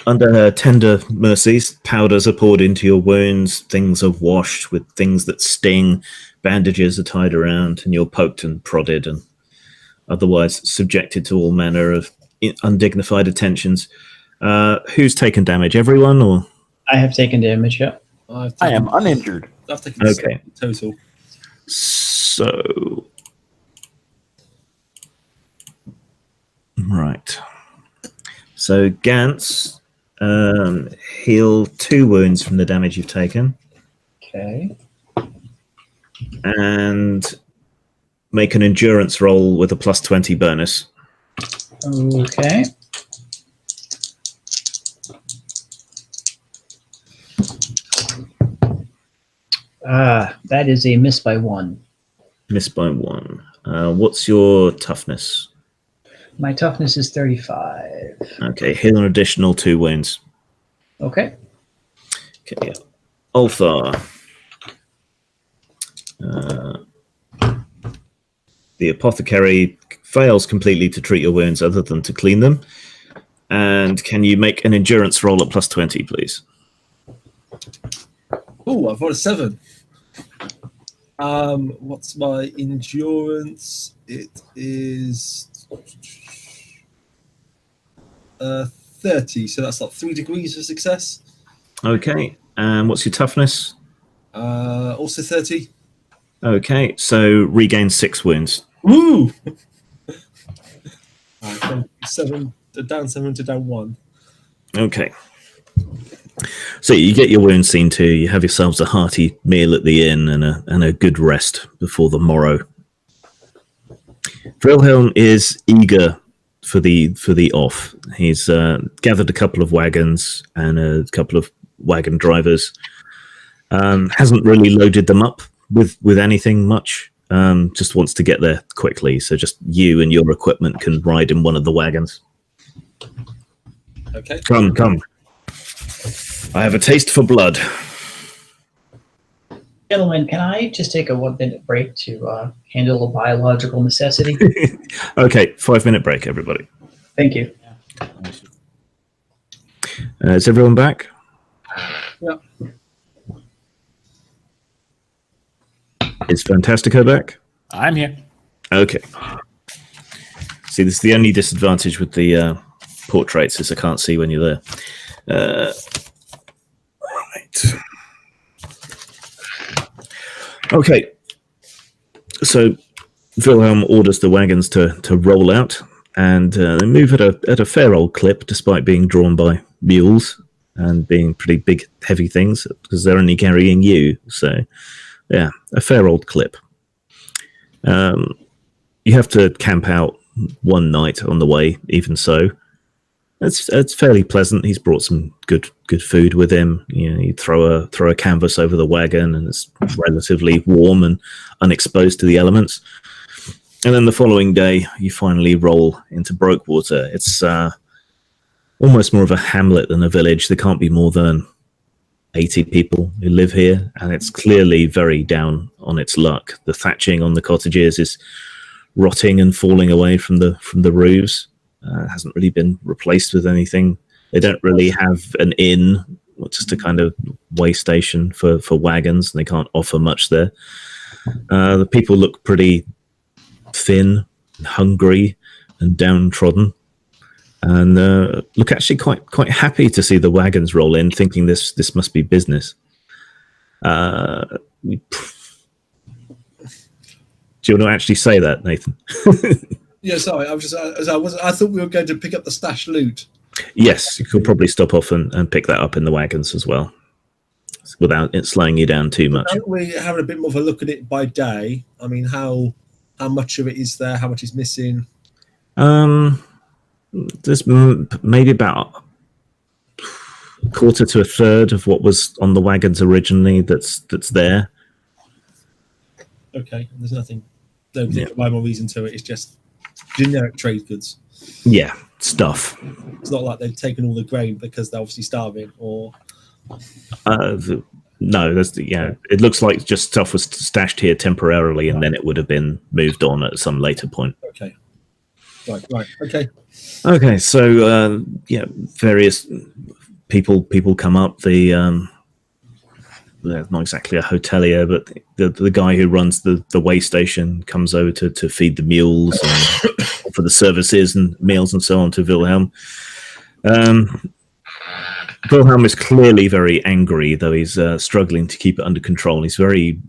[SPEAKER 1] Under her tender mercies, powders are poured into your wounds, things are washed with things that sting, bandages are tied around, and you're poked and prodded and otherwise subjected to all manner of undignified attentions. Who's taken damage? Everyone, or?
[SPEAKER 2] I have taken damage, yeah.
[SPEAKER 6] I am uninjured.
[SPEAKER 4] I've taken
[SPEAKER 1] Okay.
[SPEAKER 4] total.
[SPEAKER 1] So... Right. So Gantz, heal 2 wounds from the damage you've taken.
[SPEAKER 2] Okay.
[SPEAKER 1] And make an endurance roll with a +20 bonus.
[SPEAKER 2] Okay. That is a miss by 1.
[SPEAKER 1] Miss by 1. What's your toughness?
[SPEAKER 2] My toughness is 35.
[SPEAKER 1] Okay, heal an additional 2 wounds.
[SPEAKER 2] Okay.
[SPEAKER 1] Okay, Ulthar. The apothecary fails completely to treat your wounds other than to clean them. And can you make an endurance roll at +20, please?
[SPEAKER 4] Oh, I've got a 7. What's my endurance? It is 30, so that's like 3 degrees of success.
[SPEAKER 1] Okay, and what's your toughness?
[SPEAKER 4] Also 30.
[SPEAKER 1] Okay, so regain 6 wounds.
[SPEAKER 4] Woo! From 7 to down 7 to down 1.
[SPEAKER 1] Okay. So you get your wounds seen to, you have yourselves a hearty meal at the inn and a good rest before the morrow. Wilhelm is eager for the off. He's gathered a couple of wagons and a couple of wagon drivers. Hasn't really loaded them up with anything much. Just wants to get there quickly. So just you and your equipment can ride in one of the wagons.
[SPEAKER 4] Okay.
[SPEAKER 1] Come. I have a taste for blood.
[SPEAKER 2] Gentlemen, can I just take a 1-minute break to handle a biological necessity?
[SPEAKER 1] Okay, 5-minute break, everybody.
[SPEAKER 2] Thank you.
[SPEAKER 1] Is everyone back?
[SPEAKER 4] Yep.
[SPEAKER 1] Is Fantastico back?
[SPEAKER 3] I'm here.
[SPEAKER 1] Okay. See, this is the only disadvantage with the portraits is I can't see when you're there. Right. Okay. So Wilhelm orders the wagons to roll out, and they move at a fair old clip, despite being drawn by mules. and being pretty big, heavy things because they're only carrying you. So, yeah, a fair old clip. You have to camp out one night on the way, even so. It's fairly pleasant. He's brought some good food with him. You throw a canvas over the wagon, and it's relatively warm and unexposed to the elements. And then the following day, you finally roll into Brokewater. It's almost more of a hamlet than a village. There can't be more than 80 people who live here, and it's clearly very down on its luck. The thatching on the cottages is rotting and falling away from the roofs. It hasn't really been replaced with anything. They don't really have an inn, just a kind of way station for wagons, and they can't offer much there. The people look pretty thin, and hungry, and downtrodden, and look actually quite happy to see the wagons roll in, thinking this must be business. Do you want to actually say that, Nathan?
[SPEAKER 4] Yeah, sorry. I thought we were going to pick up the stash loot.
[SPEAKER 1] Yes, you could probably stop off and pick that up in the wagons as well, without it slowing you down too much.
[SPEAKER 4] We're having a bit more of a look at it by day. I mean, how much of it is there? How much is missing?
[SPEAKER 1] There's maybe about a quarter to a third of what was on the wagons originally that's there.
[SPEAKER 4] Okay, there's nothing. No rhyme or reason to it. It's just generic trade goods.
[SPEAKER 1] Yeah, stuff.
[SPEAKER 4] It's not like they've taken all the grain because they're obviously starving, or.
[SPEAKER 1] No, it looks like just stuff was stashed here temporarily, and then it would have been moved on at some later point.
[SPEAKER 4] Okay. Right.
[SPEAKER 1] Okay. So various people come up. They're not exactly a hotelier, but the guy who runs the way station comes over to feed the mules and for the services and meals and so on to Wilhelm. Wilhelm is clearly very angry, though he's struggling to keep it under control. He's very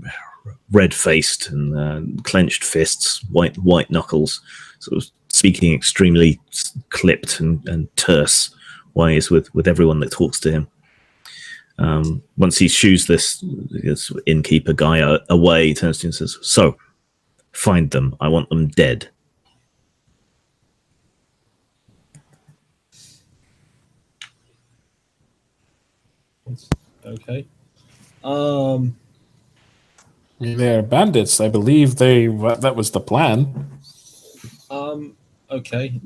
[SPEAKER 1] red-faced and clenched fists, white knuckles, sort of speaking extremely clipped and terse ways with everyone that talks to him. Once he shoos this innkeeper guy away, he turns to him and says, "So, find them. I want them dead."
[SPEAKER 4] Okay.
[SPEAKER 3] They're bandits. I believe that was the plan.
[SPEAKER 4] Okay.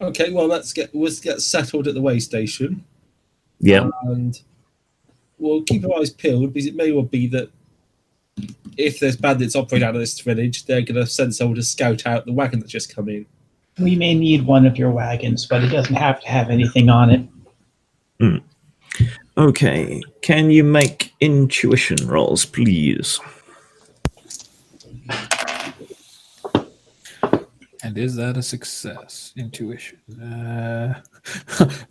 [SPEAKER 4] Okay, well, let's get settled at the way station.
[SPEAKER 1] Yeah.
[SPEAKER 4] And we'll keep our eyes peeled, because it may well be that if there's bandits operating out of this village, they're going to send someone to scout out the wagon that's just come in.
[SPEAKER 2] We may need one of your wagons, but it doesn't have to have anything on it.
[SPEAKER 1] Okay. Can you make intuition rolls, please?
[SPEAKER 3] And is that a success? Intuition.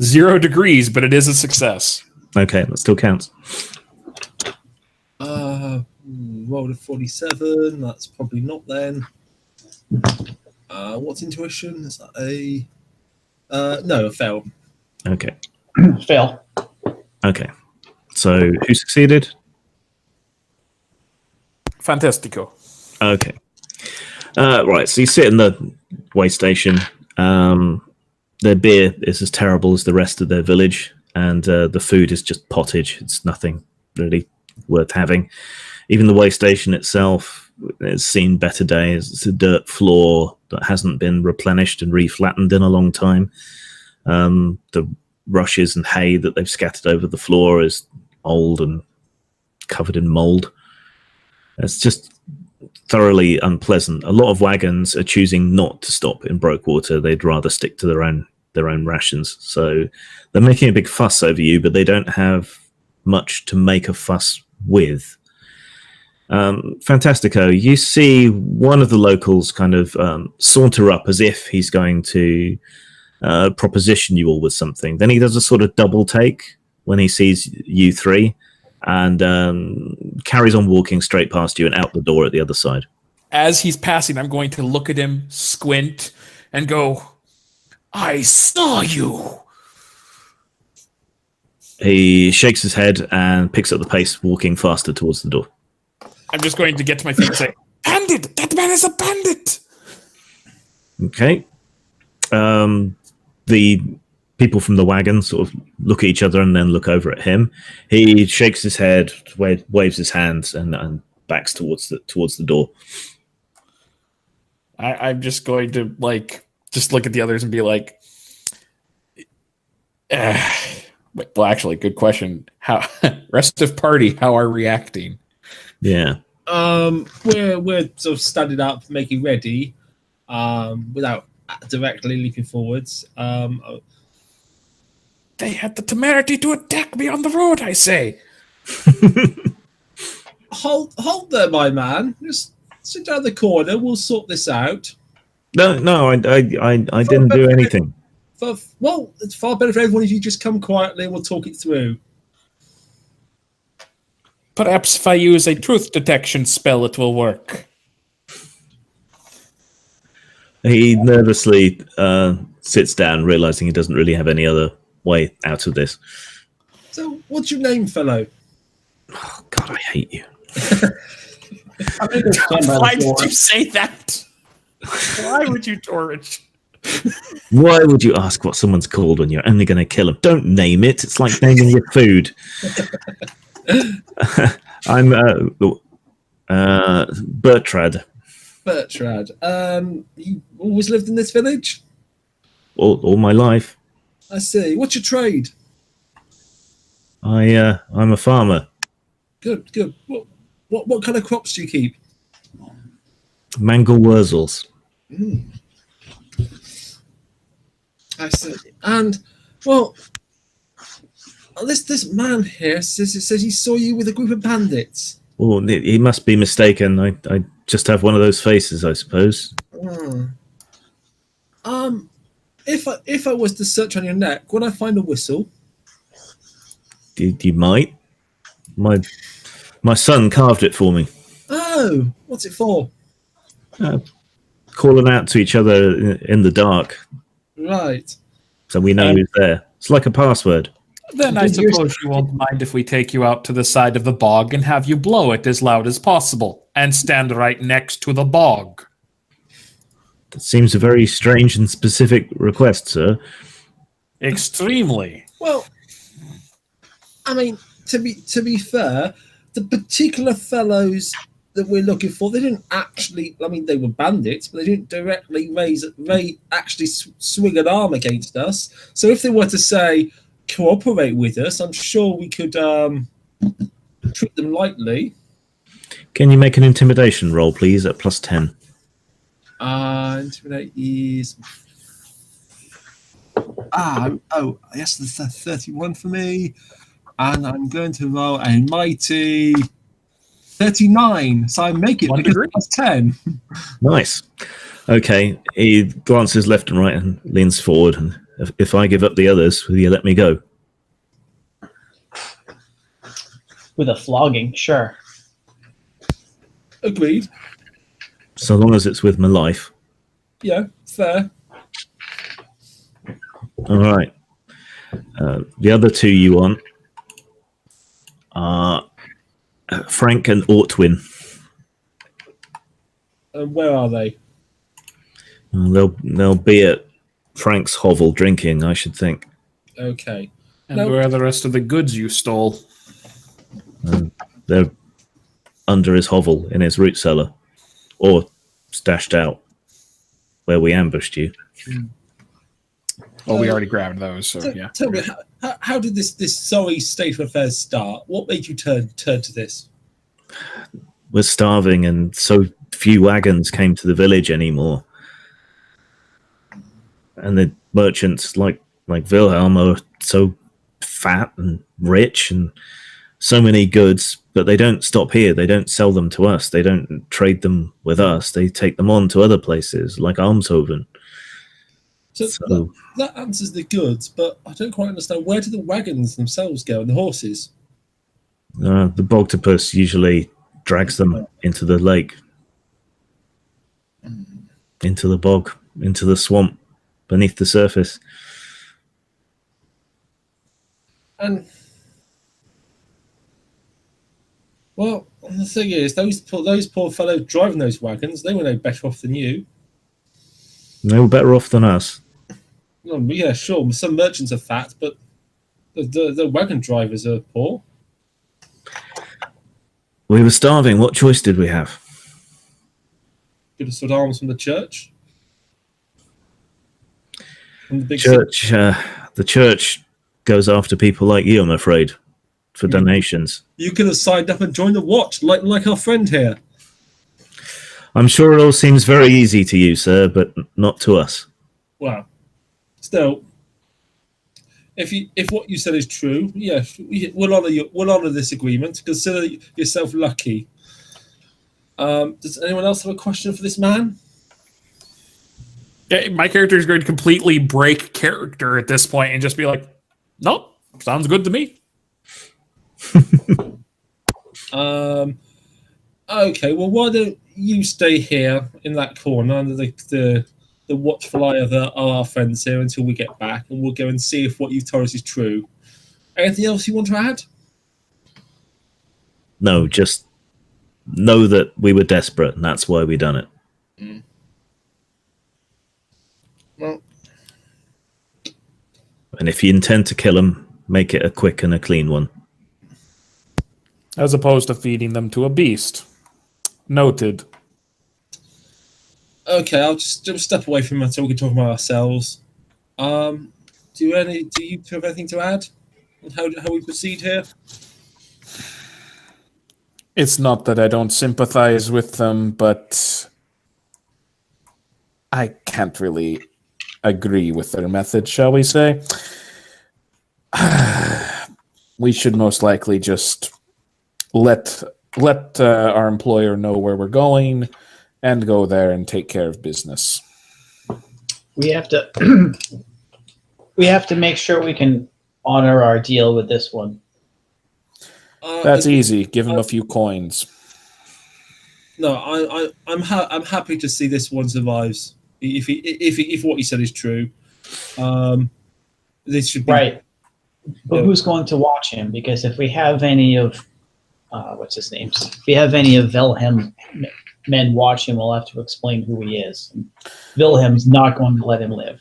[SPEAKER 3] 0 degrees, but it is a success.
[SPEAKER 1] Okay, that still counts.
[SPEAKER 4] Rolled a 47. That's probably not then. What's intuition? Is that a fail.
[SPEAKER 1] Okay.
[SPEAKER 2] Fail.
[SPEAKER 1] Okay. So who succeeded?
[SPEAKER 3] Fantastico.
[SPEAKER 1] Okay. Right, so you sit in the way station. Their beer is as terrible as the rest of their village, and the food is just pottage. It's nothing really worth having. Even the way station itself has seen better days. It's a dirt floor that hasn't been replenished and reflattened in a long time. The rushes and hay that they've scattered over the floor is old and covered in mold. It's just thoroughly unpleasant. A lot of wagons are choosing not to stop in Brokewater. They'd rather stick to their own rations. So they're making a big fuss over you, but they don't have much to make a fuss with. Fantastico, you see one of the locals kind of saunter up as if he's going to proposition you all with something. Then he does a sort of double take when he sees you three, and carries on walking straight past you and out the door at the other side.
[SPEAKER 3] As he's passing, I'm going to look at him, squint, and go, "I saw you."
[SPEAKER 1] He shakes his head and picks up the pace, walking faster towards the door.
[SPEAKER 3] I'm just going to get to my feet and say, "Bandit! That man is a bandit!"
[SPEAKER 1] Okay. The people from the wagon sort of look at each other and then look over at him. He shakes his head, waves his hands, and backs towards the door.
[SPEAKER 3] I'm just going to just look at the others and be like, well, actually, good question. How rest of party? How are reacting?
[SPEAKER 1] Yeah.
[SPEAKER 4] We're sort of standing up, making ready, without directly leaping forwards.
[SPEAKER 3] They had the temerity to attack me on the road, I say.
[SPEAKER 4] Hold there, my man. Just sit down the corner. We'll sort this out.
[SPEAKER 1] No, I didn't do anything.
[SPEAKER 4] Well, it's far better for everyone if you just come quietly and we'll talk it through.
[SPEAKER 3] Perhaps if I use a truth detection spell, it will work.
[SPEAKER 1] He nervously sits down, realizing he doesn't really have any other way out of this.
[SPEAKER 4] So, what's your name, fellow?
[SPEAKER 1] Oh, God, I hate you.
[SPEAKER 3] Why did you say that? Why would you, Torridge?
[SPEAKER 1] Why would you ask what someone's called when you're only going to kill them? Don't name it. It's like naming your food. I'm Bertrand.
[SPEAKER 4] Bertrand. You always lived in this village?
[SPEAKER 1] All my life.
[SPEAKER 4] I see. What's your trade?
[SPEAKER 1] I'm a farmer.
[SPEAKER 4] Good. What kind of crops do you keep?
[SPEAKER 1] Mangel wurzels.
[SPEAKER 4] I see. And well, this man here says he saw you with a group of bandits.
[SPEAKER 1] Oh, he must be mistaken. I just have one of those faces, I suppose.
[SPEAKER 4] If I was to search on your neck, would I find a whistle?
[SPEAKER 1] You might. My son carved it for me.
[SPEAKER 4] Oh, what's it for?
[SPEAKER 1] Calling out to each other in the dark.
[SPEAKER 4] Right.
[SPEAKER 1] So we know who's there. It's like a password.
[SPEAKER 3] Then I suppose you won't mind if we take you out to the side of the bog and have you blow it as loud as possible and stand right next to the bog.
[SPEAKER 1] That seems a very strange and specific request, sir.
[SPEAKER 3] Extremely.
[SPEAKER 4] Well, I mean, to be fair, the particular fellows that we're looking for, they didn't actually, I mean, they were bandits, but they didn't directly actually swing an arm against us. So if they were to say, cooperate with us, I'm sure we could treat them lightly.
[SPEAKER 1] Can you make an intimidation roll, please, at +10?
[SPEAKER 4] Intimidate is... yes, there's a 31 for me. And I'm going to roll a mighty 39. So I make it because it's +10.
[SPEAKER 1] Nice. Okay. He glances left and right and leans forward. And if I give up the others, will you let me go?
[SPEAKER 2] With a flogging, sure.
[SPEAKER 4] Agreed.
[SPEAKER 1] So long as it's with my life.
[SPEAKER 4] Yeah, fair.
[SPEAKER 1] All right. The other two you want are Frank and Ortwin.
[SPEAKER 4] Where are they?
[SPEAKER 1] They'll be at Frank's hovel drinking, I should think.
[SPEAKER 4] Okay.
[SPEAKER 3] And where are the rest of the goods you stole?
[SPEAKER 1] They're under his hovel in his root cellar, or stashed out where we ambushed you.
[SPEAKER 3] Well, we already grabbed those, so yeah.
[SPEAKER 4] Tell me, how did this sorry state of affairs start? What made you turn to this?
[SPEAKER 1] We're starving, and so few wagons came to the village anymore. And the merchants like Wilhelm are so fat and rich and so many goods, but they don't stop here. They don't sell them to us. They don't trade them with us. They take them on to other places like Almshoven.
[SPEAKER 4] So that answers the goods, but I don't quite understand. Where do the wagons themselves go and the horses?
[SPEAKER 1] The Bogtopus usually drags them into the lake, into the bog, into the swamp, beneath the surface.
[SPEAKER 4] And well, the thing is, those poor fellows driving those wagons, they were no better off than you.
[SPEAKER 1] They were better off than us.
[SPEAKER 4] Well, yeah, sure. Some merchants are fat, but the wagon drivers are poor.
[SPEAKER 1] We were starving. What choice did we have?
[SPEAKER 4] Could have stood arms from the church. From the big
[SPEAKER 1] Church. The church goes after people like you, I'm afraid, for donations.
[SPEAKER 4] You could have signed up and joined the watch, like our friend here.
[SPEAKER 1] I'm sure it all seems very easy to you, sir, but not to us.
[SPEAKER 4] Well, still, if what you said is true, yes, we'll honour this agreement. Consider yourself lucky. Does anyone else have a question for this man?
[SPEAKER 3] Yeah, my character is going to completely break character at this point and just be like, "Nope, sounds good to me."
[SPEAKER 4] Okay, well, why don't you stay here in that corner under the watchful eye of our friends here until we get back, and we'll go and see if what you've told us is true. Anything else you want to add?
[SPEAKER 1] No, just know that we were desperate, and that's why we done it.
[SPEAKER 4] Well,
[SPEAKER 1] and if you intend to kill him, make it a quick and a clean one.
[SPEAKER 3] As opposed to feeding them to a beast. Noted.
[SPEAKER 4] Okay, I'll just step away from it until we can talk about ourselves. Do you have anything to add on how we proceed here?
[SPEAKER 3] It's not that I don't sympathize with them, but I can't really agree with their method, shall we say. We should most likely just let our employer know where we're going and go there and take care of business.
[SPEAKER 2] We have to we have to make sure we can honor our deal with this one.
[SPEAKER 3] That's easy. Give him a few coins.
[SPEAKER 4] No, I'm happy to see this one survives. If what he said is true, this should be
[SPEAKER 2] right. But who's going to watch him? Because if we have any of what's his name? If we have any of Wilhelm men watch him, we'll have to explain who he is. And Wilhelm's not going to let him live.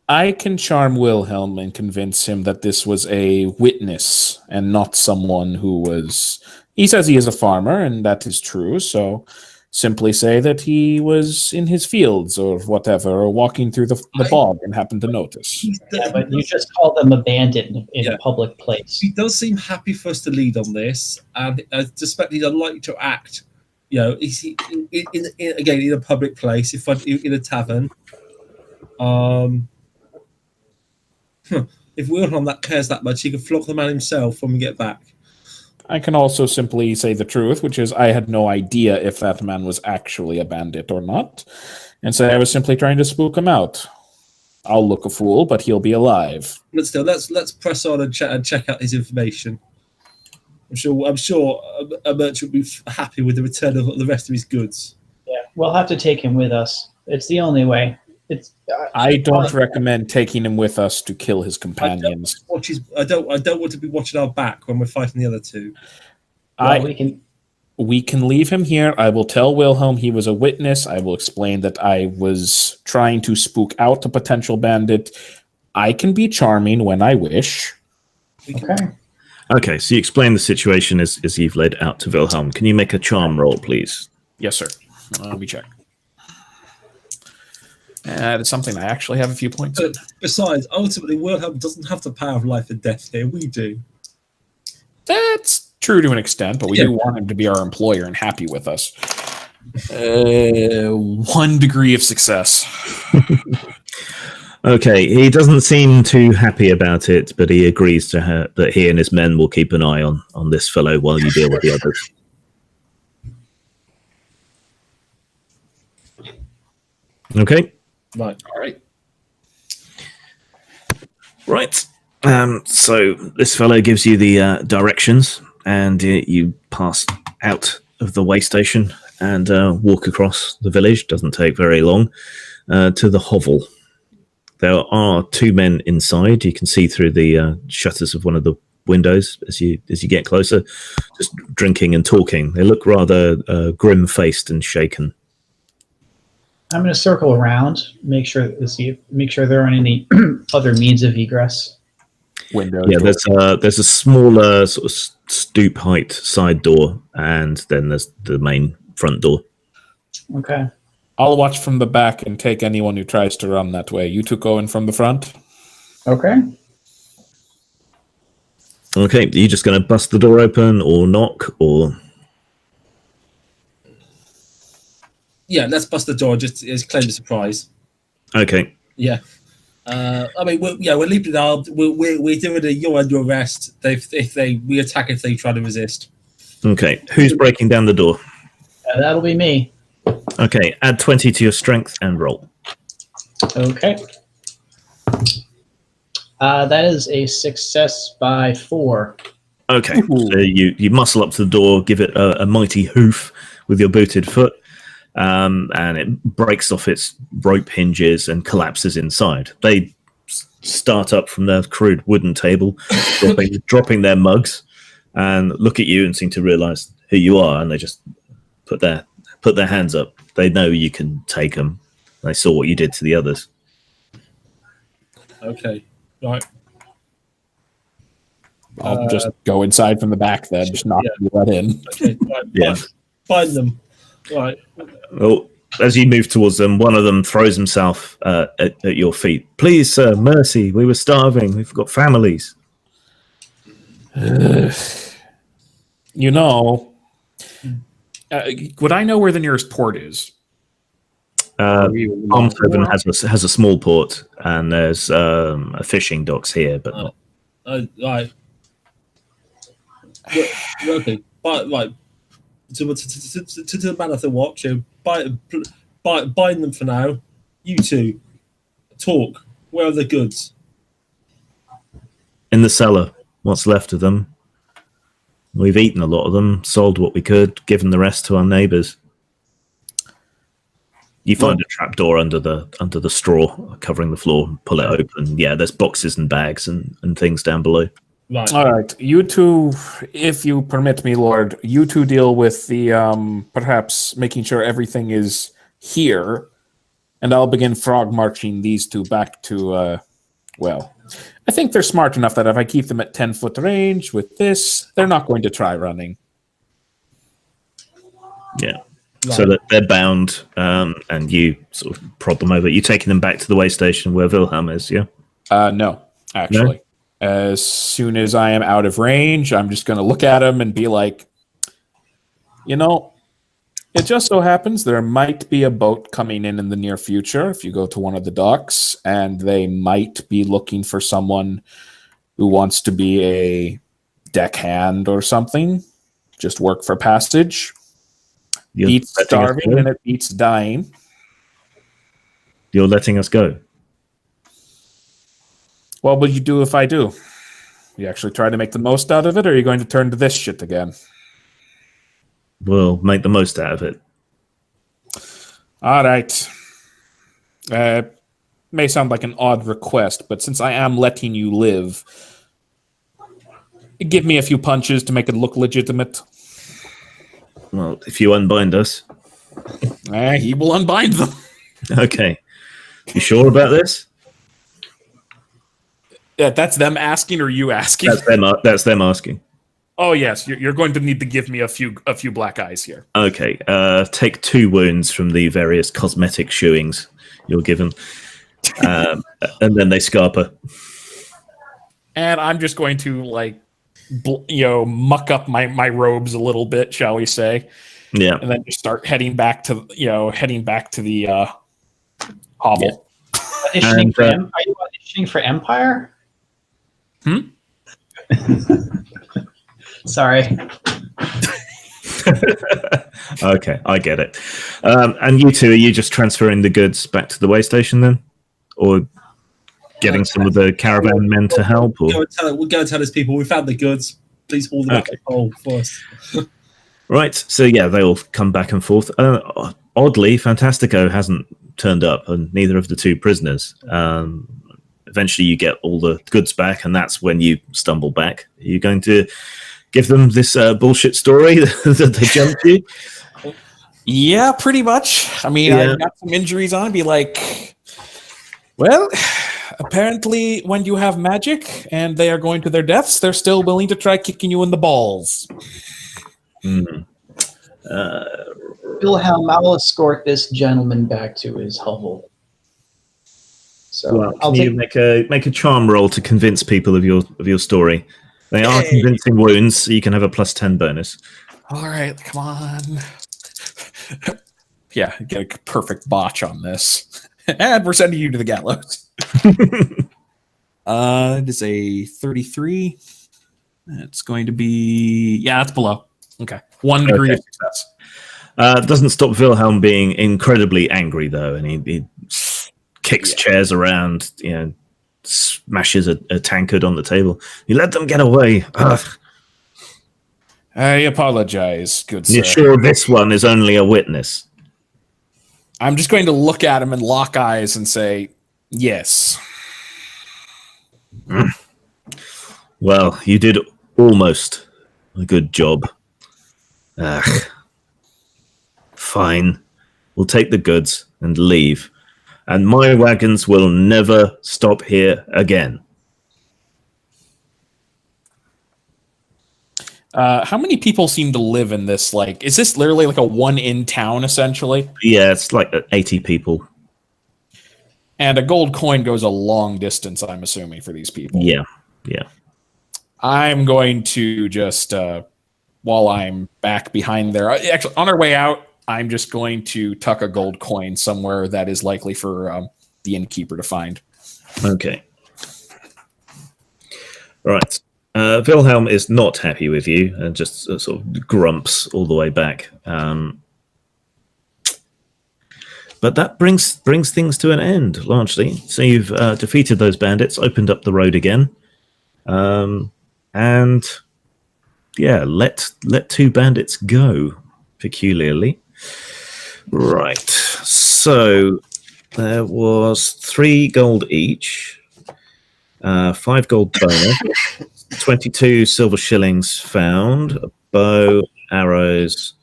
[SPEAKER 3] I can charm Wilhelm and convince him that this was a witness and not someone who was. He says he is a farmer, and that is true. So simply say that he was in his fields or whatever, or walking through the bog and happened to notice.
[SPEAKER 2] Yeah, but you just call them abandoned in a public place.
[SPEAKER 4] He does seem happy for us to lead on this, and I suspect he's unlikely to act. You know, in a public place, in a tavern. If Wilhelm cares that much, he can flog the man himself when we get back.
[SPEAKER 3] I can also simply say the truth, which is I had no idea if that man was actually a bandit or not, and say I was simply trying to spook him out. I'll look a fool, but he'll be alive.
[SPEAKER 4] But still, let's press on and check out his information. I'm sure a merchant will be happy with the return of the rest of his goods.
[SPEAKER 2] Yeah, we'll have to take him with us. It's the only way.
[SPEAKER 3] I don't recommend taking him with us to kill his companions.
[SPEAKER 4] I don't want to be watching our back when we're fighting the other two.
[SPEAKER 3] We can leave him here. I will tell Wilhelm he was a witness. I will explain that I was trying to spook out a potential bandit. I can be charming when I wish.
[SPEAKER 1] Okay, so you explain the situation as you've laid out to Wilhelm. Can you make a charm roll, please?
[SPEAKER 3] Yes, sir. Let me check. It's something I actually have a few points in.
[SPEAKER 4] Besides, ultimately, Wilhelm doesn't have the power of life and death here. We do.
[SPEAKER 3] That's true to an extent, but we do want him to be our employer and happy with us. 1 degree of success.
[SPEAKER 1] Okay, he doesn't seem too happy about it, but he agrees to that he and his men will keep an eye on this fellow while you deal with the others. Okay.
[SPEAKER 4] Right. All right.
[SPEAKER 1] Right. So this fellow gives you the directions, and you pass out of the way station and walk across the village. Doesn't take very long to the hovel. There are two men inside. You can see through the shutters of one of the windows as you get closer, just drinking and talking. They look rather grim-faced and shaken.
[SPEAKER 2] I'm going to circle around, make sure there aren't any other means of egress.
[SPEAKER 3] Window.
[SPEAKER 1] Yeah, there's a smaller sort of stoop height side door, and then there's the main front door.
[SPEAKER 2] Okay.
[SPEAKER 3] I'll watch from the back and take anyone who tries to run that way. You two go in from the front.
[SPEAKER 2] Okay.
[SPEAKER 1] Okay, are you just going to bust the door open or knock or?
[SPEAKER 4] Yeah, let's bust the door. Just as claim a surprise.
[SPEAKER 1] Okay.
[SPEAKER 4] Yeah. I mean, we're leaping armed. We're doing a you're under arrest. We attack if they try to resist.
[SPEAKER 1] Okay, who's breaking down the door?
[SPEAKER 2] That'll be me.
[SPEAKER 1] Okay, add 20 to your strength and roll.
[SPEAKER 2] Okay. That is a success by 4.
[SPEAKER 1] Okay, so you muscle up to the door, give it a mighty hoof with your booted foot, and it breaks off its rope hinges and collapses inside. They start up from their crude wooden table, dropping their mugs, and look at you and seem to realize who you are, and they just put their hands up. They know you can take them. They saw what you did to the others.
[SPEAKER 4] Okay, right.
[SPEAKER 3] I'll just go inside from the back then, just not be let in.
[SPEAKER 4] Okay, right,
[SPEAKER 1] Yeah.
[SPEAKER 4] Find them. Right.
[SPEAKER 1] Well, as you move towards them, one of them throws himself at your feet. Please, sir, mercy. We were starving. We've got families.
[SPEAKER 3] You know, would I know where the nearest port is?
[SPEAKER 1] Almshoven has a small port, and there's a fishing docks here, but not.
[SPEAKER 4] Right. Okay. Right. To the man of the watch, bind them for now. You two, talk. Where are the goods?
[SPEAKER 1] In the cellar. What's left of them? We've eaten a lot of them, sold what we could, given the rest to our neighbours. You find a trapdoor under the straw covering the floor, pull it open. Yeah, there's boxes and bags and things down below.
[SPEAKER 4] Right.
[SPEAKER 3] All right, you two, if you permit me, Lord, you two deal with the perhaps making sure everything is here, and I'll begin frog marching these two back to, well, I think they're smart enough that if I keep them at 10-foot range with this, they're not going to try running.
[SPEAKER 1] Yeah. Right. So that they're bound, and you sort of prod them over. You're taking them back to the way station where Wilhelm is, yeah?
[SPEAKER 3] No, actually. No? As soon as I am out of range, I'm just going to look at him and be like, you know, it just so happens there might be a boat coming in the near future if you go to one of the docks, and they might be looking for someone who wants to be a deckhand or something. Just work for passage. Beats starving and it beats dying.
[SPEAKER 1] You're letting us go?
[SPEAKER 3] What will you do if I do? You actually try to make the most out of it, or are you going to turn to this shit again?
[SPEAKER 1] We'll make the most out of it.
[SPEAKER 3] All right. May sound like an odd request, but since I am letting you live, give me a few punches to make it look legitimate.
[SPEAKER 1] Well, if you unbind us.
[SPEAKER 3] He will unbind them.
[SPEAKER 1] Okay. You sure about this?
[SPEAKER 3] Yeah, that's them asking or you asking?
[SPEAKER 1] That's them asking.
[SPEAKER 3] Oh, yes. You're going to need to give me a few black eyes here.
[SPEAKER 1] Okay. Take 2 wounds from the various cosmetic shoeings you're given. And then they scarper.
[SPEAKER 3] And I'm just going to, muck up my robes a little bit, shall we say?
[SPEAKER 1] Yeah.
[SPEAKER 3] And then just start heading back to the hovel.
[SPEAKER 2] Yeah. Are you auditioning for Empire? Sorry.
[SPEAKER 1] Okay, I get it. And you two, are you just transferring the goods back to the way station then? Or getting some of the caravan men to help? Or?
[SPEAKER 4] We'll go and tell his people we found the goods. Please haul them back to the pole for us. Right.
[SPEAKER 1] So yeah, they all come back and forth. Oddly, Fantastico hasn't turned up, and neither of the two prisoners. Eventually, you get all the goods back, and that's when you stumble back. Are you going to give them this bullshit story that they jumped you?
[SPEAKER 7] Yeah, pretty much. I mean, I've got some injuries on. Be like, well, apparently when you have magic and they are going to their deaths, they're still willing to try kicking you in the balls.
[SPEAKER 2] Wilhelm, I'll escort this gentleman back to his hovel. So
[SPEAKER 1] I'll make a charm roll to convince people of your story. They are convincing wounds, so you can have a +10 bonus.
[SPEAKER 7] All right, come on. Yeah, get a perfect botch on this. And we're sending you to the gallows. It is a 33. It's going to be... Yeah, that's below. Okay. 1 degree of success.
[SPEAKER 1] Doesn't stop Wilhelm being incredibly angry, though, and he kicks chairs around, smashes a tankard on the table. You let them get away. Ugh.
[SPEAKER 7] I apologize, good sir.
[SPEAKER 1] You're sure this one is only a witness?
[SPEAKER 7] I'm just going to look at him and lock eyes and say, yes.
[SPEAKER 1] Well, you did almost a good job. Fine. We'll take the goods and leave. And my wagons will never stop here again.
[SPEAKER 7] How many people seem to live in this? Like, is this literally like a one in town, essentially?
[SPEAKER 1] Yeah, it's like 80 people.
[SPEAKER 7] And a gold coin goes a long distance, I'm assuming, for these people.
[SPEAKER 1] Yeah.
[SPEAKER 7] I'm going to just, while I'm back behind there, actually, on our way out, I'm just going to tuck a gold coin somewhere that is likely for the innkeeper to find.
[SPEAKER 1] Okay. Right. Wilhelm is not happy with you and just sort of grumps all the way back. But that brings things to an end, largely. So you've defeated those bandits, opened up the road again. And yeah, let 2 bandits go, peculiarly. Right. So there was 3 gold each, 5 gold bonus, 22 silver shillings found, a bow, arrows,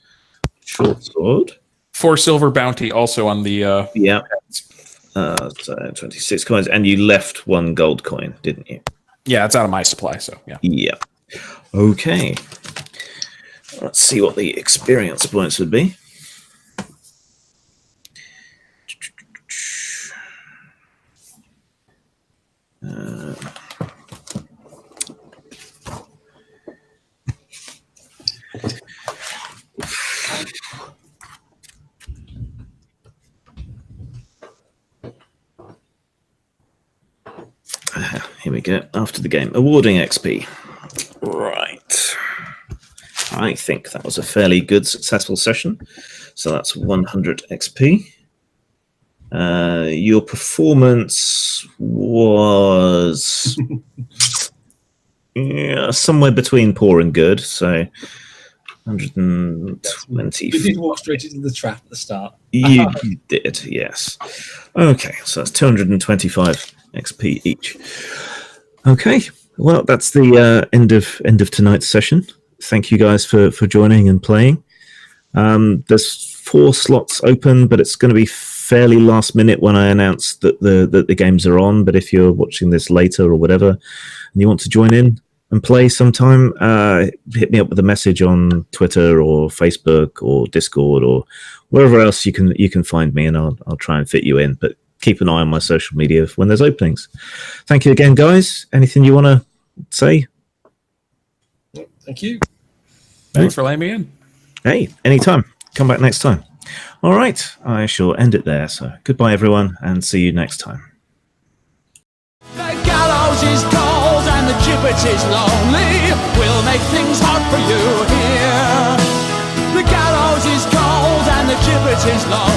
[SPEAKER 1] short sword.
[SPEAKER 3] 4 silver bounty also on the...
[SPEAKER 1] Yeah. So 26 coins, and you left 1 gold coin, didn't you?
[SPEAKER 3] Yeah, it's out of my supply, so yeah.
[SPEAKER 1] Yeah. Okay. Let's see what the experience points would be. Here we go. After the game, awarding XP. Right. I think that was a fairly good, successful session. So that's 100 XP. Your performance was somewhere between poor and good. So 120.
[SPEAKER 4] You did walk straight into the trap at the start.
[SPEAKER 1] You did, yes. Okay, so that's 225 XP each. Okay, well, that's the end of tonight's session. Thank you guys for joining and playing. There's 4 slots open, but it's going to be fairly last minute when I announce that the games are on. But if you're watching this later or whatever, and you want to join in and play sometime, hit me up with a message on Twitter or Facebook or Discord or wherever else you can find me, and I'll try and fit you in. But keep an eye on my social media when there's openings. Thank you again, guys. Anything you want to say?
[SPEAKER 4] Thank you.
[SPEAKER 3] Thanks for letting me in.
[SPEAKER 1] Hey, anytime. Come back next time. All right, I shall end it there. So goodbye, everyone, and see you next time.
[SPEAKER 8] The gallows is cold and the gibbet is lonely. We'll make things hot for you here. The gallows is cold and the gibbet is lonely.